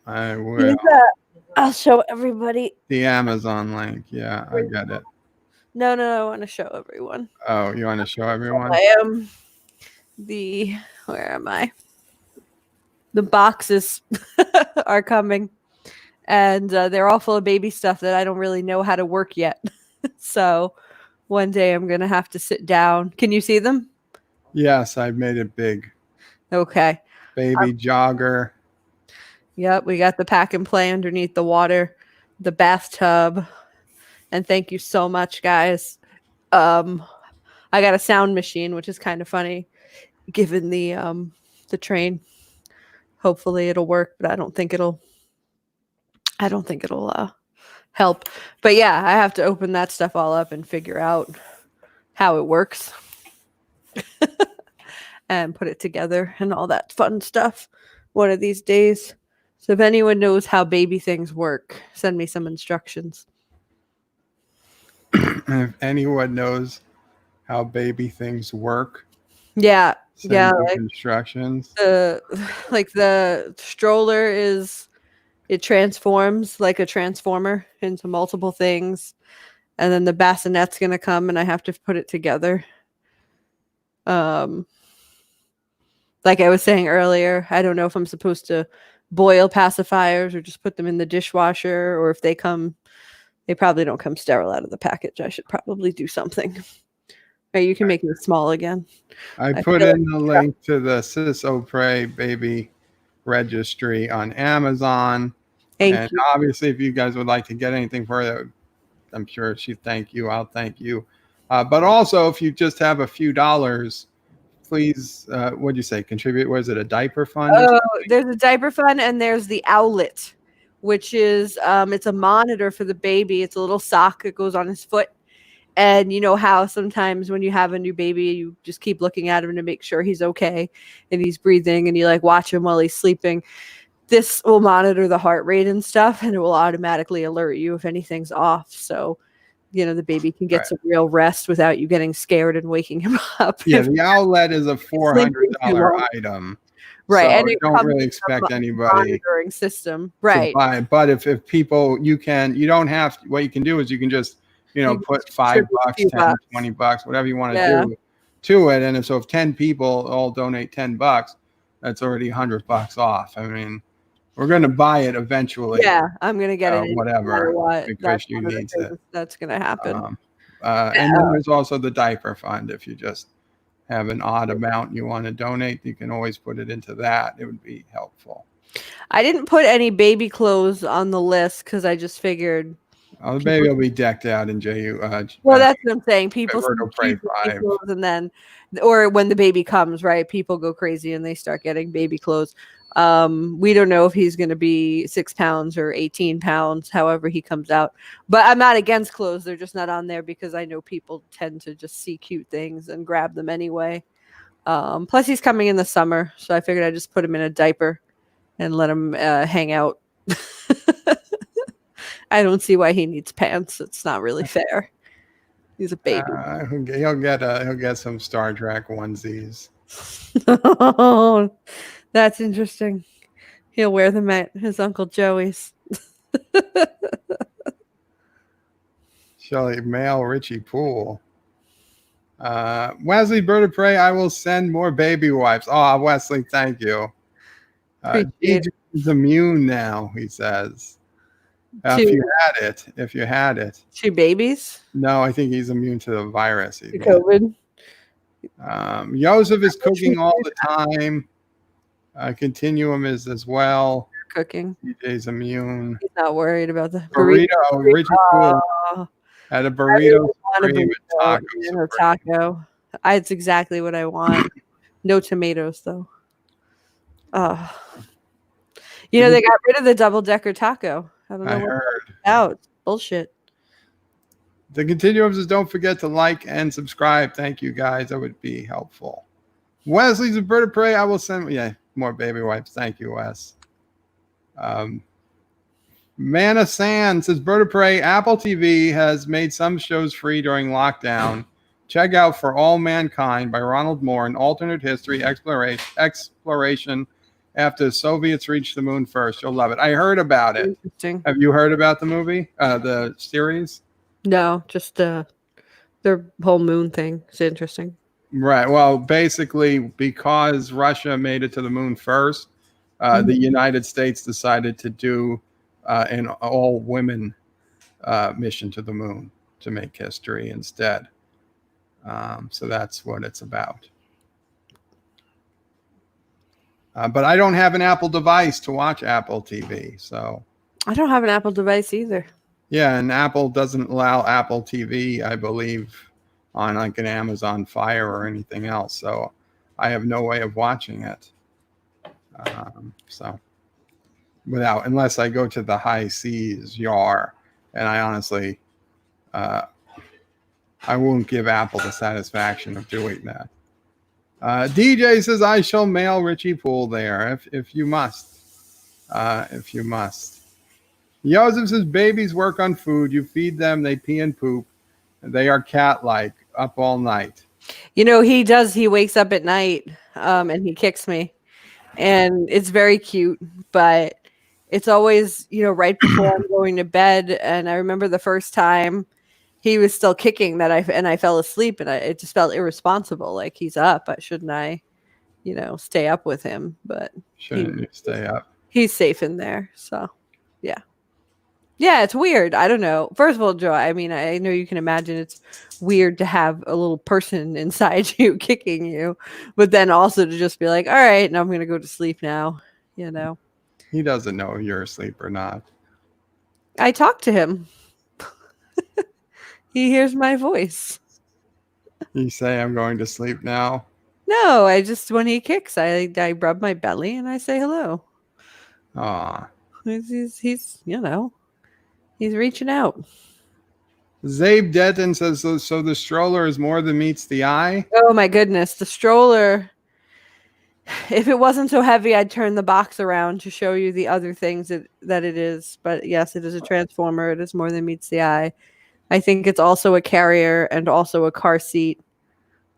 I will. I'll show everybody. The Amazon link. Yeah, I get it. No, I want to show everyone. Oh, you want to show everyone? I am where am I? The boxes are coming, and they're all full of baby stuff that I don't really know how to work yet. So one day I'm going to have to sit down. Can you see them? Yes, I've made it big. Okay. Baby jogger. Yep, we got the pack and play underneath the water, the bathtub, and thank you so much, guys. I got a sound machine, which is kind of funny, given the train. Hopefully, it'll work, but I don't think it'll help. But yeah, I have to open that stuff all up and figure out how it works, and put it together and all that fun stuff one of these days. So if anyone knows how baby things work, send me some instructions. If anyone knows how baby things work. Yeah. Send Yeah. you Like instructions. the stroller it transforms like a transformer into multiple things. And then the bassinet's going to come and I have to put it together. Like I was saying earlier, I don't know if I'm supposed to boil pacifiers or just put them in the dishwasher, or if they probably don't come sterile out of the package. I should probably do something. Or you can make me small again. I I put feel in the link to the SisOPrey baby registry on Amazon. Thank And you. obviously, if you guys would like to get anything further, I'm sure she'd thank you. I'll thank you. But also, if you just have a few dollars, please, what'd you say? Contribute. Was it a diaper fund or Oh, something? there's a diaper fund and there's the owlet, which is it's a monitor for the baby. It's a little sock that goes on his foot. And you know how sometimes when you have a new baby, you just keep looking at him to make sure he's okay and he's breathing, and you like watch him while he's sleeping. This will monitor the heart rate and stuff, and it will automatically alert you if anything's off. So, the baby can get Right. some real rest without you getting scared and waking him up. Yeah, the outlet is a $400 long. item. Right. So And it don't comes really with a expect anybody monitoring system. to Right. buy it. But if people, you don't have, what you can do is you can just, You can put just $5, contribute a few 10, bucks. $20, whatever you want to Yeah. do to it. And if 10 people all donate $10, that's already $100 off. I mean, we're going to buy it eventually. Yeah, I'm gonna get it whatever, no matter what. because That's you one of the need to. things that's gonna happen. And then there's also the diaper fund. If you just have an odd amount you want to donate, you can always put it into that. It would be helpful. I didn't put any baby clothes on the list because I just figured. Oh, the baby will be decked out in JU. Well, that's what I'm saying. People see Roberto Prey cute baby 5. clothes, and then, or when the baby comes, right? People go crazy and they start getting baby clothes. We don't know if he's going to be 6 pounds or 18 pounds, however he comes out. But I'm not against clothes. They're just not on there because I know people tend to just see cute things and grab them anyway. Plus, he's coming in the summer, so I figured I'd just put him in a diaper and let him hang out. I don't see why he needs pants. It's not really fair. He's a baby. He'll get some Star Trek onesies. Oh, that's interesting. He'll wear them at his Uncle Joey's. Shelley, male Richie Poole. Wesley Bird of Prey, I will send more baby wipes. Oh, Wesley, thank you. DJ is immune now, he says. If you had it. To babies? No, I think he's immune to the virus. To COVID? Joseph is cooking all the time. Continuum is as well. Cooking. DJ's immune. He's not worried about the Burrito. Richard Poole had a burrito. Taco. It's exactly what I want. No tomatoes, though. They got rid of the double-decker taco. I don't know what that's about. Bullshit. The continuum says, don't forget to like and subscribe. Thank you, guys. That would be helpful. Wesley's a bird of prey. I will send more baby wipes. Thank you, Wes. Mana Sand says, bird of prey, Apple TV has made some shows free during lockdown. Check out For All Mankind by Ronald Moore, an alternate history exploration after the Soviets reached the moon first. You'll love it. I heard about it. Interesting. Have you heard about the movie, the series? No, just their whole moon thing. It's interesting. Right. Well, basically, because Russia made it to the moon first, the United States decided to do an all-women mission to the moon to make history instead. So that's what it's about. But I don't have an Apple device to watch Apple TV, so. I don't have an Apple device either. Yeah, and Apple doesn't allow Apple TV, I believe, on like an Amazon Fire or anything else. So I have no way of watching it. Unless I go to the high seas YAR, and I honestly, I won't give Apple the satisfaction of doing that. DJ says, I shall mail Richie Poole there if you must. If you must. Joseph says, babies work on food. You feed them, they pee and poop. They are cat-like. up all night. You know, he does. He wakes up at night, and he kicks me, and it's very cute. But it's always, right before I'm going to bed. And I remember the first time he was still kicking and I fell asleep, and it just felt irresponsible. Like, he's up, but shouldn't I, stay up with him? But Shouldn't you stay up? he's safe in there. So, yeah. Yeah, it's weird. I don't know. First of all, Joe, I mean, I know you can imagine it's weird to have a little person inside you kicking you, but then also to just be like, all right, now I'm going to go to sleep now, He doesn't know if you're asleep or not. I talk to him. He hears my voice. You say, I'm going to sleep now. No, when he kicks, I rub my belly and I say hello. Aw. He's he's reaching out. Zabe Denton says, so the stroller is more than meets the eye? Oh my goodness, the stroller. If it wasn't so heavy, I'd turn the box around to show you the other things that it is. But yes, it is a transformer. It is more than meets the eye. I think it's also a carrier and also a car seat,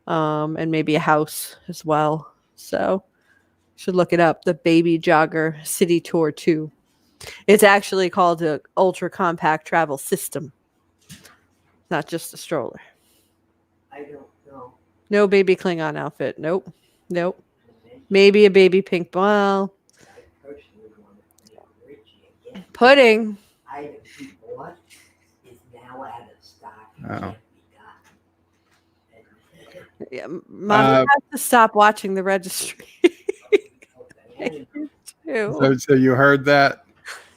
and maybe a house as well. So you should look it up. The Baby Jogger City Tour 2. It's actually called an ultra compact travel system, not just a stroller. I don't know. No baby Klingon outfit. Nope. Maybe a baby pink. Well, I personally want to thank Richie again. pudding. Item he bought is now out of stock. It Oh. can't be Yeah, Mom has to stop watching the registry. done. Too. So you heard that?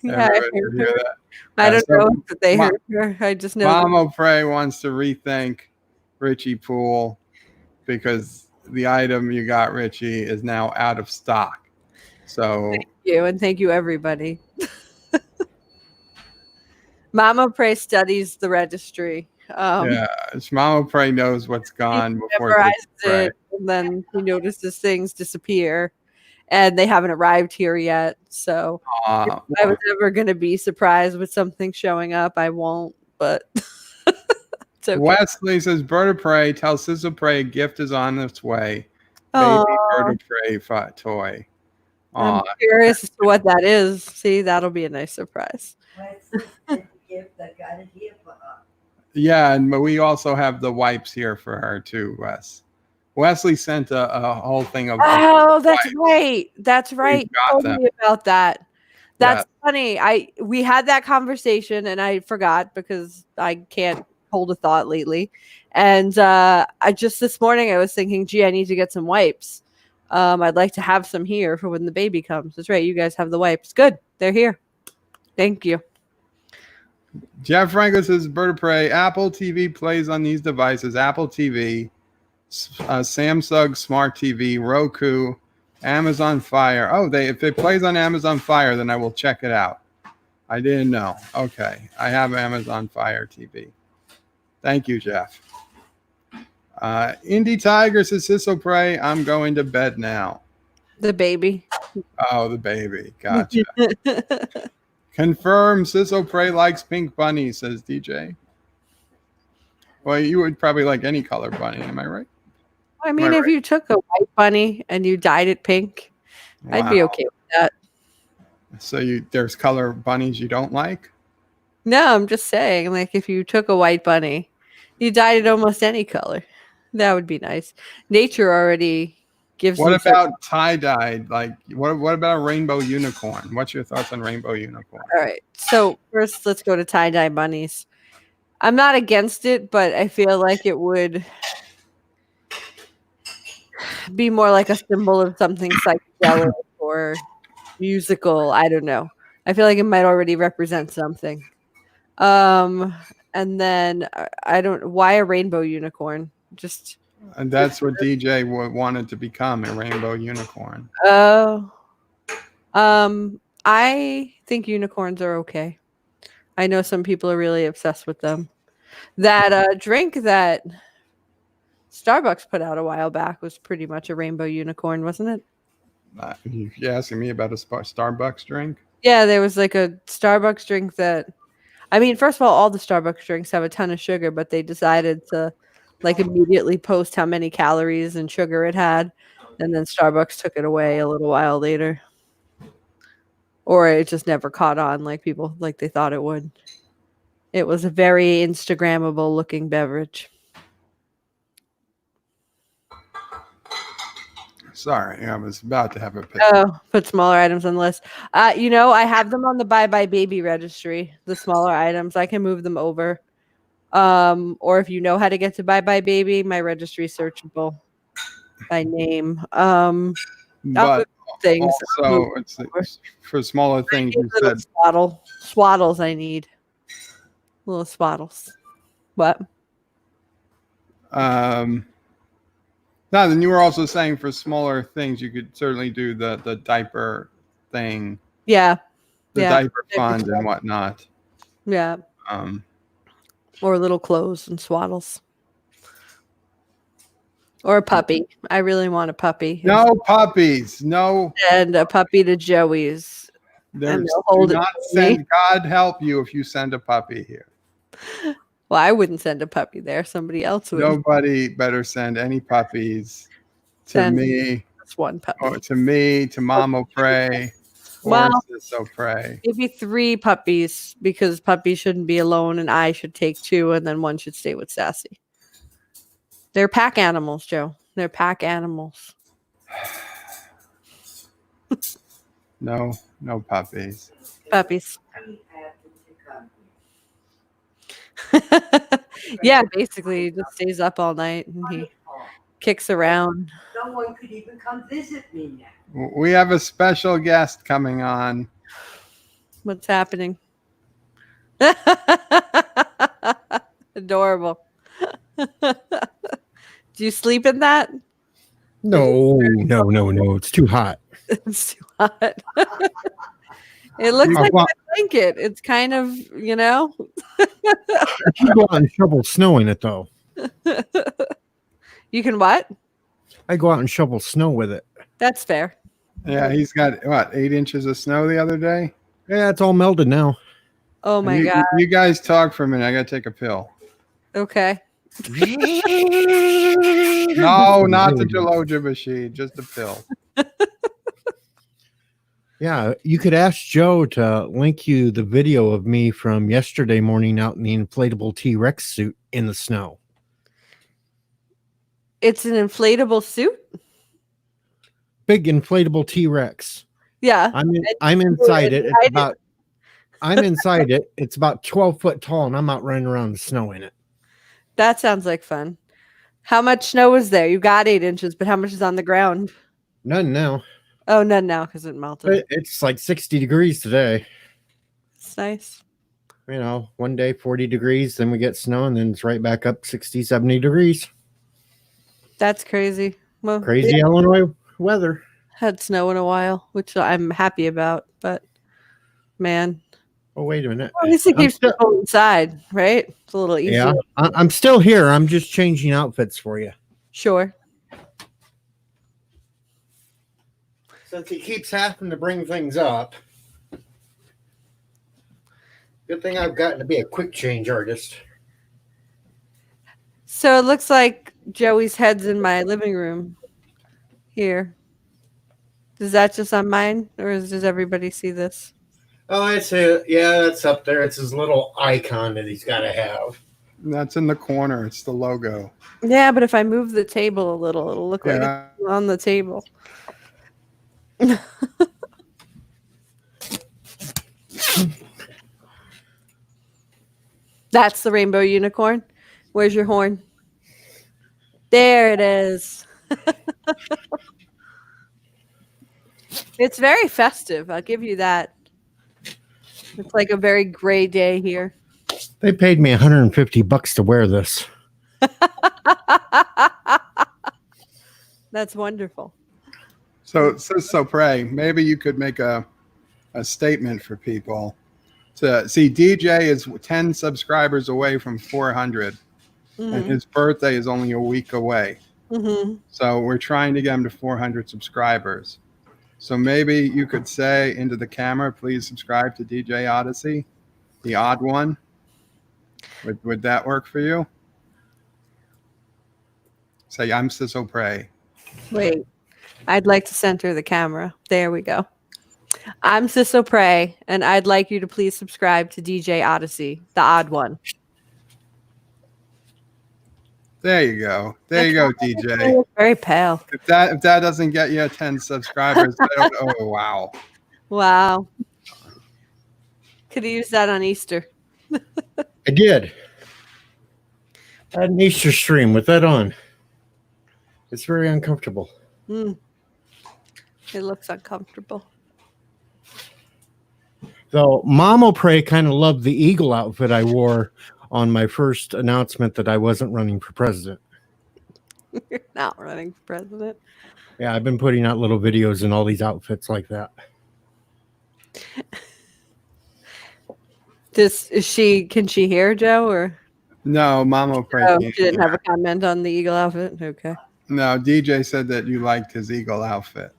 Yeah, Everybody hear that? I don't so know if they Ma- heard her. I just know. Mama Prey wants to rethink Richie Pool because the item you got, Richie, is now out of stock. So Thank you, and thank you, everybody. Mama Prey studies the registry. yeah, Mama Prey knows what's gone before Memorizes it gets it, and then he notices things disappear, and they haven't arrived here yet. So if I was ever going to be surprised with something showing up, I won't. But it's okay. Wesley says, Bird of Prey, tell SisOPrey a gift is on its way. Aw. Baby Bird of Prey toy. I'm curious as to what that is. See, that'll be a nice surprise. What's the gift I got it here for her? Yeah, and we also have the wipes here for her too, Wes. Wesley sent a whole thing of Oh, that's wipes. right. That's right. got You told them. me about that. That's Yeah. funny. We had that conversation and I forgot because I can't hold a thought lately. And I just this morning I was thinking, gee, I need to get some wipes. I'd like to have some here for when the baby comes. That's right. You guys have the wipes. Good. They're here. Thank you. Jeff Franco says, Bird of Prey, Apple TV plays on these devices. Apple TV, Samsung Smart TV, Roku, Amazon Fire. Oh, if it plays on Amazon Fire, then I will check it out. I didn't know. Okay. I have Amazon Fire TV. Thank you, Jeff. Indie Tiger says, SisOPrey, I'm going to bed now. The baby. Oh, the baby. Gotcha. Confirm SisOPrey likes pink bunny, says DJ. Well, you would probably like any color bunny, am I right? I mean, if you took a white bunny and you dyed it pink, I'd be Wow. okay with that. So there's color bunnies you don't like? No, I'm just saying, like, if you took a white bunny, you dyed it almost any color. That would be nice. Nature already gives. What them about tie-dyed? Like, what about a rainbow unicorn? What's your thoughts on rainbow unicorn? All right. So first, let's go to tie-dye bunnies. I'm not against it, but I feel like it would be more like a symbol of something psychedelic or musical. I don't know. I feel like it might already represent something. And then I don't. Why a rainbow unicorn? Just. And that's what DJ wanted to become, a rainbow unicorn. Oh. I think unicorns are okay. I know some people are really obsessed with them. That drink that Starbucks put out a while back was pretty much a rainbow unicorn, wasn't it? You asking me about a Starbucks drink? Yeah, there was like a Starbucks drink that, I mean, first of all the Starbucks drinks have a ton of sugar, but they decided to like immediately post how many calories and sugar it had, and then Starbucks took it away a little while later. Or it just never caught on like people like they thought it would. It was a very Instagrammable looking beverage. Sorry, I was about to have a pick. Oh, put smaller items on the list. I have them on the Bye Bye Baby registry. The smaller items, I can move them over. Or if you know how to get to Bye Bye Baby, my registry is searchable by name. I'll But move things. I'll also, move it's for smaller things. You little said swaddles. I need little swaddles. What? No, then you were also saying for smaller things, you could certainly do the diaper thing, Yeah, the yeah, diaper fund and whatnot. yeah. Um, Or little clothes and swaddles. Or a puppy. I really want a puppy. no puppies. No, And a puppy to Joey's. there's they'll do hold it not for me. send. God help you if you send a puppy here. Well, I wouldn't send a puppy there. Somebody else would. Nobody better send any puppies to Send me, Just one puppy. or to me, to SisOPrey, or Well, SisOPrey. maybe 3 puppies because puppies shouldn't be alone and I should take 2 and then one should stay with Sassy. They're pack animals, Joe. They're pack animals. No puppies. Puppies. We have to come. Yeah, basically he just stays up all night and he kicks around. Someone could even come visit me now. We have a special guest coming on. What's happening? Adorable. Do you sleep in that? No. It's too hot. It's too hot. It looks You like go- a blanket. It's kind of, I can go out and shovel snow in it, though. You can what? I go out and shovel snow with it. That's fair. Yeah, he's got what, 8 inches of snow the other day. Yeah, it's all melted now. Oh my you, god. You guys talk for a minute. I gotta take a pill. Okay. No, not the Jaloja machine, just a pill. Yeah, you could ask Joe to link you the video of me from yesterday morning out in the inflatable T-Rex suit in the snow. It's an inflatable suit? Big inflatable T-Rex. Yeah. I'm inside it. inside it? I'm inside it. It's about 12 foot tall, and I'm out running around the snow in it. That sounds like fun. How much snow is there? You got 8 inches, but how much is on the ground? None now. Oh, none now because it melted. It's like 60 degrees today. It's nice. You know, one day 40 degrees, then we get snow, and then it's right back up 60, 70 degrees. That's crazy. Well, Crazy Illinois weather. had snow in a while, which I'm happy about, but man. Oh, wait a minute. At least it I'm keeps still- people inside, right? It's a little easier. Yeah, I'm still here. I'm just changing outfits for you. Sure. Since he keeps having to bring things up. Good thing I've gotten to be a quick change artist. So it looks like Joey's head's in my living room here. Is that just on mine, or does everybody see this? Oh, it's it. Yeah, that's up there. It's his little icon that he's got to have. That's in the corner. It's the logo. Yeah, but if I move the table a little, it'll look like Yeah. it's on the table. That's the rainbow unicorn. Where's your horn? There it is. It's very festive. I'll give you that. It's like a very gray day here. They paid me $150 to wear this. That's wonderful. So SisOPrey, maybe you could make a statement for people. To see, DJ is 10 subscribers away from 400, and his birthday is only a week away. Mm-hmm. So we're trying to get him to 400 subscribers. So maybe you could say into the camera, please subscribe to DJ Odyssey, the odd one. Would that work for you? Say, I'm SisOPrey. Wait, I'd like to center the camera. There we go. I'm SisOPrey, and I'd like you to please subscribe to DJ Odyssey, the odd one. There you go. There you go, DJ. It's very pale. If that doesn't get you 10 subscribers, I don't, oh wow. Wow. Could have used that on Easter. I did. I had an Easter stream with that on. It's very uncomfortable. It looks uncomfortable. So Mama Prey kind of loved the eagle outfit I wore on my first announcement that I wasn't running for president. You're not running for president. Yeah, I've been putting out little videos in all these outfits like that. Can she hear, Joe, or No, Mama Prey. oh, can't she didn't have hear. a comment on the eagle outfit? Okay. No, DJ said that you liked his eagle outfit.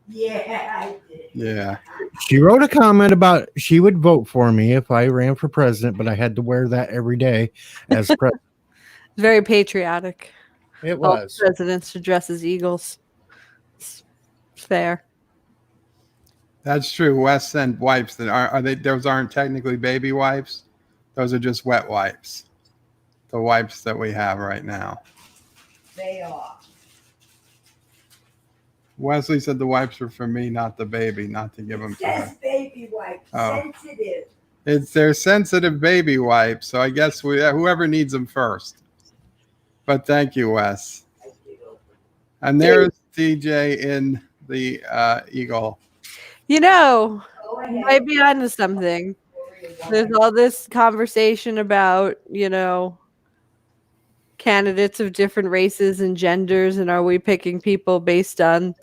Yeah, I did. Yeah. She wrote a comment about she would vote for me if I ran for president, but I had to wear that every day as president. Very patriotic. It All was. presidents to dress as eagles. It's fair. That's true. Wes sent wipes that are they? Those aren't technically baby wipes. Those are just wet wipes. The wipes that we have right now. They are. Wesley said the wipes are for me, not the baby, not to give them to her. Says baby wipe. Oh. Sensitive. It's their sensitive baby wipes, so I guess whoever needs them first. But thank you, Wes. I did open. And there's DJ in the eagle. You know, Go you ahead. might be onto something. There's all this conversation about, candidates of different races and genders, and are we picking people based on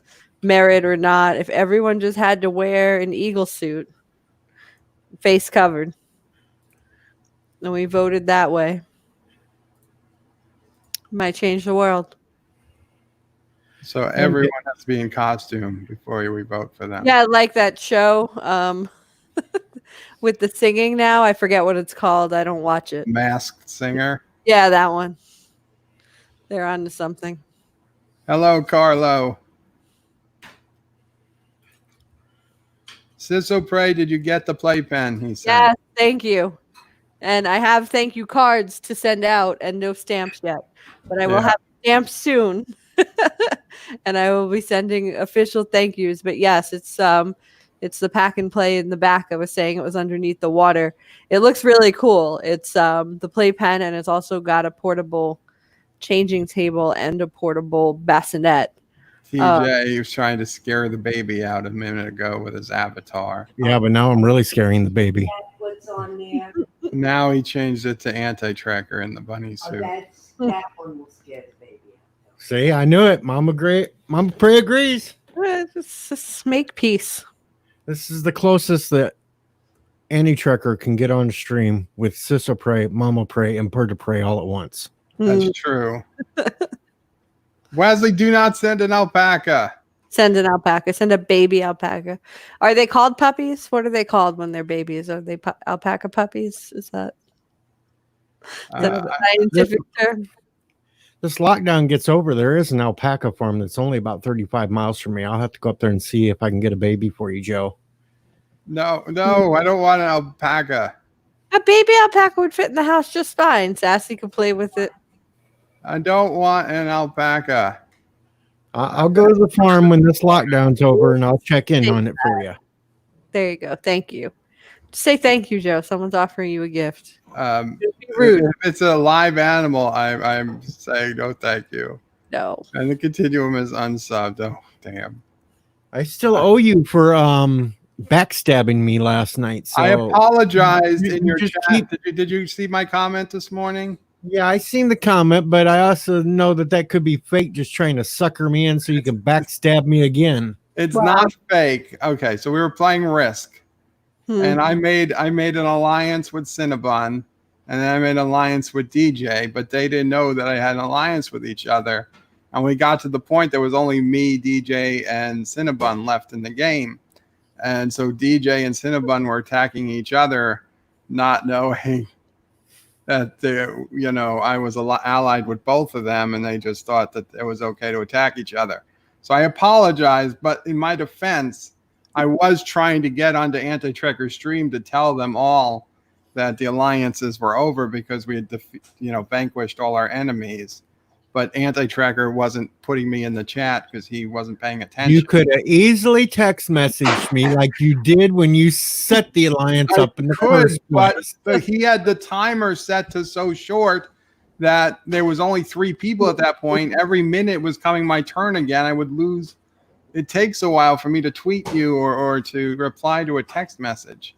merit or not? If everyone just had to wear an eagle suit, face covered, and we voted that way, might change the world. So everyone has to be in costume before we vote for them. Yeah, I like that show with the singing now. I forget what it's called. I don't watch it. Masked singer. Yeah, that one. They're on to something. Hello, Carlo. SisOPrey, did you get the playpen? He said. Yes, thank you. And I have thank you cards to send out and no stamps yet. But I will have stamps soon. And I will be sending official thank yous. But yes, it's the pack and play in the back. I was saying it was underneath the water. It looks really cool. It's the playpen, and it's also got a portable changing table and a portable bassinet. TJ was trying to scare the baby out a minute ago with his avatar. Yeah, but now I'm really scaring the baby. That's what's on there. Now he changed it to anti-tracker in the bunny Oh, suit. that one will scare the baby. See, I knew it. Mama Prey agrees. Just make peace. This is the closest that any trucker can get on stream with SisOPrey, Mama Prey, and Bird of Prey all at once. That's true. Wesley, do not send an alpaca. Send an alpaca. Send a baby alpaca. Are they called puppies? What are they called when they're babies? Are they alpaca puppies? Is that a scientific term? This lockdown gets over, there is an alpaca farm that's only about 35 miles from me. I'll have to go up there and see if I can get a baby for you, Joe. No, I don't want an alpaca. A baby alpaca would fit in the house just fine. Sassy could play with it. I don't want an alpaca. I'll go to the farm when this lockdown's over and I'll check in on it for you. There you go. Thank you. Say thank you, Joe. Someone's offering you a gift. Be If rude. it's a live animal, I'm saying no thank you. No. And the continuum is unsubbed. Oh, damn. I still owe you for backstabbing me last night. So I apologized in your just chat. Did you see my comment this morning? Yeah, I seen the comment, but I also know that could be fake, just trying to sucker me in so you can backstab me again. It's not fake. Okay, so we were playing Risk, and I made an alliance with Cinnabon, and then I made an alliance with DJ, but they didn't know that I had an alliance with each other. And we got to the point there was only me, DJ, and Cinnabon left in the game. And so DJ and Cinnabon were attacking each other, not knowing that I was allied with both of them, and they just thought that it was okay to attack each other. So I apologize, but in my defense, I was trying to get onto Anti-Trekker Stream to tell them all that the alliances were over because we had vanquished all our enemies. But Anti-Trekker wasn't putting me in the chat because he wasn't paying attention. You could have easily text messaged me like you did when you set the alliance up in the first place. But he had the timer set to so short that there was only 3 people at that point. Every minute was coming my turn again. I would lose. It takes a while for me to tweet you or to reply to a text message.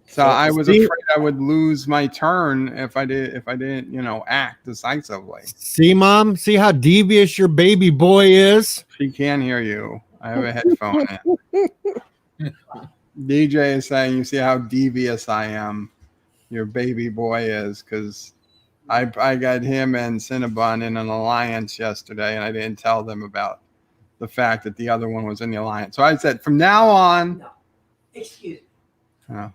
So I was afraid I would lose my turn if I didn't, act decisively. See, Mom? See how devious your baby boy is? She can't hear you. I have a headphone in. DJ is saying, you see how devious I am. Your baby boy is, because I got him and Cinnabon in an alliance yesterday, and I didn't tell them about the fact that the other one was in the alliance. So I said, from now on. No, excuse me.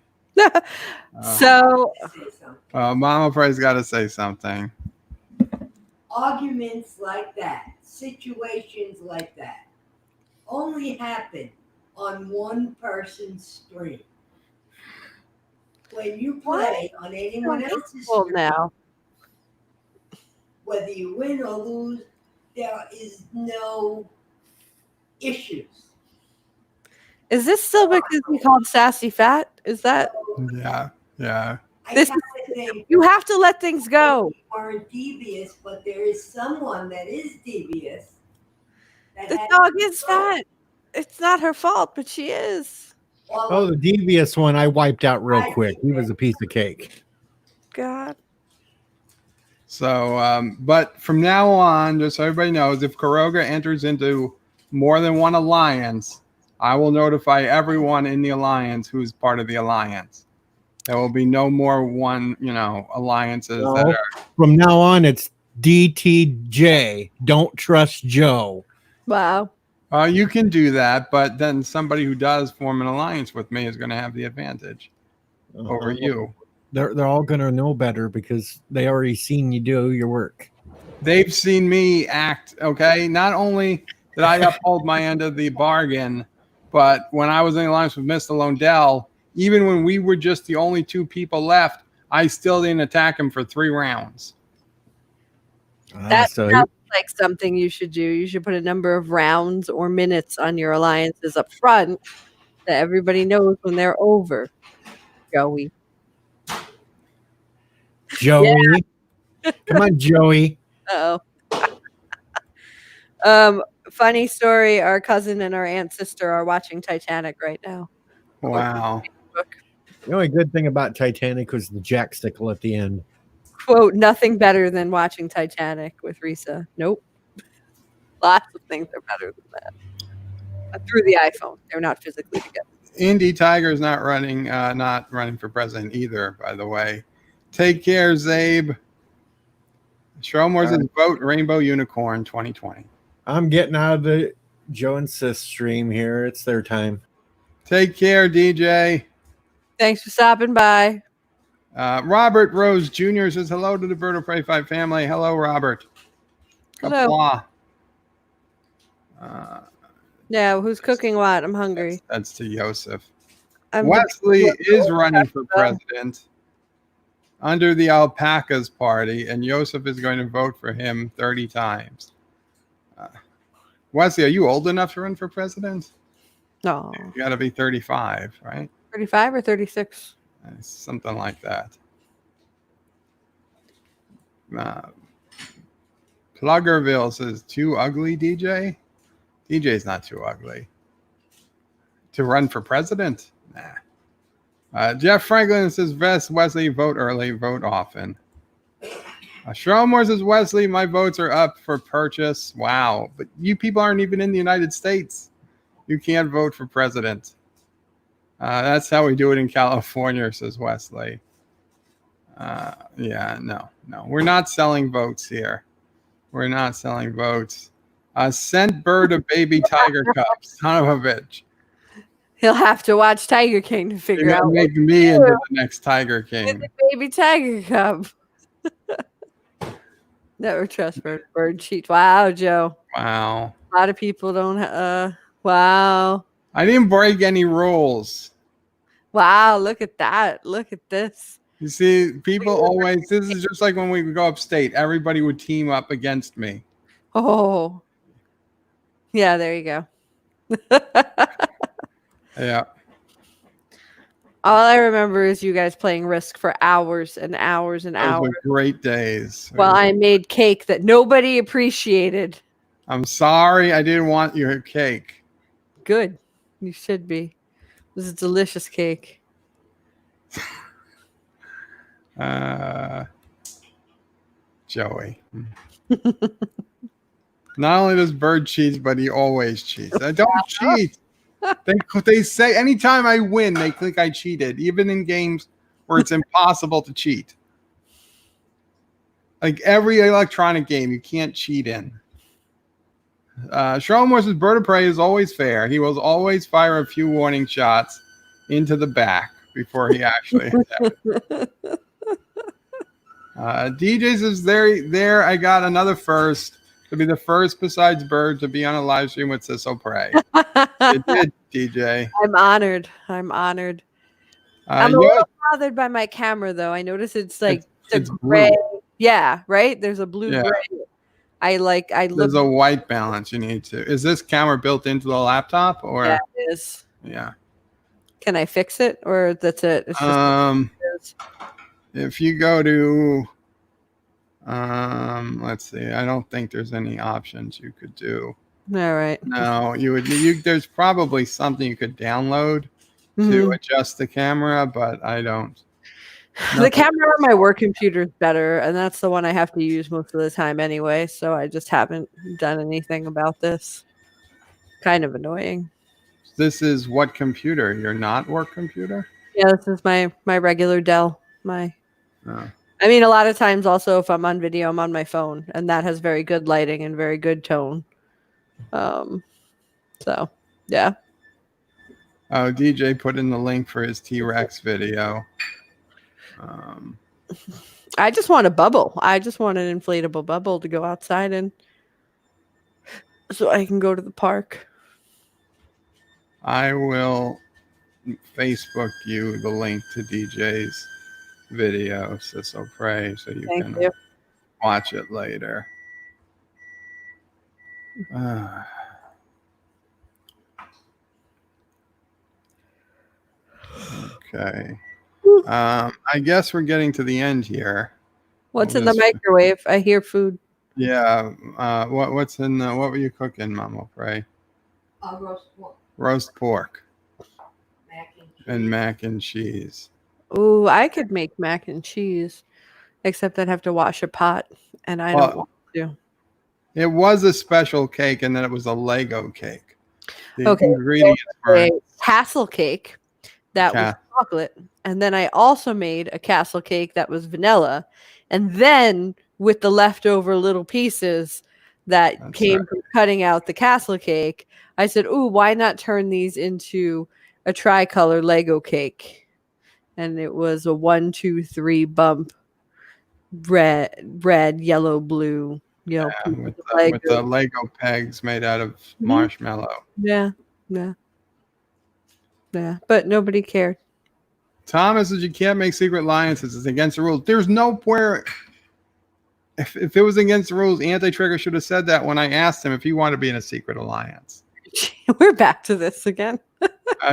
So, Mama Pray's got to say something. Arguments like that, situations like that, only happen on one person's stream. When you play on anyone else's stream, now. whether you win or lose, there is no issues. Is this still because we called Sassy fat? Is that? Yeah. This you have to let things go. You aren't devious, but there is someone that is devious. The dog is fat. It's not her fault, but she is. Oh, the devious one I wiped out real quick. He was a piece of cake. God. So, but from now on, just so everybody knows, if Kuroga enters into more than one alliance, I will notify everyone in the alliance who's part of the alliance. There will be no more alliances that are. From now on, it's DTJ. Don't trust Joe. Wow. You can do that, but then somebody who does form an alliance with me is going to have the advantage over you. They're all going to know better because they already seen you do your work. They've seen me act, okay? Not only did I uphold my end of the bargain, but when I was in alliance with Mr. Londell, even when we were just the only 2 people left, I still didn't attack him for 3 rounds. That sounds like something you should do. You should put a number of rounds or minutes on your alliances up front that everybody knows when they're over. Joey. Joey. Yeah. Come on, Joey. Uh-oh. Funny story, our cousin and our aunt sister are watching Titanic right now. Wow. The only good thing about Titanic was the jackstickle at the end. Quote, nothing better than watching Titanic with Risa. Nope. Lots of things are better than that. Through the iPhone. They're not physically together. Indy Tiger's not running for president either, by the way. Take care, Zabe. Shromore says vote Rainbow Unicorn 2020. I'm getting out of the Joe and Sis stream here. It's their time. Take care, DJ. Thanks for stopping by. Robert Rose Jr. says hello to the Bird of Prey 5 family. Hello, Robert. Hello. Yeah, who's cooking what? I'm hungry. That's to Yosef. Wesley is running for president under the Alpacas Party, and Yosef is going to vote for him 30 times. Wesley, are you old enough to run for president? No. You got to be 35, right? 35 or 36? Something like that. Pluggerville says, too ugly, DJ? DJ's not too ugly. To run for president? Nah. Jeff Franklin says, Wesley, vote early, vote often. Shromore says, Wesley, my votes are up for purchase. Wow. But you people aren't even in the United States. You can't vote for president. That's how we do it in California, says Wesley. No. We're not selling votes here. We're not selling votes. Sent Bird a baby tiger cub. Son of a bitch. He'll have to watch Tiger King to figure out. Make me into the next Tiger King. The baby tiger cub. Never trust bird cheat. Wow, Joe. Wow. A lot of people don't. Wow. I didn't break any rules. Wow. Look at that. Look at this. You see, people always, this is just like when we would go upstate, everybody would team up against me. Oh. Yeah, there you go. Yeah. All I remember is you guys playing Risk for hours and hours and Those hours. were great days. While I made cake that nobody appreciated. I'm sorry I didn't want your cake. Good. You should be. This is delicious cake. Joey. Not only does Bird cheat, but he always cheats. I don't cheat. They say anytime I win, they think I cheated, even in games where it's impossible to cheat. Like every electronic game, you can't cheat in. Sherman versus Bird of Prey is always fair. He will always fire a few warning shots into the back before he actually hits. DJs is there. I got another first to be the first besides Bird to be on a live stream with SisOPrey. You did, DJ. I'm honored. I'm honored. I'm a little bothered by my camera though. I notice it's like it's gray. blue. Yeah, right. There's a blue Yeah. gray. There's a white balance you need to. Is this camera built into the laptop or? Yeah, it is. Yeah. Can I fix it or that's it? It's just if you go to, let's see. I don't think there's any options you could do. all right. No, there's probably something you could download to adjust the camera, but I don't. The camera on my work computer is better, and that's the one I have to use most of the time anyway. So I just haven't done anything about this. Kind of annoying. This is what computer? Your not work computer? Yeah, this is my regular Dell. Oh. I mean, a lot of times also if I'm on video, I'm on my phone, and that has very good lighting and very good tone. So yeah. Oh, DJ put in the link for his T-Rex video. I just want a bubble. I just want an inflatable bubble to go outside in so I can go to the park. I will Facebook you the link to DJ's video, SisOPrey, so you Thank can you. watch it later. Okay. I guess we're getting to the end here. What's in the microwave? I hear food. Yeah. What's in what were you cooking, Mama Pray? Roast pork, Roast pork mac and cheese. and mac and cheese. Ooh, I could make mac and cheese, except I'd have to wash a pot, and I don't want to. It was a special cake, and then it was a Lego cake. The Okay, ingredients A were castle cake that was chocolate, and then I also made a castle cake that was vanilla, and then with the leftover little pieces that came from cutting out the castle cake, I said, "Ooh, why not turn these into a tricolor Lego cake?" And it was a 1, 2, 3 bump, red, yellow, blue. with the Lego pegs made out of marshmallow. Yeah. But nobody cared. Thomas says you can't make secret alliances. It's against the rules. There's nowhere. If it was against the rules, Anti-Trigger should have said that when I asked him if he wanted to be in a secret alliance. We're back to this again.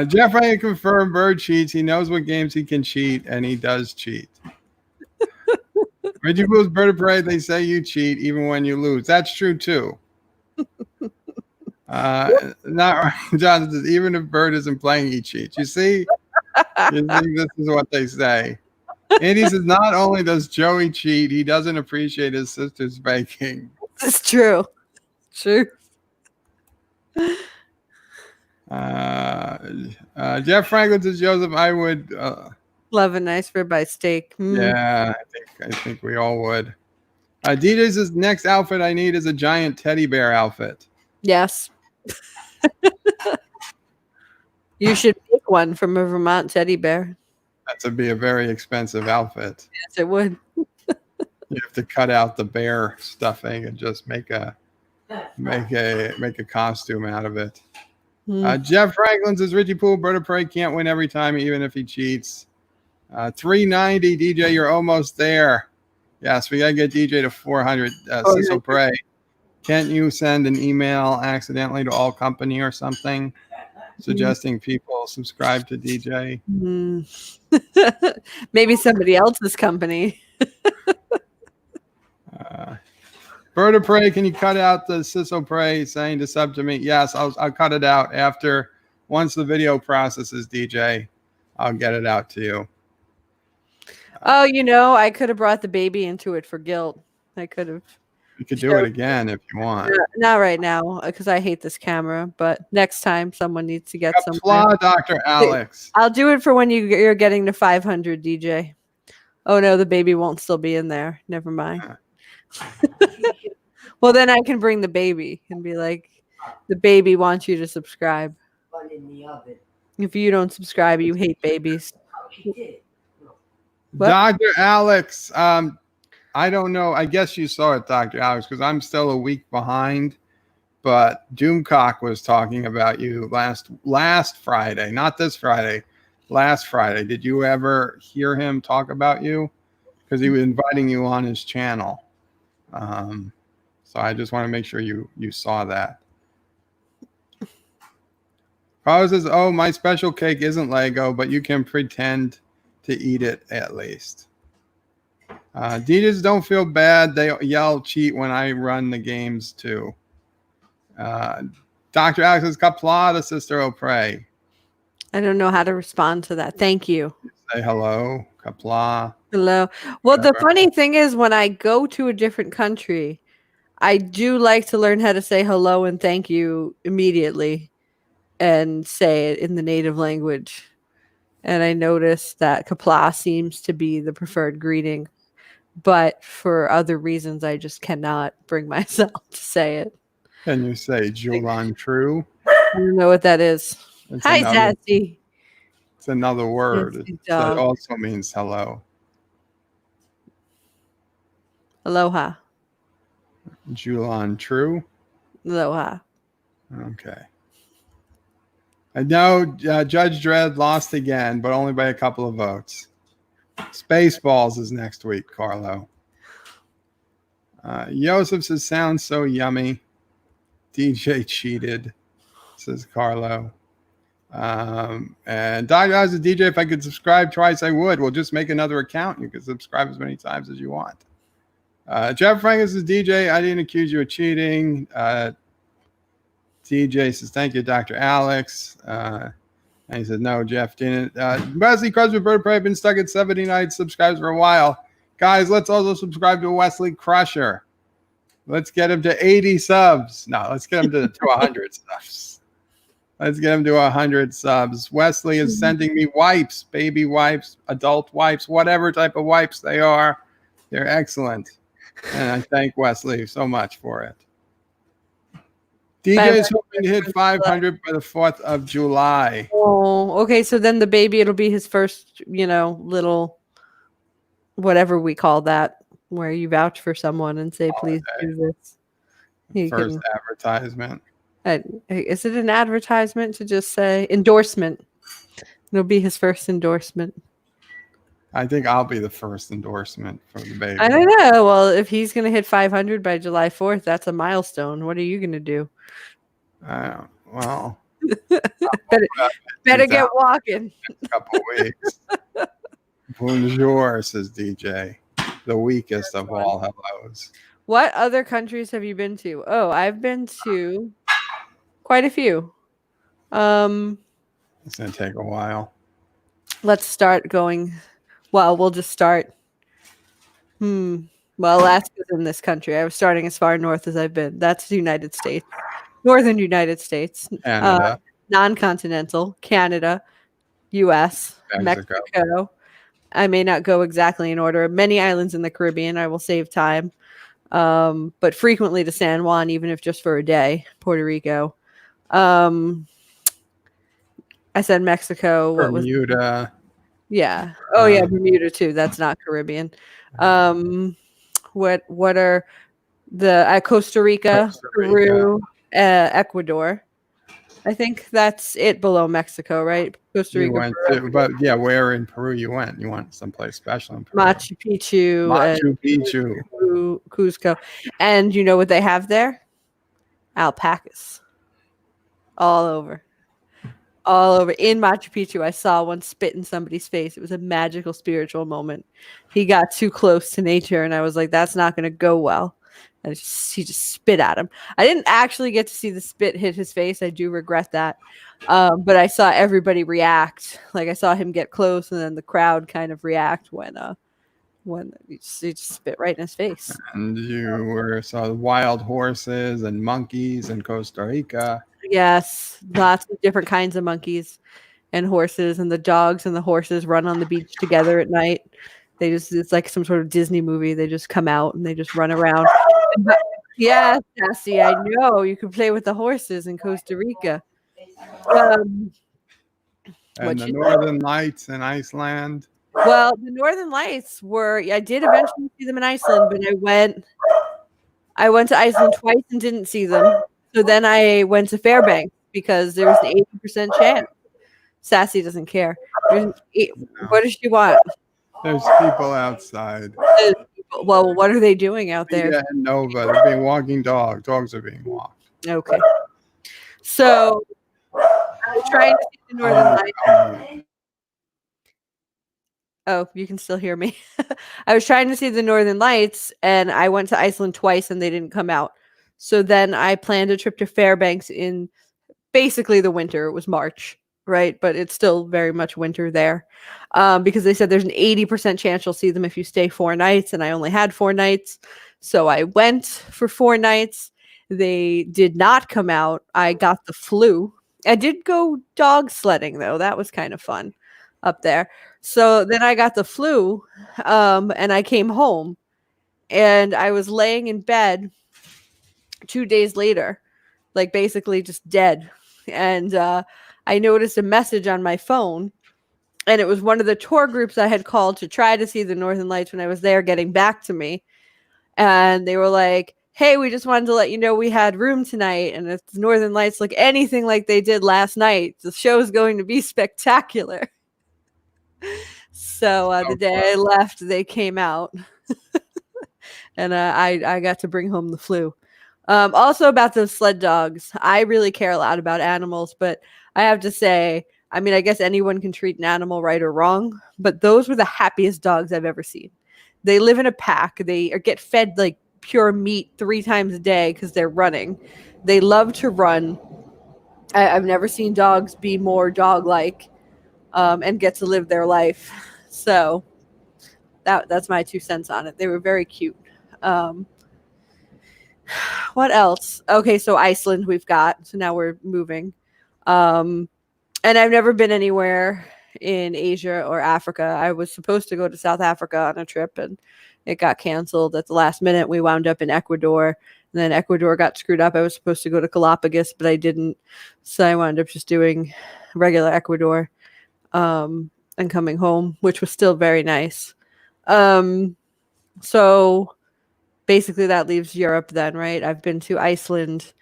Jeff Ryan confirmed Bird cheats. He knows what games he can cheat, and he does cheat. Reggie Blue's Bird of Prey, they say you cheat even when you lose. That's true, too. Not John says, even if Bird isn't playing, he cheats. You see? This is what they say. Andy says, not only does Joey cheat, he doesn't appreciate his sister's baking. It's true. True. Jeff Franklin says, Joseph, I would love a nice ribeye steak. Yeah, I think we all would. DJ says, next outfit I need is a giant teddy bear outfit. Yes. You should make one from a Vermont teddy bear. That would be a very expensive outfit. Yes, it would. You have to cut out the bear stuffing and just make a costume out of it. Jeff Franklin says Richie Poole, Bird of Prey can't win every time, even if he cheats. 390, DJ, you're almost there. Yes, we gotta get DJ to 400. SisOPrey, can't you send an email accidentally to all company or something, suggesting people subscribe to DJ? Maybe somebody else's company. Bird of Prey, can you cut out the SisOPrey saying to sub to me? Yes, I'll cut it out after. Once the video processes, DJ, I'll get it out to you. Oh, I could have brought the baby into it for guilt. I could have. You could do it again if you want. Not right now, because I hate this camera. But next time, someone needs to get some. Qapla, Dr. Alex. I'll do it for when you're getting to 500, DJ. Oh no, the baby won't still be in there. Never mind. Well, then I can bring the baby and be like, the baby wants you to subscribe. In the oven. If you don't subscribe, you hate babies. She did. What? Dr. Alex, I don't know. I guess you saw it, Dr. Alex, because I'm still a week behind. But Doomcock was talking about you last Friday, not this Friday, last Friday. Did you ever hear him talk about you? Because he was inviting you on his channel. So I just want to make sure you saw that. Carlos says, oh, my special cake isn't Lego, but you can pretend to eat it at least. DJs don't feel bad. They yell cheat when I run the games too. Dr. Alex says, Qapla, the SisOPrey. I don't know how to respond to that. Thank you. Say hello, Qapla. Hello. Well, the funny thing is when I go to a different country, I do like to learn how to say hello and thank you immediately and say it in the native language. And I noticed that Qapla seems to be the preferred greeting. But for other reasons, I just cannot bring myself to say it. Can you say Julan True? I don't know what that is. Hi, Sassy. It's another word that also means hello. Aloha. Julan True? Aloha. Okay. I know Judge Dredd lost again, but only by a couple of votes. Spaceballs is next week, Carlo. Yosef says, sounds so yummy. DJ cheated, says Carlo. And Dr. Oz says, DJ, if I could subscribe twice, I would. We'll just make another account. You can subscribe as many times as you want. Jeff Franklin says, DJ, I didn't accuse you of cheating. DJ says, thank you, Dr. Alex. And he said, no, Jeff didn't. Wesley Crosby Bird of Prey been stuck at 79 subscribers for a while. Guys, let's also subscribe to Wesley Crusher. Let's get him to 80 subs. No, let's get him to 100 subs. Let's get him to 100 subs. Wesley is sending me wipes, baby wipes, adult wipes, whatever type of wipes they are. They're excellent. And I thank Wesley so much for it. DJ is hoping to hit 500 by the 4th of July. Oh, okay. So then the baby, it'll be his first, little, whatever we call that, where you vouch for someone and say, please do this. First advertisement. Is it an advertisement to just say endorsement? It'll be his first endorsement. I think I'll be the first endorsement for the baby. I don't know. Well, if he's going to hit 500 by July 4th, that's a milestone. What are you going to do? Well, better get walking. A couple weeks. Bonjour, says DJ. The weakest of all hellos. What other countries have you been to? Oh, I've been to quite a few. It's going to take a while. Let's start going. Well, we'll just start. Well, Alaska's in this country. I was starting as far north as I've been. That's the United States. Northern United States. Canada. Non-continental. Canada. U.S. Mexico. I may not go exactly in order. Many islands in the Caribbean. I will save time. But frequently to San Juan, even if just for a day. Puerto Rico. I said Mexico. Bermuda. Yeah. Oh, yeah. Bermuda, too. That's not Caribbean. What are the Costa Rica, Costa Rica. Peru, Ecuador. I think that's it below Mexico, right? Costa You Rica, went Peru, to, but yeah, where in Peru you went? You went someplace special in Peru. Machu Picchu, Machu Picchu. and Cusco. And you know what they have there? Alpacas. All over. All over. In Machu Picchu, I saw one spit in somebody's face. It was a magical spiritual moment. He got too close to nature, and I was like, that's not going to go well. And he just spit at him. I didn't actually get to see the spit hit his face. I do regret that. But I saw everybody react. Like I saw him get close, and then the crowd kind of react when he just spit right in his face. And you saw wild horses and monkeys in Costa Rica. Yes, lots of different kinds of monkeys and horses, and the dogs and the horses run on the beach together at night. It's like some sort of Disney movie. They just come out and they just run around. Yeah, Sassy, I know. You can play with the horses in Costa Rica. And the Northern Lights in Iceland. Well, the Northern Lights I did eventually see them in Iceland, but I went to Iceland twice and didn't see them. So then I went to Fairbanks because there was an 80% chance. Sassy doesn't care. What does she want? There's people outside. Well, what are they doing out there? Yeah, no, but they're being walking dogs. Dogs are being walked. Okay. So I was trying to see the Northern Lights. Oh, you can still hear me. I was trying to see the Northern Lights, and I went to Iceland twice, and they didn't come out. So then I planned a trip to Fairbanks in basically the winter. It was March, right? But it's still very much winter there because they said there's an 80% chance you'll see them if you stay 4 nights, and I only had 4 nights. So I went for 4 nights. They did not come out. I got the flu. I did go dog sledding, though. That was kind of fun up there. So then I got the flu and I came home, and I was laying in bed 2 days later, like basically just dead. And I noticed a message on my phone, and it was one of the tour groups I had called to try to see the Northern Lights when I was there getting back to me. And they were like, hey, we just wanted to let you know we had room tonight. And if the Northern Lights look anything like they did last night, the show is going to be spectacular. So the day I left, they came out. And I got to bring home the flu. Also about the sled dogs, I really care a lot about animals, but I have to say, I mean, I guess anyone can treat an animal right or wrong, but those were the happiest dogs I've ever seen. They live in a pack. They get fed like pure meat 3 times a day because they're running. They love to run. I've never seen dogs be more dog-like and get to live their life. So that's my 2 cents on it. They were very cute. What else? Okay, so Iceland we've got. So now we're moving. And I've never been anywhere in Asia or Africa. I was supposed to go to South Africa on a trip, and it got canceled at the last minute. We wound up in Ecuador, and then Ecuador got screwed up. I was supposed to go to Galapagos, but I didn't. So I wound up just doing regular Ecuador and coming home, which was still very nice. So basically that leaves Europe then, right? I've been to Iceland.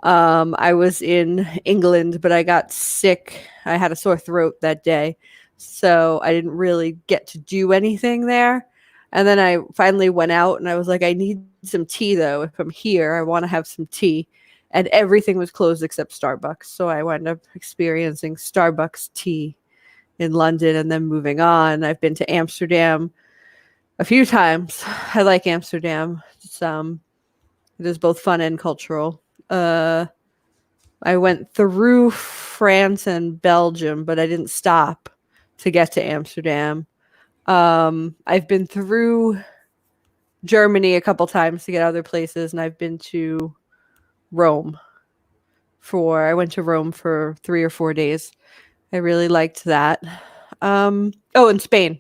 I was in England, but I got sick. I had a sore throat that day, so I didn't really get to do anything there. And then I finally went out, and I was like, I need some tea, though. If I'm here, I want to have some tea. And everything was closed except Starbucks. So I wound up experiencing Starbucks tea in London and then moving on. I've been to Amsterdam a few times. I like Amsterdam. It is both fun and cultural. I went through France and Belgium, but I didn't stop to get to Amsterdam. I've been through Germany a couple times to get other places, and I've been to Rome. I went to Rome for 3 or 4 days. I really liked that. And Spain.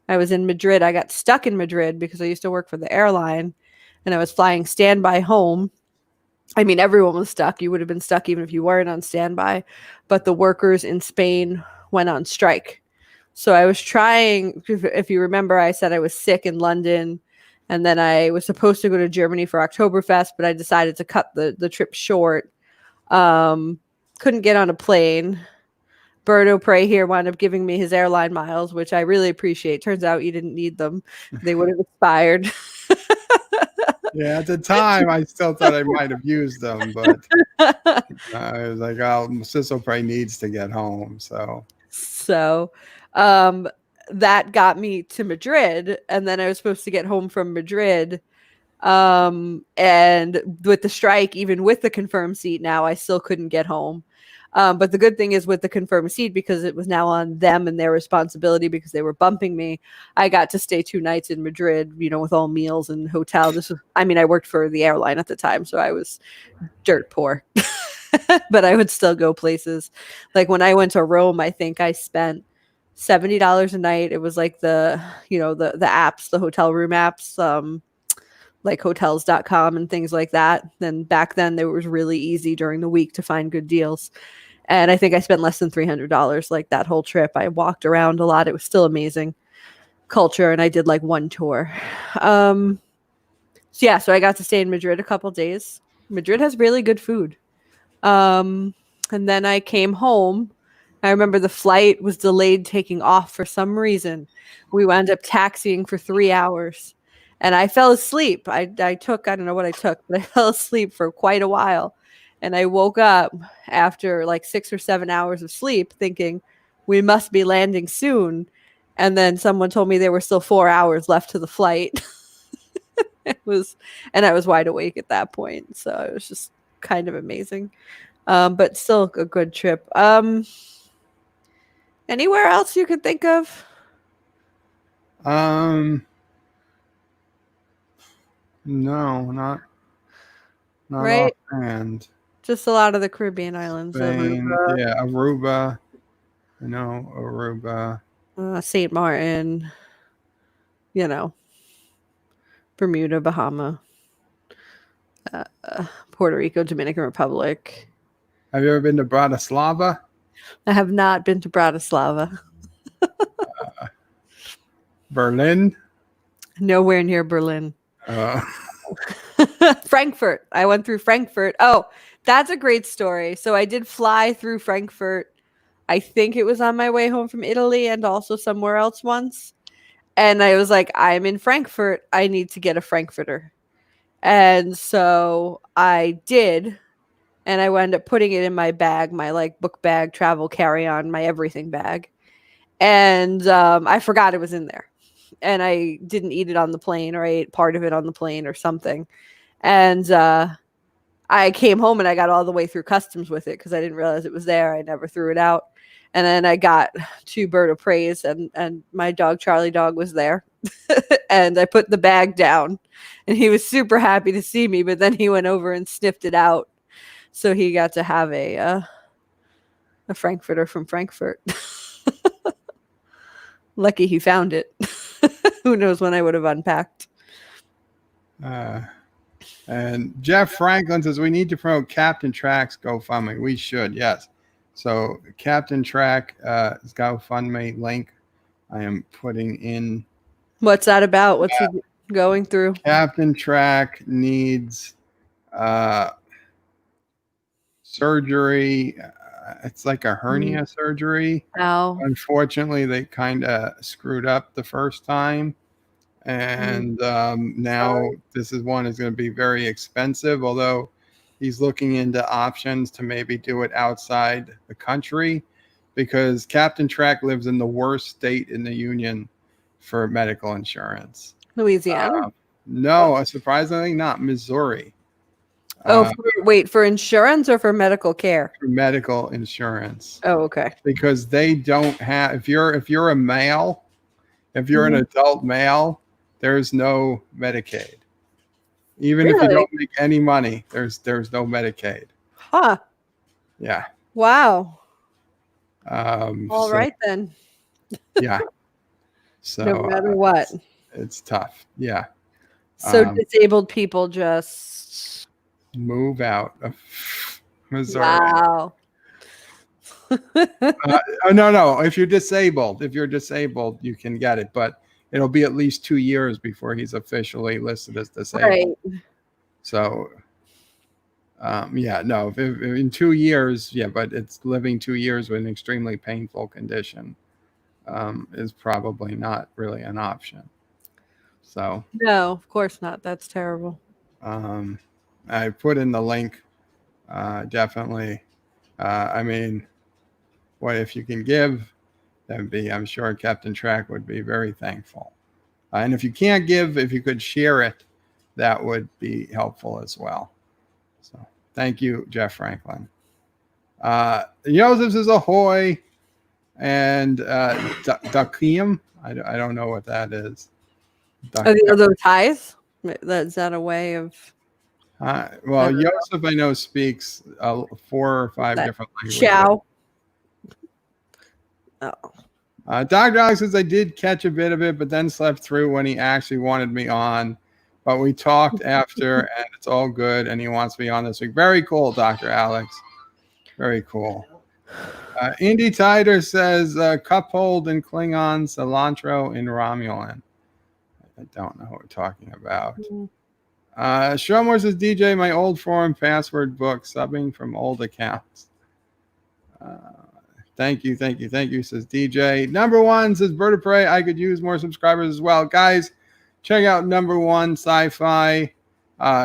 I was in Madrid. I got stuck in Madrid because I used to work for the airline, and I was flying standby home. I mean, everyone was stuck. You would have been stuck even if you weren't on standby. But the workers in Spain went on strike. So I was trying, if you remember, I said I was sick in London, And then I was supposed to go to Germany for Oktoberfest, but I decided to cut the trip short. Couldn't get on a plane. SisOPrey here wound up giving me his airline miles, which I really appreciate. Turns out you didn't need them. They would have expired. Yeah, at the time, I still thought I might have used them, but I was like, oh, SisOPrey needs to get home. So that got me to Madrid. And then I was supposed to get home from Madrid. And with the strike, even with the confirmed seat now, I still couldn't get home. But the good thing is with the confirmed seat, because it was now on them and their responsibility because they were bumping me, I got to stay 2 nights in Madrid, with all meals and hotel. I worked for the airline at the time, so I was dirt poor, but I would still go places. Like when I went to Rome, I think I spent $70 a night. It was like the apps, the hotel room apps, like hotels.com and things like that. Then back then it was really easy during the week to find good deals. And I think I spent less than $300 like that whole trip. I walked around a lot. It was still amazing culture. And I did like 1 tour. So I got to stay in Madrid a couple days. Madrid has really good food. And then I came home. I remember the flight was delayed taking off for some reason. We wound up taxiing for 3 hours. And I fell asleep. I don't know what I took, but I fell asleep for quite a while. And I woke up after like 6 or 7 hours of sleep thinking we must be landing soon. And then someone told me there were still 4 hours left to the flight. And I was wide awake at that point. So it was just kind of amazing. But still a good trip. Anywhere else you could think of? No, not Right. offhand. Just a lot of the Caribbean islands. Spain, Aruba. Aruba. St. Martin, Bermuda, Bahama, Puerto Rico, Dominican Republic. Have you ever been to Bratislava? I have not been to Bratislava. Berlin? Nowhere near Berlin. Uh, Frankfurt. I went through Frankfurt. Oh, that's a great story. So I did fly through Frankfurt. I think it was on my way home from Italy and also somewhere else once. And I was like, I'm in Frankfurt. I need to get a Frankfurter. And so I did. And I wound up putting it in my bag, my like book bag, travel carry-on, my everything bag. And I forgot it was in there. And I didn't eat it on the plane, or I ate part of it on the plane or something. And I came home and I got all the way through customs with it because I didn't realize it was there. I never threw it out. And then I got 2 SisOPreys and my dog, Charlie Dog, was there. And I put the bag down and he was super happy to see me, but then he went over and sniffed it out. So he got to have a Frankfurter from Frankfurt. Lucky he found it. Who knows when I would have unpacked. And Jeff Franklin says we need to promote Captain Track's GoFundMe. We should, yes. So Captain Track GoFundMe link I am putting in. What's that about? What's he going through? Captain Track needs surgery. It's like a hernia surgery. Oh. Unfortunately, they kind of screwed up the first time. And now this is one is going to be very expensive, although he's looking into options to maybe do it outside the country, because Captain Track lives in the worst state in the union for medical insurance. Louisiana? No, surprisingly not. Missouri. For insurance or for medical care? For medical insurance. Oh, okay. Because they don't have, if you're a male, if you're an adult male, there's no Medicaid. Even if you don't make any money, there's no Medicaid. Huh. Yeah. Wow. All right then. Yeah. So no matter what. It's tough. Yeah. So disabled people just move out of Missouri. Wow. No. If you're disabled, you can get it. But it'll be at least 2 years before he's officially listed as disabled. Right. So, yeah, no, if in 2 years, yeah, but it's living 2 years with an extremely painful condition is probably not really an option. So, No, of course not. That's terrible. I put in the link, definitely. I mean, what if you can give? That'd be, I'm sure Captain Track would be very thankful. And if you can't give, if you could share it, that would be helpful as well. So thank you, Jeff Franklin. Joseph says ahoy. And Dakim, I don't know what that is. Are those ties? Is that a way of? Well, Joseph, I know, speaks 4 or 5 different languages. Ciao. Oh. Dr. Alex says I did catch a bit of it, but then slept through when he actually wanted me on. But we talked after, and it's all good, and he wants me on this week. Very cool, Dr. Alex. Very cool. Indy Tider says cup hold in Klingon, cilantro in Romulan. I don't know what we're talking about. Stromore says DJ, my old forum password book, subbing from old accounts. Thank you, says DJ. Number 1 says Bird of Prey, I could use more subscribers as well. Guys, check out Number 1 Sci-Fi.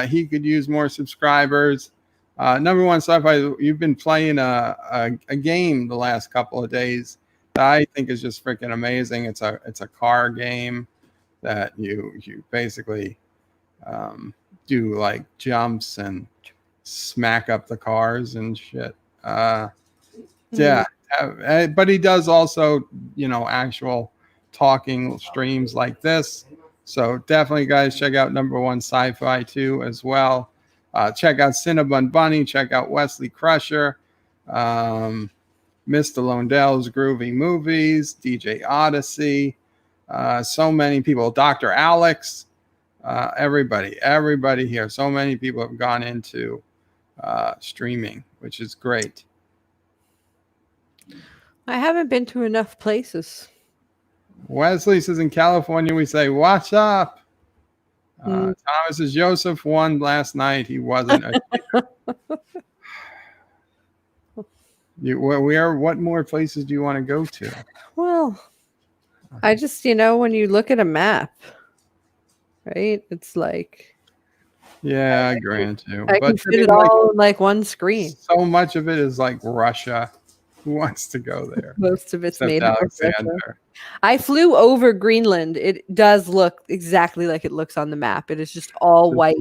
He could use more subscribers. Number 1 Sci-Fi, you've been playing a game the last couple of days that I think is just freaking amazing. It's a car game that you basically do like jumps and smack up the cars and shit. Yeah. But he does also, actual talking streams like this. So definitely, guys, check out Number 1 Sci-Fi too as well. Check out Cinnabon Bunny. Check out Wesley Crusher. Mr. Londell's Groovy Movies. DJ Odyssey. So many people. Dr. Alex. Everybody here. So many people have gone into streaming, which is great. I haven't been to enough places. Wesley says in California we say "What's up?" Thomas says Joseph won last night. He wasn't. What more places do you want to go to? Well, I just when you look at a map, right? It's like. Yeah, I grant you. I can fit it all in like one screen. So much of it is like Russia. Who wants to go there? Most of it's Except made Alexander. I flew over Greenland. It does look exactly like it looks on the map. It is just all white.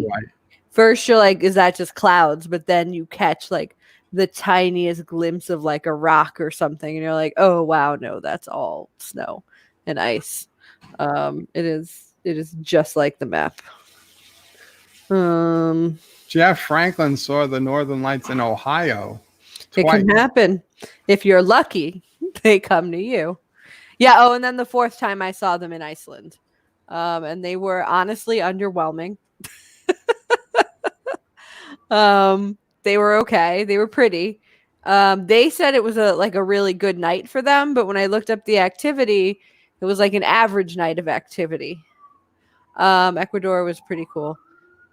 First, you're like, is that just clouds? But then you catch like the tiniest glimpse of like a rock or something, and you're like, oh wow, no, that's all snow and ice. It is just like the map. Jeff Franklin saw the Northern Lights in Ohio. It can happen. If you're lucky, they come to you. Yeah. Oh, and then the 4th time I saw them in Iceland. And they were honestly underwhelming. They were okay. They were pretty. They said it was a really good night for them, but when I looked up the activity, it was like an average night of activity. Ecuador was pretty cool.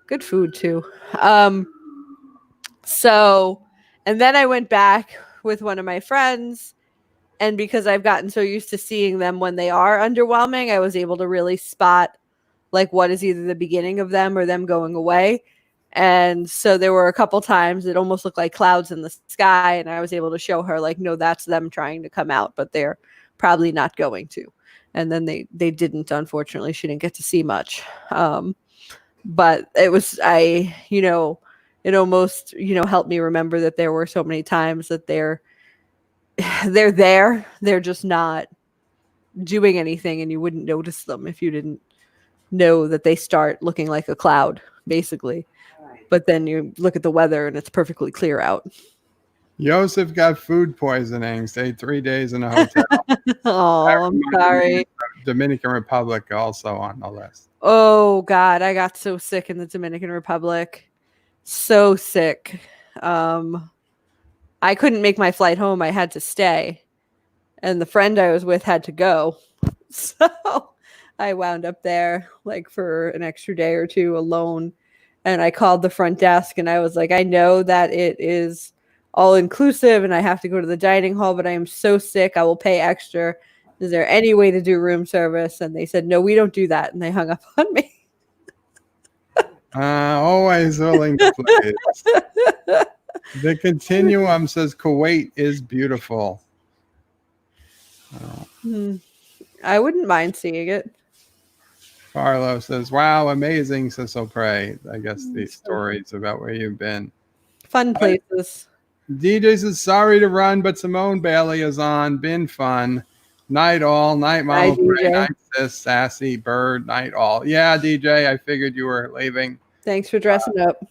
Good food too. And then I went back with one of my friends, and because I've gotten so used to seeing them when they are underwhelming, I was able to really spot like what is either the beginning of them or them going away. And so there were a couple times it almost looked like clouds in the sky, and I was able to show her like, no, that's them trying to come out, but they're probably not going to. And then they didn't, unfortunately. She didn't get to see much. But it was, it almost, helped me remember that there were so many times that they're there. They're just not doing anything, and you wouldn't notice them if you didn't know that they start looking like a cloud, basically. But then you look at the weather and it's perfectly clear out. Joseph got food poisoning, stayed 3 days in a hotel. Oh, I'm sorry. Dominican Republic also on the list. Oh, God. I got so sick in the Dominican Republic. So sick. I couldn't make my flight home. I had to stay. And the friend I was with had to go. So I wound up there like for an extra day or two alone. And I called the front desk and I was like, I know that it is all inclusive and I have to go to the dining hall, but I am so sick. I will pay extra. Is there any way to do room service? And they said, no, we don't do that. And they hung up on me. Always willing to play. The Continuum says Kuwait is beautiful. I wouldn't mind seeing it. Carlo says, wow, amazing, SisOPrey. I guess these stories about where you've been. Fun places. DJ says, sorry to run, but Simone Bailey is on. Been fun. Night all. Night Mama Prey. Night Sis. Sassy. Bird. Night all. Yeah, DJ, I figured you were leaving. Thanks for dressing up.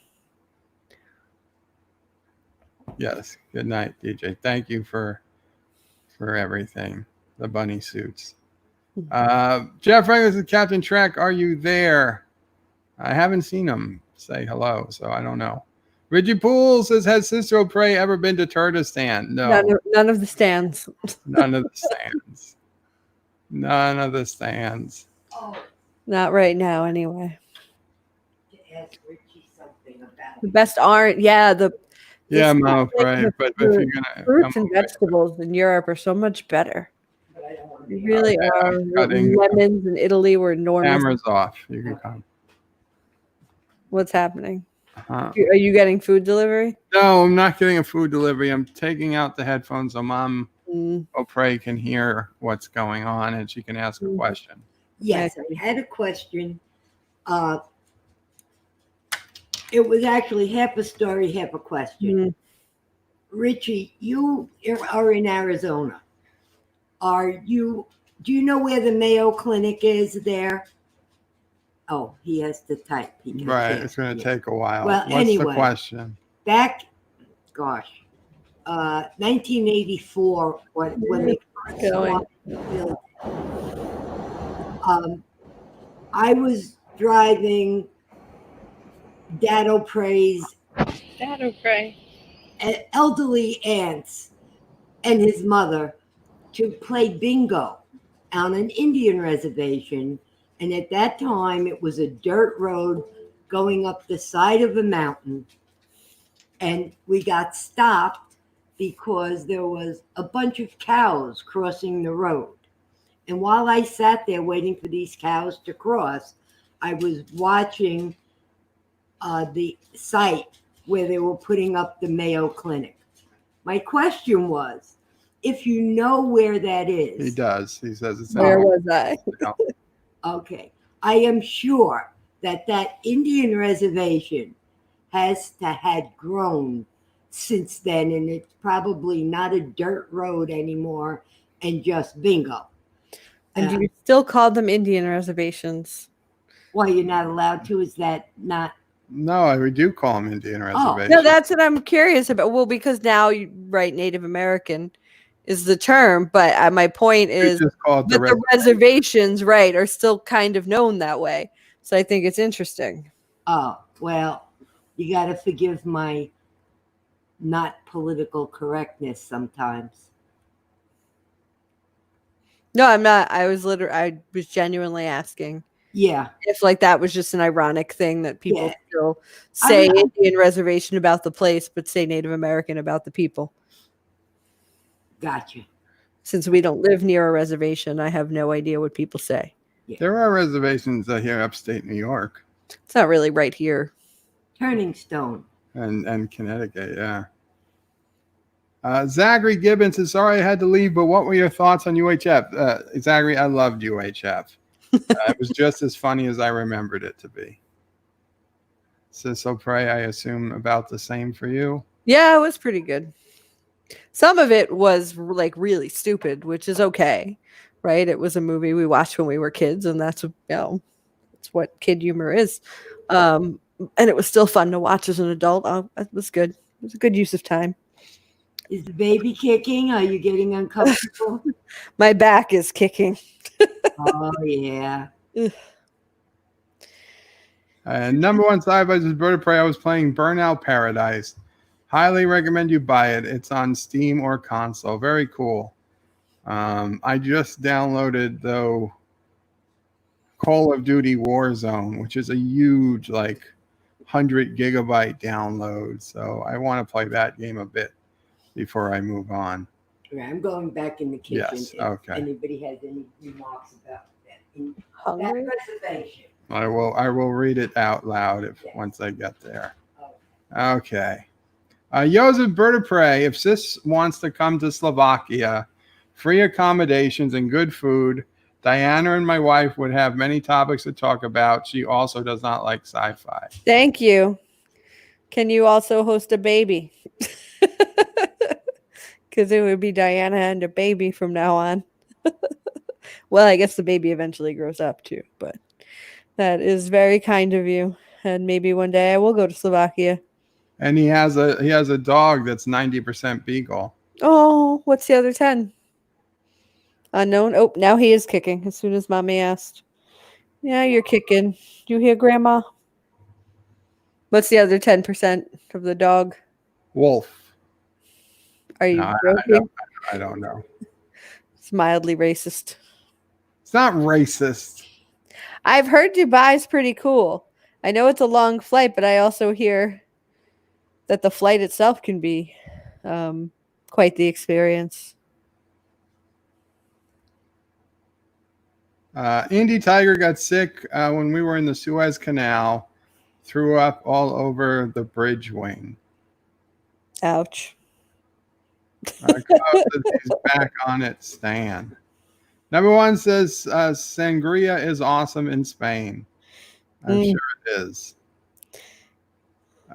Yes. Good night, DJ. Thank you for everything. The bunny suits. Jeff Regular says, Captain Trek, are you there? I haven't seen him say hello, so I don't know. Reggie Poole says, has SisOPrey ever been to Kurdistan? No. None of the stands. None of the stands. None of the stands. Oh, Not right now, anyway. to ask Richie something about The best aren't. Yeah, the Yeah, it's Mama not like Prey, the but if you're gonna fruits come and over- vegetables in Europe are so much better. but I don't want to They be really yeah, are. I'm cutting- Lemons in Italy were enormous. Cameras off. You can come. What's happening? Uh-huh. Are you getting food delivery? No, I'm not getting a food delivery. I'm taking out the headphones so Mom Mm. O'Prey can hear what's going on and she can ask a Mm. question. Yes, I had a question. It was actually half a story, half a question. Mm. Richie, you are in Arizona. Do you know where the Mayo Clinic is there? Oh, he has to type. He can't. Right. It's going to take a while. Well, What's anyway. the question? Back, 1984, when they first Going. built, I was driving Dad O'Prey's elderly aunts and his mother to play bingo on an Indian reservation. And at that time, it was a dirt road going up the side of a mountain. And we got stopped because there was a bunch of cows crossing the road. And while I sat there waiting for these cows to cross, I was watching the site where they were putting up the Mayo Clinic. My question was, if you know where that is. He does. He says it's Where in- was I? Okay. I am sure that Indian reservation has to had grown since then, and it's probably not a dirt road anymore and just bingo. And do you still call them Indian reservations? Why you're not allowed to? Is that not? No, we do call them Indian reservations. No, that's what I'm curious about. Well, because now you right, Native American is the term, but my point We is just call it that the reservations, right, are still kind of known that way. So I think it's interesting. Oh, well, you got to forgive my not political correctness sometimes. No, I'm not. I was genuinely asking Yeah. if like that was just an ironic thing that people Yeah. still say I don't- Indian reservation about the place, but say Native American about the people. Gotcha. Since we don't live near a reservation, I have no idea what people say. There are reservations here upstate New York It's not really right here. Turning Stone. and Connecticut, yeah. Zachary Gibbons says, sorry I had to leave, but what were your thoughts on UHF? Zachary, I loved UHF. It was just as funny as I remembered it to be. SisOPrey, I assume about the same for you. Yeah, it was pretty good. Some of it was like really stupid, which is okay, right? It was a movie we watched when we were kids, and that's it's what kid humor is. And it was still fun to watch as an adult. It was good. It was a good use of time. Is the baby kicking? Are you getting uncomfortable? My back is kicking. Oh, yeah. Number one sci-fi is Bird of Prey. I was playing Burnout Paradise. Highly recommend you buy it. It's on Steam or console. Very cool. I just downloaded, though, Call of Duty Warzone, which is a huge, like, 100 GB download. So I want to play that game a bit before I move on. Right, I'm going back in the kitchen. Yes, If okay. anybody has any remarks about that, Hungry? that reservation. I will read it out loud once I get there. Okay. Joseph Bertapre, if Sis wants to come to Slovakia, free accommodations and good food, Diana and my wife would have many topics to talk about. She also does not like sci-fi. Thank you. Can you also host a baby? Because it would be Diana and a baby from now on. Well, I guess the baby eventually grows up too, but that is very kind of you. And maybe one day I will go to Slovakia. And he has a dog that's 90% beagle. Oh, what's the other 10? Unknown. Oh, now he is kicking as soon as mommy asked. Yeah, you're kicking. You hear grandma? What's the other 10% of the dog? Wolf. Are you No, joking? I don't know. It's mildly racist. It's not racist. I've heard Dubai's pretty cool. I know it's a long flight, but I also hear that the flight itself can be quite the experience. Indy Tiger got sick when we were in the Suez Canal, threw up all over the bridge wing. Ouch. He's back on it, Stan. Number 1 says sangria is awesome in Spain. I'm sure it is.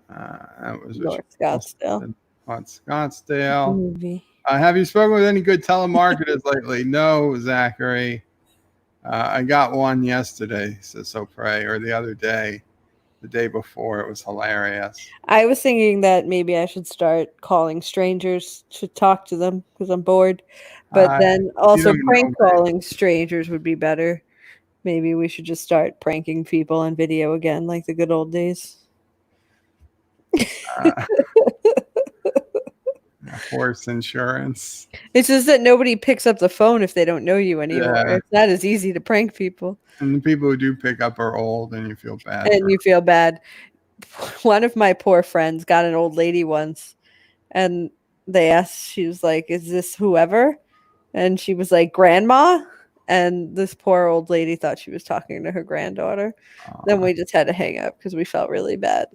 That was North Scottsdale. Scottsdale. Movie. Have you spoken with any good telemarketers lately? No, Zachary. I got one yesterday, SisOPrey, or the other day. The day before, it was hilarious. I was thinking that maybe I should start calling strangers to talk to them because I'm bored. But then also prank calling strangers would be better. Maybe we should just start pranking people on video again, like the good old days. Horse insurance. It's just that nobody picks up the phone if they don't know you anymore. Yeah. It's not as easy to prank people. And the people who do pick up are old, and you feel bad. And you feel bad. One of my poor friends got an old lady once, and they asked, she was like, "Is this whoever?" And she was like, "Grandma." And this poor old lady thought she was talking to her granddaughter. Then we just had to hang up because we felt really bad.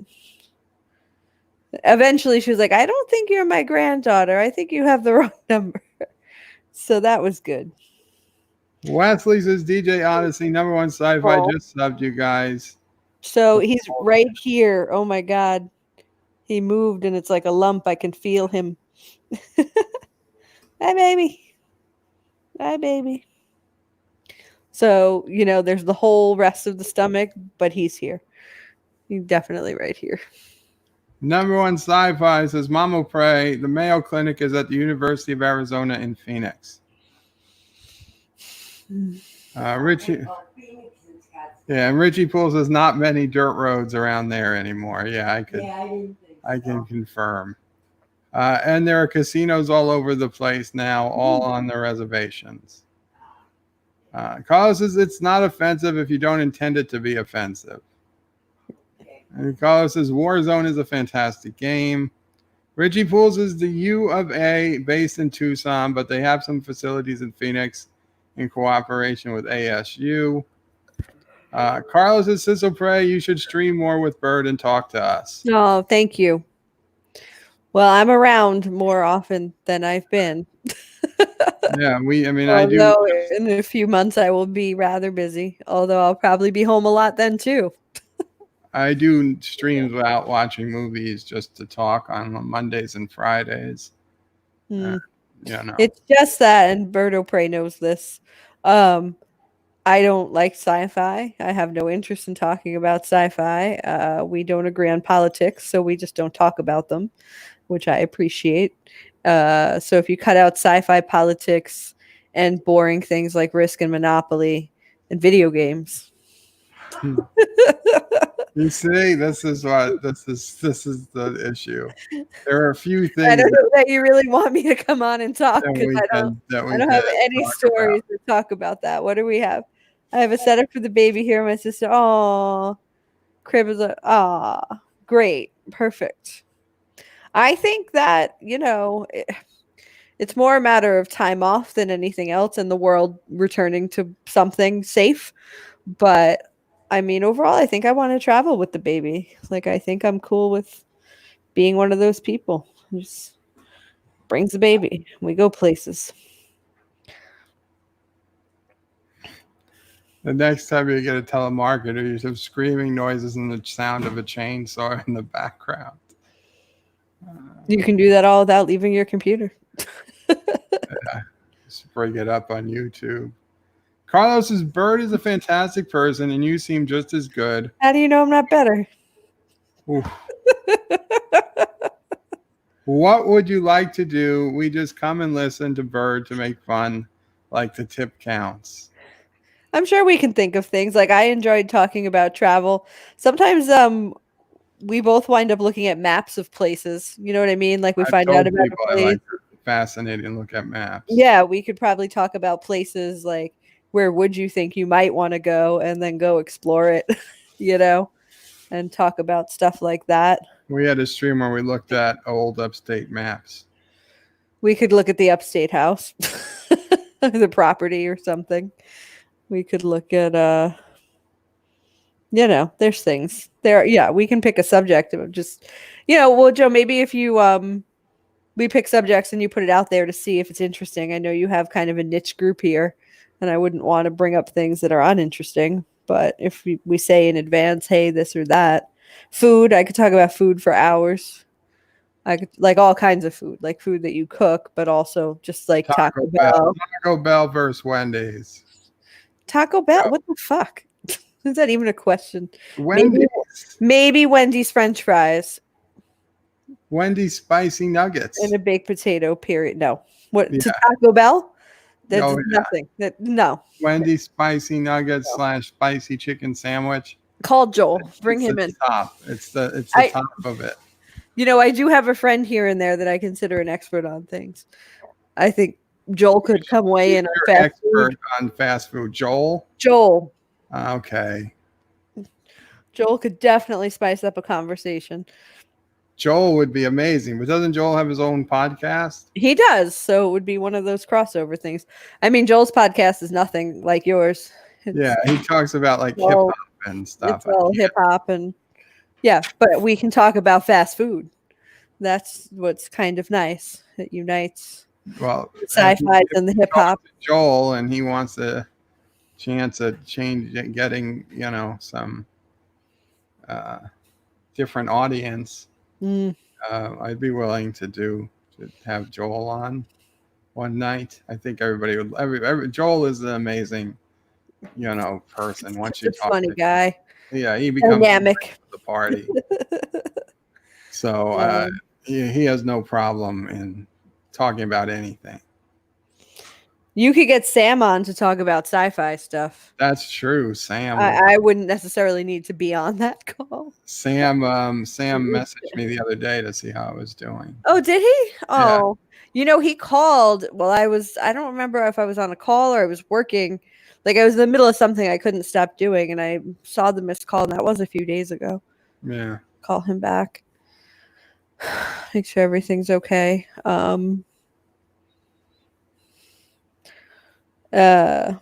Eventually, she was like, "I don't think you're my granddaughter. I think you have the wrong number." So that was good. Wesley says DJ Odyssey, number 1 sci-fi, just subbed you guys. So he's right here. Oh my God. He moved and it's like a lump. I can feel him. Hi, baby. Hi, baby. So, there's the whole rest of the stomach, but he's here. He's definitely right here. Number 1 sci-fi says Mama Pray, the Mayo Clinic is at the University of Arizona in Phoenix. Richie. Yeah, and Richie Poole says not many dirt roads around there anymore. Yeah, I can confirm. And there are casinos all over the place now, all on the reservations. Carlos says it's not offensive if you don't intend it to be offensive. And Carlos says Warzone is a fantastic game. Richie Poole says the U of A based in Tucson, but they have some facilities in Phoenix in cooperation with ASU. Carlos says SisOPrey, you should stream more with Bird and talk to us. Oh, thank you. Well, I'm around more often than I've been. Yeah, I do. In a few months, I will be rather busy, although I'll probably be home a lot then too. I do streams without watching movies just to talk on Mondays and Fridays. It's just that, and SisOPrey knows this. I don't like sci-fi. I have no interest in talking about sci-fi. We don't agree on politics, so we just don't talk about them, which I appreciate. So if you cut out sci-fi, politics, and boring things like Risk and Monopoly and video games. You see, this is the issue. There are a few things. I don't know that you really want me to come on and talk because I don't have any stories to talk about that. What do we have? I have a setup for the baby here. My sister. Oh, crib is great, perfect. I think that it's more a matter of time off than anything else, and the world returning to something safe. But I mean, overall, I think I want to travel with the baby. Like, I think I'm cool with being one of those people who just brings the baby. We go places. The next time you get a telemarketer, you have screaming noises and the sound of a chainsaw in the background. You can do that all without leaving your computer. Just bring it up on YouTube. Carlos's bird is a fantastic person, and you seem just as good. How do you know I'm not better? Oof. What would you like to do? We just come and listen to Bird to make fun, like the tip counts. I'm sure we can think of things. Like, I enjoyed talking about travel. Sometimes we both wind up looking at maps of places. You know what I mean? Like, we I've find told out about people a I place. like to fascinate and look at maps. Yeah, we could probably talk about places like, where would you think you might want to go, and then go explore it, and talk about stuff like that. We had a stream where we looked at old upstate maps. We could look at the upstate house, the property or something. We could look at there's things there. Yeah, we can pick a subject of just, well, Joe, maybe if you we pick subjects and you put it out there to see if it's interesting. I know you have kind of a niche group here, and I wouldn't want to bring up things that are uninteresting. But if we say in advance, hey, this or that, food, I could talk about food for hours. I could, like, all kinds of food, like food that you cook, but also just like Taco Bell. Taco Bell versus Wendy's. Taco Bell? What the fuck? Is that even a question? Wendy's. Maybe Wendy's French fries Wendy's spicy nuggets. and a baked potato. Period. No. What Yeah. to Taco Bell? That's Oh, yeah. nothing. No. Wendy's spicy nuggets / spicy chicken sandwich. Call Joel. Bring him in. Top. It's the top of it. I do have a friend here and there that I consider an expert on things. I think Joel could come weigh in on You're fast expert food. on fast food. Joel? Joel. Okay. Joel could definitely spice up a conversation. Joel would be amazing. But doesn't Joel have his own podcast? He does. So it would be one of those crossover things. I mean, Joel's podcast is nothing like yours. Yeah, he talks about like hip hop and stuff. It's all hip hop and but we can talk about fast food. That's what's kind of nice. It unites Well, the sci-fi and the hip hop. Joel, and he wants a chance at getting some different audience. I'd be willing to have Joel on one night. I think everybody would. Joel is an amazing, person. Once you He's a talk, funny guy. Yeah, he becomes Dynamic. the party. So he has no problem in talking about anything. You could get Sam on to talk about sci-fi stuff. That's true. Sam. I wouldn't necessarily need to be on that call. Sam messaged me the other day to see how I was doing. Oh, did he? Yeah. Oh, he called while I don't remember if I was on a call or I was working. Like, I was in the middle of something I couldn't stop doing, and I saw the missed call, and that was a few days ago. Yeah. Call him back. Make sure everything's okay. Yeah.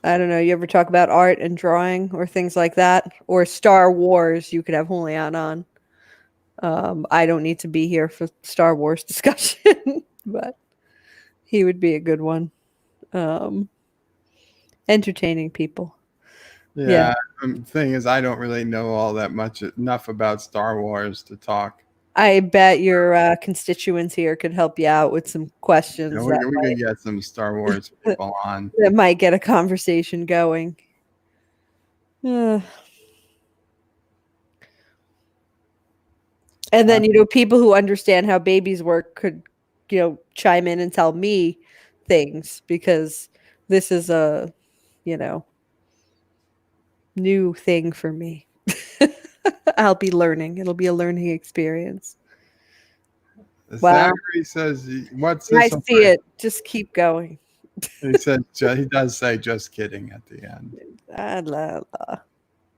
I don't know. You ever talk about art and drawing or things like that? Or Star Wars, you could have Julian on. I don't need to be here for Star Wars discussion, but he would be a good one. Entertaining people. Yeah. The thing is, I don't really know all that enough about Star Wars to talk. I bet your constituents here could help you out with some questions. We could get some Star Wars people on. That might get a conversation going. And then, people who understand how babies work could, chime in and tell me things, because this is a, new thing for me. I'll be learning. It'll be a learning experience. Wow. Zachary says, "What's I this?" see it. Just keep going. He said, he does say, "Just kidding" at the end. La,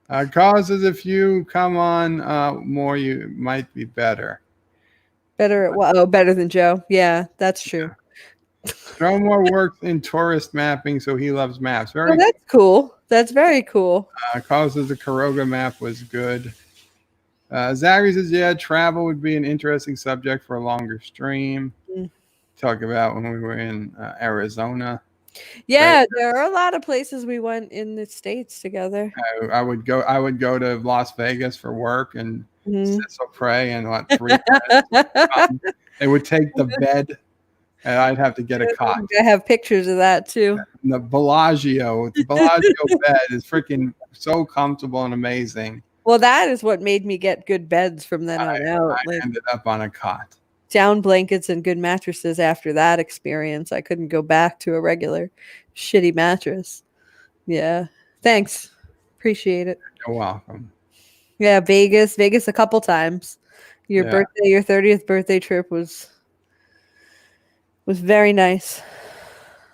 la. Causes if you come on more, you might be better. Better at what? Oh, better than Joe. Yeah, that's true. Stromore works in tourist mapping, so he loves maps. Oh, Very that's cool. That's very cool. causes the Karoga map was good. Zachary says, yeah, travel would be an interesting subject for a longer stream. Mm. Talk about when we were in Arizona. Yeah, there are a lot of places we went in the States together. I would go to Las Vegas for work and Mhm. SisOPrey and what 3 friends. They would take the bed and I'd have to get a cot. I have pictures of that too. And the Bellagio bed is freaking so comfortable and amazing. Well, that is what made me get good beds from then on out. I Like ended up on a cot. down blankets and good mattresses after that experience. I couldn't go back to a regular shitty mattress. Yeah. Thanks. Appreciate it. You're welcome. Yeah, Vegas a couple times. Your Yeah. birthday, your 30th birthday trip was very nice.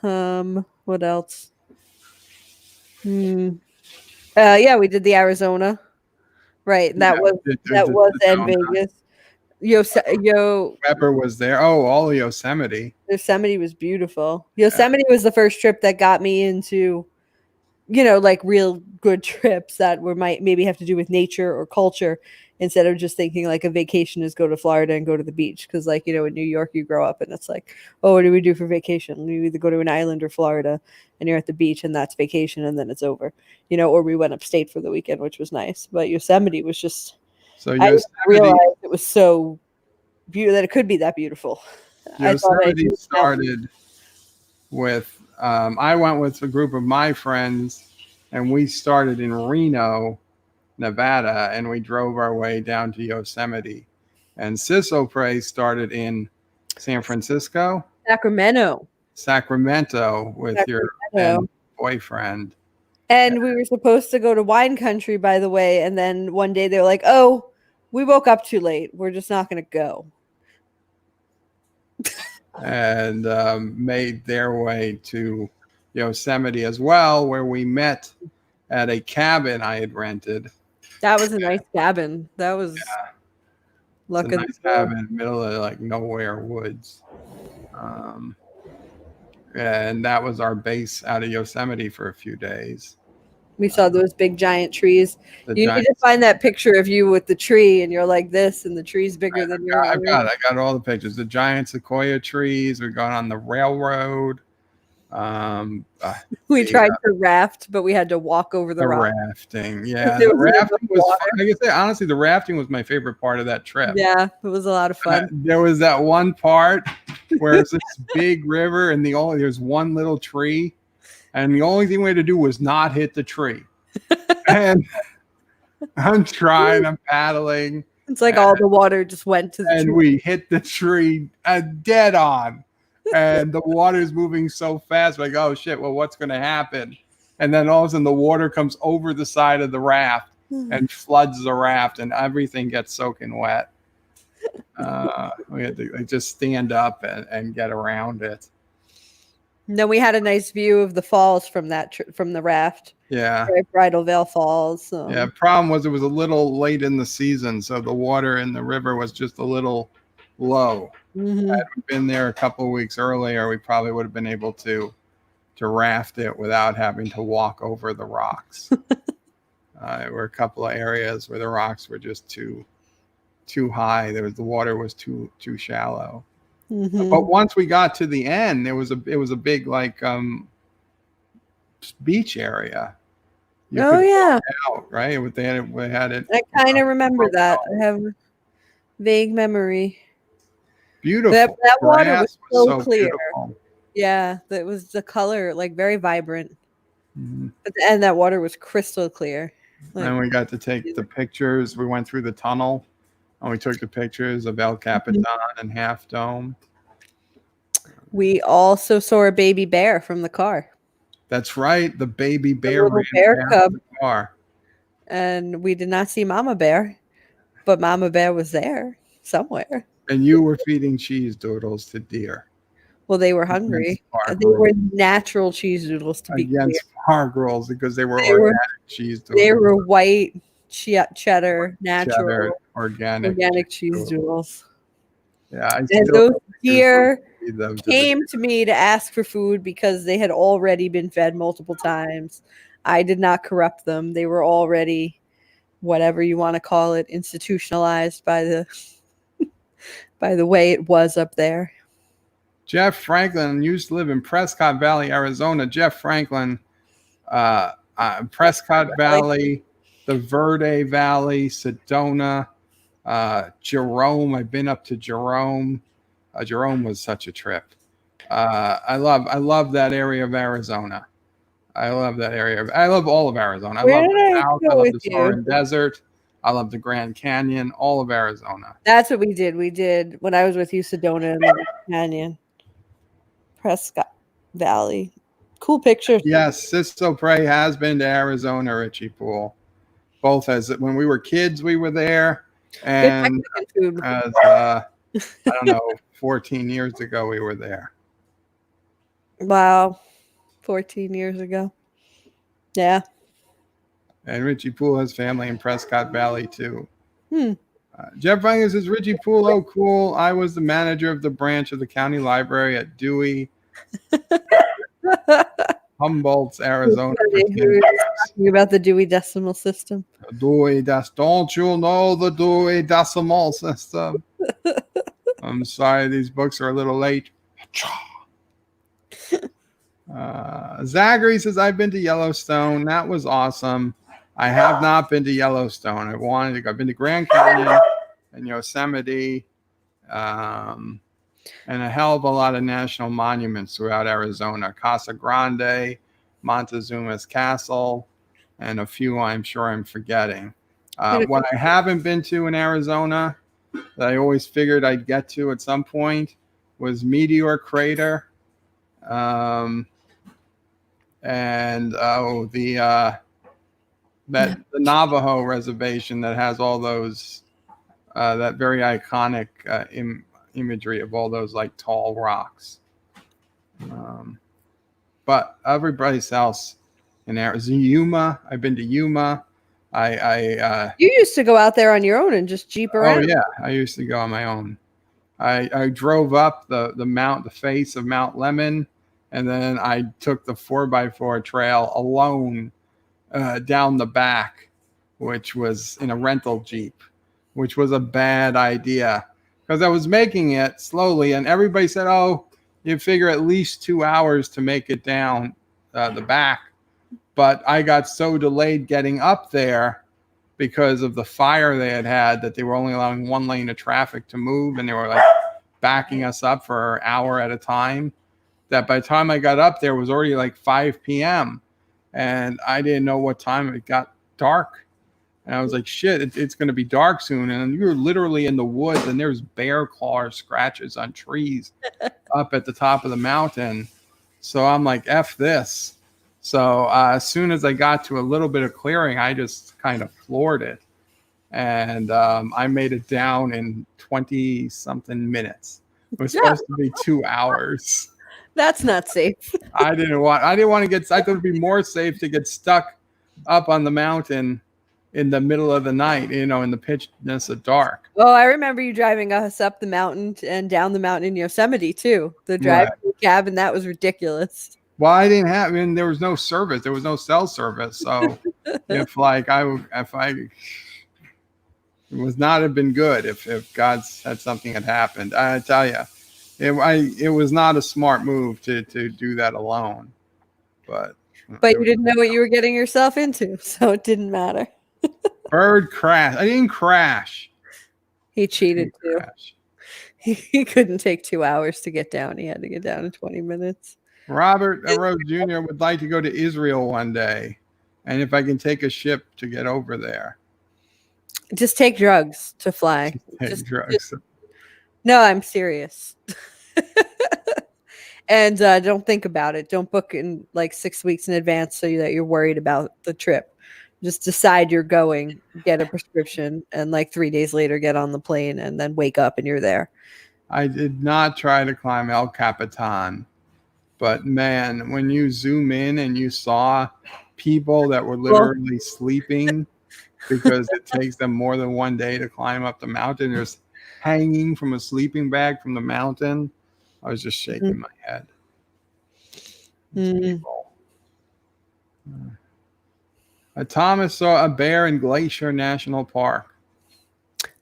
What else? Yeah, we did the Arizona. Right. That was in Vegas. Pepper was there. Oh, all Yosemite. Yosemite was beautiful. Yosemite was the first trip that got me into, like real good trips that might maybe have to do with nature or culture instead of just thinking like a vacation is go to Florida and go to the beach. Because like, in New York, you grow up and it's like, oh, what do we do for vacation? You either go to an island or Florida and you're at the beach and that's vacation and then it's over, or we went upstate for the weekend, which was nice. But Yosemite was just, So I didn't realize it was so beautiful that it could be that beautiful. Yosemite started with, I went with a group of my friends and we started in Reno, Nevada, and we drove our way down to Yosemite. And SisOPrey started in San Francisco, Sacramento with your boyfriend. And we were supposed to go to wine country, by the way. And then one day they were like, oh, we woke up too late. We're just not going to go. And made their way to Yosemite as well, where we met at a cabin I had rented. That was a nice cabin. That was a nice cabin, middle of like nowhere woods. And that was our base out of Yosemite for a few days. We saw those big giant trees. You need to find that picture of you with the tree and you're like this and the tree's bigger than your I got all the pictures. The giant sequoia trees. We're going on the railroad. We tried to raft, but we had to walk over the rock. Rafting. Yeah, the rafting was fun. I can say honestly, the rafting was my favorite part of that trip. Yeah, it was a lot of fun. There was that one part where it's this big river and there's one little tree. And the only thing we had to do was not hit the tree. And I'm paddling. It's like all the water just went to the tree. And we hit the tree dead on. And the water is moving so fast. Like, oh, shit, well, what's going to happen? And then all of a sudden the water comes over the side of the raft and floods the raft and everything gets soaking wet. We had to just stand up and get around it. And then we had a nice view of the falls from from the raft. Yeah. Bridal Veil Falls. So. Yeah. Problem was it was a little late in the season, so the water in the river was just a little low. Mm-hmm. Had we been there a couple of weeks earlier, we probably would have been able to raft it without having to walk over the rocks. There were a couple of areas where the rocks were just too high. The water was too shallow. Mm-hmm. But once we got to the end, it was a big like beach area. Yeah. Out, right? They had it. I kind of remember that. I have a vague memory. Beautiful. That water was so clear. Beautiful. Yeah, that was the color, like very vibrant. Mm-hmm. And that water was crystal clear. And we got to take the pictures. We went through the tunnel and we took the pictures of El Capitan and Half Dome. We also saw a baby bear from the car. That's right. The baby bear ran bear cub. the car. And we did not see Mama Bear, but Mama Bear was there somewhere. And you were feeding cheese doodles to deer. Well, they were hungry. Against They were natural cheese doodles, to be clear. Against farm girls because they were They were- organic cheese They doodles. were white cheddar, natural, Cheddar, organic cheese doodles. Yeah, I And still those deer feed them to the came to me to ask for food because they had already been fed multiple times. I did not corrupt them. They were already, whatever you want to call it, institutionalized by the by the way it was up there. Jeff Franklin used to live in Prescott Valley, Arizona. Jeff Franklin, Prescott Valley, the Verde Valley, Sedona, Jerome. I've been up to Jerome. Jerome was such a trip. I love that area of Arizona. I love that area. I love all of Arizona. I Where love did the I South. go I love with the you? Soaring Desert. I love the Grand Canyon. All of Arizona. That's what we did. We did when I was with you, Sedona and the Canyon, Prescott Valley. Cool pictures. Yes, SisOPrey has been to Arizona, Richie Poole. Both as when we were kids, we were there, Good and Mexican food. as I don't know, 14 years ago, we were there. Wow, 14 years ago. Yeah. And Richie Poole has family in Prescott Valley too. Hmm. Jeff Franklin says, Richie Poole, oh cool. I was the manager of the branch of the county library at Dewey, Humboldt, Arizona. For 10 years. Talking about the Dewey Decimal System. Don't you know the Dewey Decimal System? I'm sorry, these books are a little late. Zachary says, I've been to Yellowstone. That was awesome. I have not been to Yellowstone. I wanted to go. I've been to Grand Canyon and Yosemite, and a hell of a lot of national monuments throughout Arizona. Casa Grande, Montezuma's Castle, and a few I'm sure I'm forgetting. What I haven't been to in Arizona that I always figured I'd get to at some point was Meteor Crater. And the Navajo reservation that has all those that very iconic imagery of all those like tall rocks. But everybody else in Arizona, Yuma, I've been to Yuma. You used to go out there on your own and just jeep around. Oh yeah, I used to go on my own. I drove up the face of Mount Lemmon, and then I took the 4x4 trail alone down the back, which was in a rental Jeep, which was a bad idea because I was making it slowly, and everybody said, "Oh, you figure at least 2 hours to make it down the back." But I got so delayed getting up there because of the fire they had that they were only allowing one lane of traffic to move, and they were like backing us up for an hour at a time, that by the time I got up there it was already like 5 p.m. and I didn't know what time it got dark. And I was like, shit, it's going to be dark soon. And you were literally in the woods, and there's bear claw scratches on trees up at the top of the mountain. So I'm like, F this. So as soon as I got to a little bit of clearing, I just kind of floored it. And I made it down in 20-something minutes. It was supposed to be 2 hours. That's not safe. I didn't want to get, I thought it would be more safe to get stuck up on the mountain in the middle of the night, in the pitchness of dark. Oh, I remember you driving us up the mountain and down the mountain in Yosemite too. The drive to the cabin, that was ridiculous. Well, I didn't have, there was no service. There was no cell service. So it would not have been good if God had something had happened. I tell you, it was not a smart move to do that alone. But you didn't know what you were getting yourself into, so it didn't matter. Bird crash. I didn't crash. He cheated too. He couldn't take 2 hours to get down. He had to get down in 20 minutes. Robert Rose Jr. would like to go to Israel one day, and if I can take a ship to get over there. Just take drugs to fly. Drugs. No, I'm serious. And don't think about it. Don't book in like 6 weeks in advance so that you're worried about the trip. Just decide you're going, get a prescription, and like 3 days later get on the plane and then wake up and you're there. I did not try to climb El Capitan, but man, when you zoom in and you saw people that were literally sleeping because it takes them more than one day to climb up the mountain, there's hanging from a sleeping bag from the mountain, I was just shaking my head. Thomas saw a bear in Glacier National Park.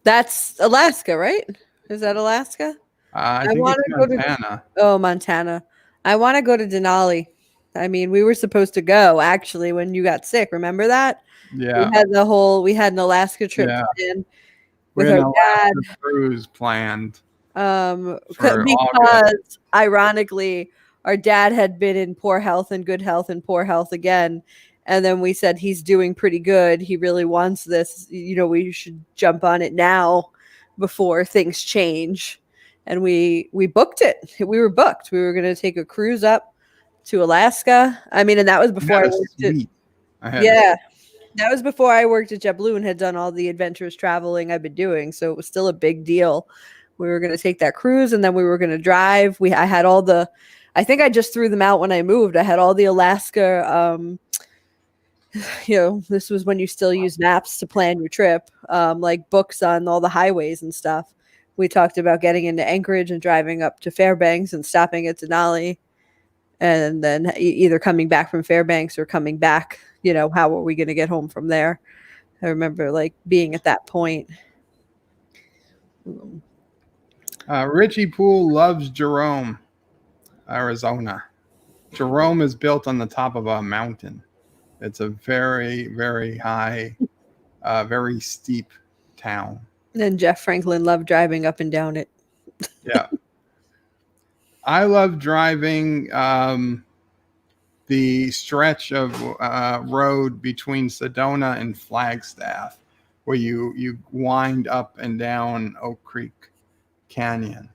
That's Alaska, right? Is that Alaska? I think wanna it's go to- Montana. Oh, Montana. I want to go to Denali. I mean, we were supposed to go actually when you got sick. Remember that? Yeah. We had an Alaska trip Yeah. planned We with had our an dad. Alaska cruise planned. For August. because ironically, our dad had been in poor health and good health and poor health again. And then we said he's doing pretty good. He really wants this. You know, we should jump on it now before things change. And we booked it. We were booked. We were going to take a cruise up to Alaska. I mean, and that was before I worked at, that was before I worked at JetBlue and had done all the adventurous traveling I've been doing. So it was still a big deal. We were going to take that cruise and then we were going to drive. I had all the, I think I just threw them out when I moved. I had all the Alaska, you know, this was when you still use maps to plan your trip, like books on all the highways and stuff. We talked about getting into Anchorage and driving up to Fairbanks and stopping at Denali and then either coming back from Fairbanks or coming back, you know, how are we going to get home from there? I remember like being at that point. Richie Poole loves Jerome, Arizona. Jerome is built on the top of a mountain. It's a very, very high, very steep town. And Jeff Franklin loved driving up and down it. Yeah. I love driving the stretch of road between Sedona and Flagstaff, where you wind up and down Oak Creek Canyon.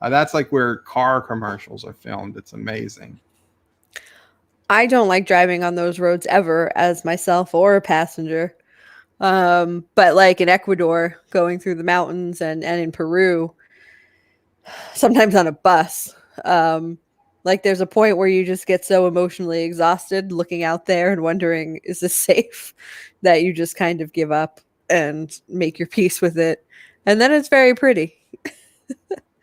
That's like where car commercials are filmed. It's amazing. I don't like driving on those roads ever as myself or a passenger. But like in Ecuador, going through the mountains and in Peru, sometimes on a bus, like there's a point where you just get so emotionally exhausted looking out there and wondering, is this safe? That you just kind of give up and make your peace with it. And then it's very pretty.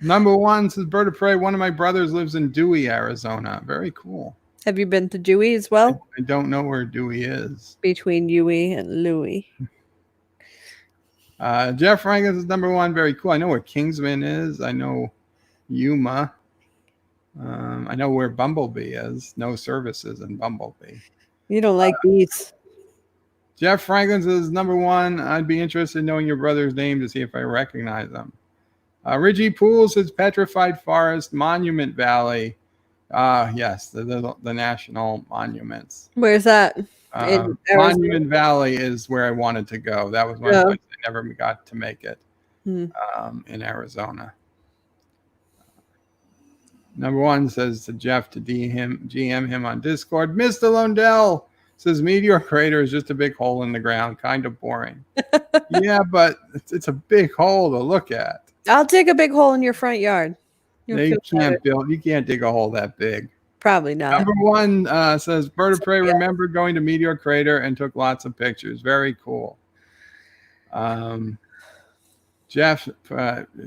Number one says Bird of Prey. One of my brothers lives in Dewey, Arizona. Very cool. Have you been to Dewey as well? I don't know where Dewey is. Between Dewey and Louis. Jeff Franklin is number one. Very cool. I know where Kingsman is. I know Yuma. I know where Bumblebee is. No services in Bumblebee. You don't like bees. Jeff Franklin says number one. I'd be interested in knowing your brother's name to see if I recognize him. Richie Poole says Petrified Forest, Monument Valley. Yes, the national monuments. Where's that? Monument Valley is where I wanted to go. That was one place I never got to make it in Arizona. Number one says to Jeff to GM him on Discord. Mr. Lundell says Meteor Crater is just a big hole in the ground. Kind of boring. Yeah, but it's a big hole to look at. I'll dig a big hole in your front yard. You can't dig a hole that big. Probably not. Number one says Bird of Prey remembered going to Meteor Crater and took lots of pictures. Very cool. Jeff,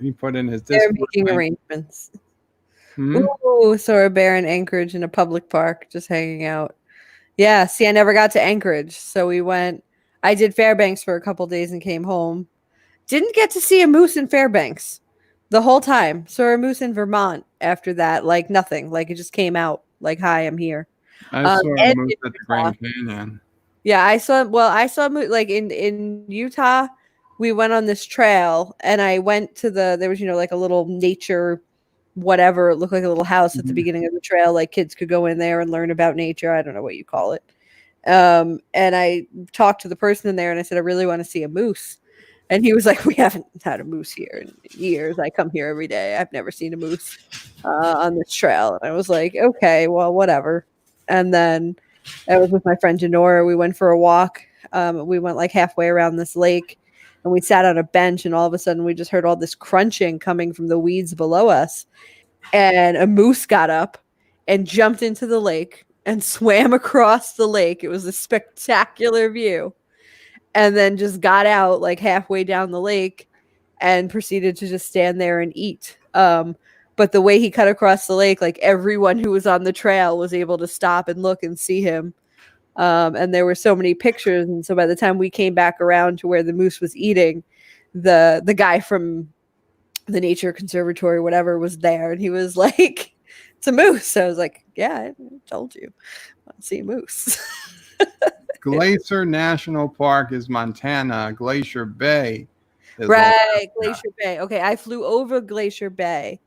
he put in his They're Discord making link. arrangements. Ooh, saw a bear in Anchorage in a public park, just hanging out. Yeah, see, I never got to Anchorage, so we went. I did Fairbanks for a couple days and came home. Didn't get to see a moose in Fairbanks the whole time. Saw a moose in Vermont after that, like nothing. Like it just came out. Like, hi, I'm here. I saw a moose at the Grand Canyon. Yeah, I saw like in Utah, we went on this trail and I went to there was, like a little nature, whatever. It looked like a little house at the beginning of the trail. Like kids could go in there and learn about nature. I don't know what you call it. And I talked to the person in there and I said, I really want to see a moose. And he was like, we haven't had a moose here in years. I come here every day. I've never seen a moose on this trail. And I was like, okay, well, whatever. And then I was with my friend Janora. We went for a walk We went like halfway around this lake, and we sat on a bench, and all of a sudden we just heard all this crunching coming from the weeds below us, and a moose got up and jumped into the lake and swam across the lake. It was a spectacular view, and then just got out like halfway down the lake and proceeded to just stand there and eat. But the way he cut across the lake, like everyone who was on the trail was able to stop and look and see him. And there were so many pictures. And so by the time we came back around to where the moose was eating, the guy from the nature conservatory, whatever, was there, and he was like, "It's a moose." So I was like, "Yeah, I told you, I want to see a moose." Glacier National Park is Montana. Glacier Bay is Right, Alaska. Glacier Bay. Okay, I flew over Glacier Bay,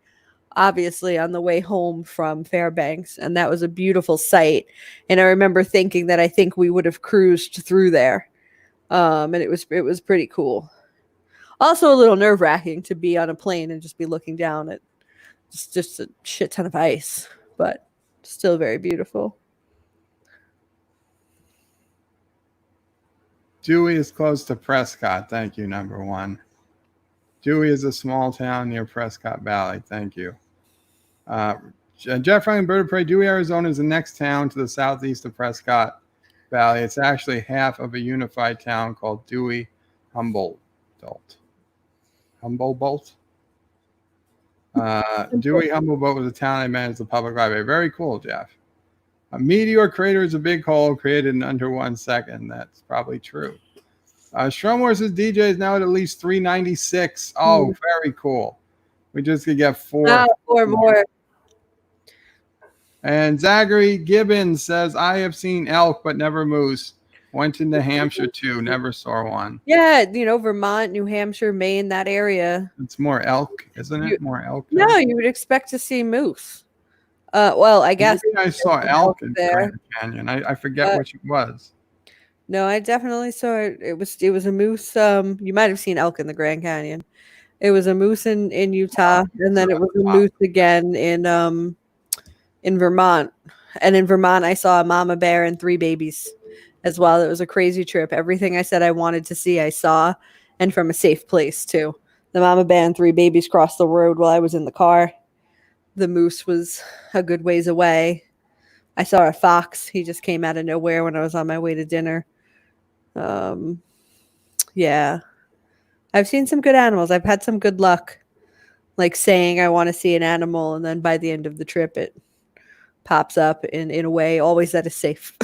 obviously, on the way home from Fairbanks, and that was a beautiful sight. And I remember thinking that I think we would have cruised through there, and it was pretty cool. Also, a little nerve wracking to be on a plane and just be looking down at just a shit ton of ice, but still very beautiful. Dewey is close to Prescott. Thank you, number one. Dewey is a small town near Prescott Valley. Thank you. Jeff Franklin, Bird of Prey, Dewey, Arizona is the next town to the southeast of Prescott Valley. It's actually half of a unified town called Dewey Humboldt. Dewey Humboldt was a town I managed the public library. Very cool, Jeff. A meteor crater is a big hole created in under 1 second. That's probably true. Stromore says DJ is now at least 396. Oh, very cool. We just could get four more. And Zachary Gibbons says, I have seen elk, but never moose. Went to New Hampshire too. Never saw one. Yeah, Vermont, New Hampshire, Maine, that area. It's more elk, isn't it? More elk. No, you would expect to see moose. Well, I guess maybe I saw elk in there. Grand Canyon. I forget which it was. No, I definitely saw it. It was a moose. You might have seen elk in the Grand Canyon. It was a moose in Utah, and then it was a moose again in Vermont. And in Vermont, I saw a mama bear and 3 babies as well. It was a crazy trip. Everything I said I wanted to see, I saw, and from a safe place too. The mama bear and 3 babies crossed the road while I was in the car. The moose was a good ways away. I saw a fox. He just came out of nowhere when I was on my way to dinner. Yeah. I've seen some good animals. I've had some good luck, like saying I want to see an animal, and then by the end of the trip, it pops up in a way always that is safe.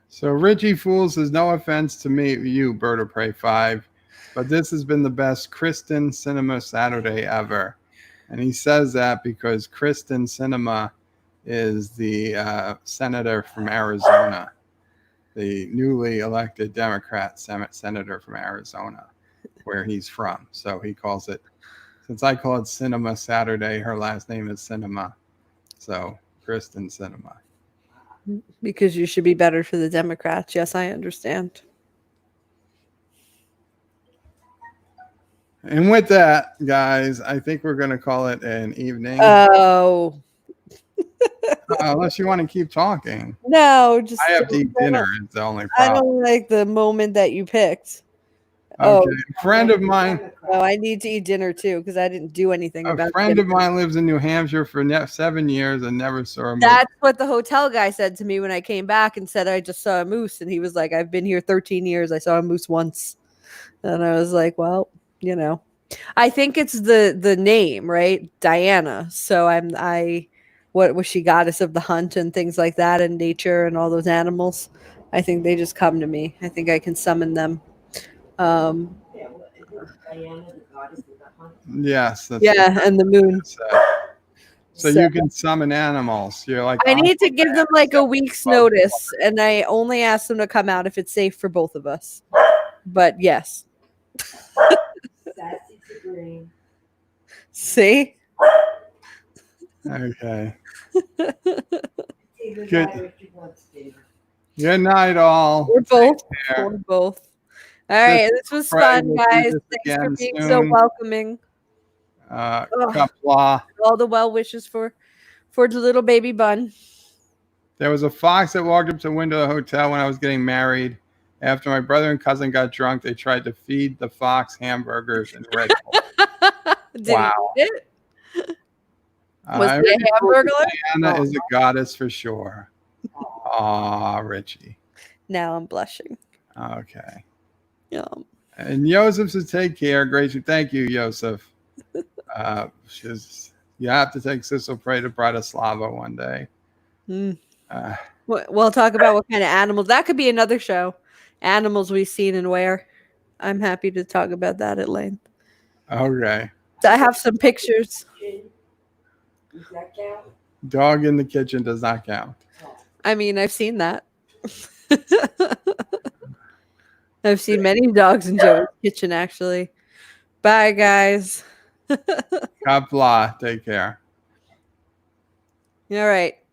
So Richie Fool says, no offense to you, Bird of Prey 5, but this has been the best Kristen Sinema Saturday ever. And he says that because Kristen Sinema is the senator from Arizona, the newly elected Democrat senator from Arizona, where he's from. So he calls it, since I call it Sinema Saturday, her last name is Sinema. So Kristen Sinema. Because you should be better for the Democrats. Yes, I understand. And with that, guys, I think we're going to call it an evening. Oh. Unless you want to keep talking. No, just I have to eat dinner. Is the only I problem. don't like the moment that you picked. Okay. A friend of mine. Oh, I need to eat dinner too because I didn't do anything about it. A friend of mine lives in New Hampshire for 7 years and never saw a moose. That's what the hotel guy said to me when I came back and said I just saw a moose, and he was like, I've been here 13 years. I saw a moose once. And I was like, well, I think it's the name, right? Diana. So what was she, goddess of the hunt and things like that, and nature and all those animals? I think they just come to me. I think I can summon them. Yes. That's and the moon. So you can summon animals. You're like, I need to give them like a week's notice, and I only ask them to come out if it's safe for both of us. But yes. See? Okay. Good night, all. We're both. All right, this was fun, guys. Thanks for being so welcoming. Qapla. All the well wishes for the little baby bun. There was a fox that walked up to the window of the hotel when I was getting married. After my brother and cousin got drunk, they tried to feed the fox hamburgers and Red Bull. Did Wow. he eat it? Was I he already a told you hamburglar? Diana Oh. is a goddess for sure. Aw, Richie. Now I'm blushing. Okay. Yum. And Yosef says, take care, Gracie. Thank you, Yosef. You have to take SisOPrey to Bratislava one day. Mm. Uh, We'll talk about what kind of animals. That could be another show. Animals we've seen and where. I'm happy to talk about that at length. okay. I have some pictures. Does that count? Dog in the kitchen does not count. I mean, I've seen that. I've seen many dogs in Joey's kitchen, actually. Bye, guys. Qapla, take care. All right.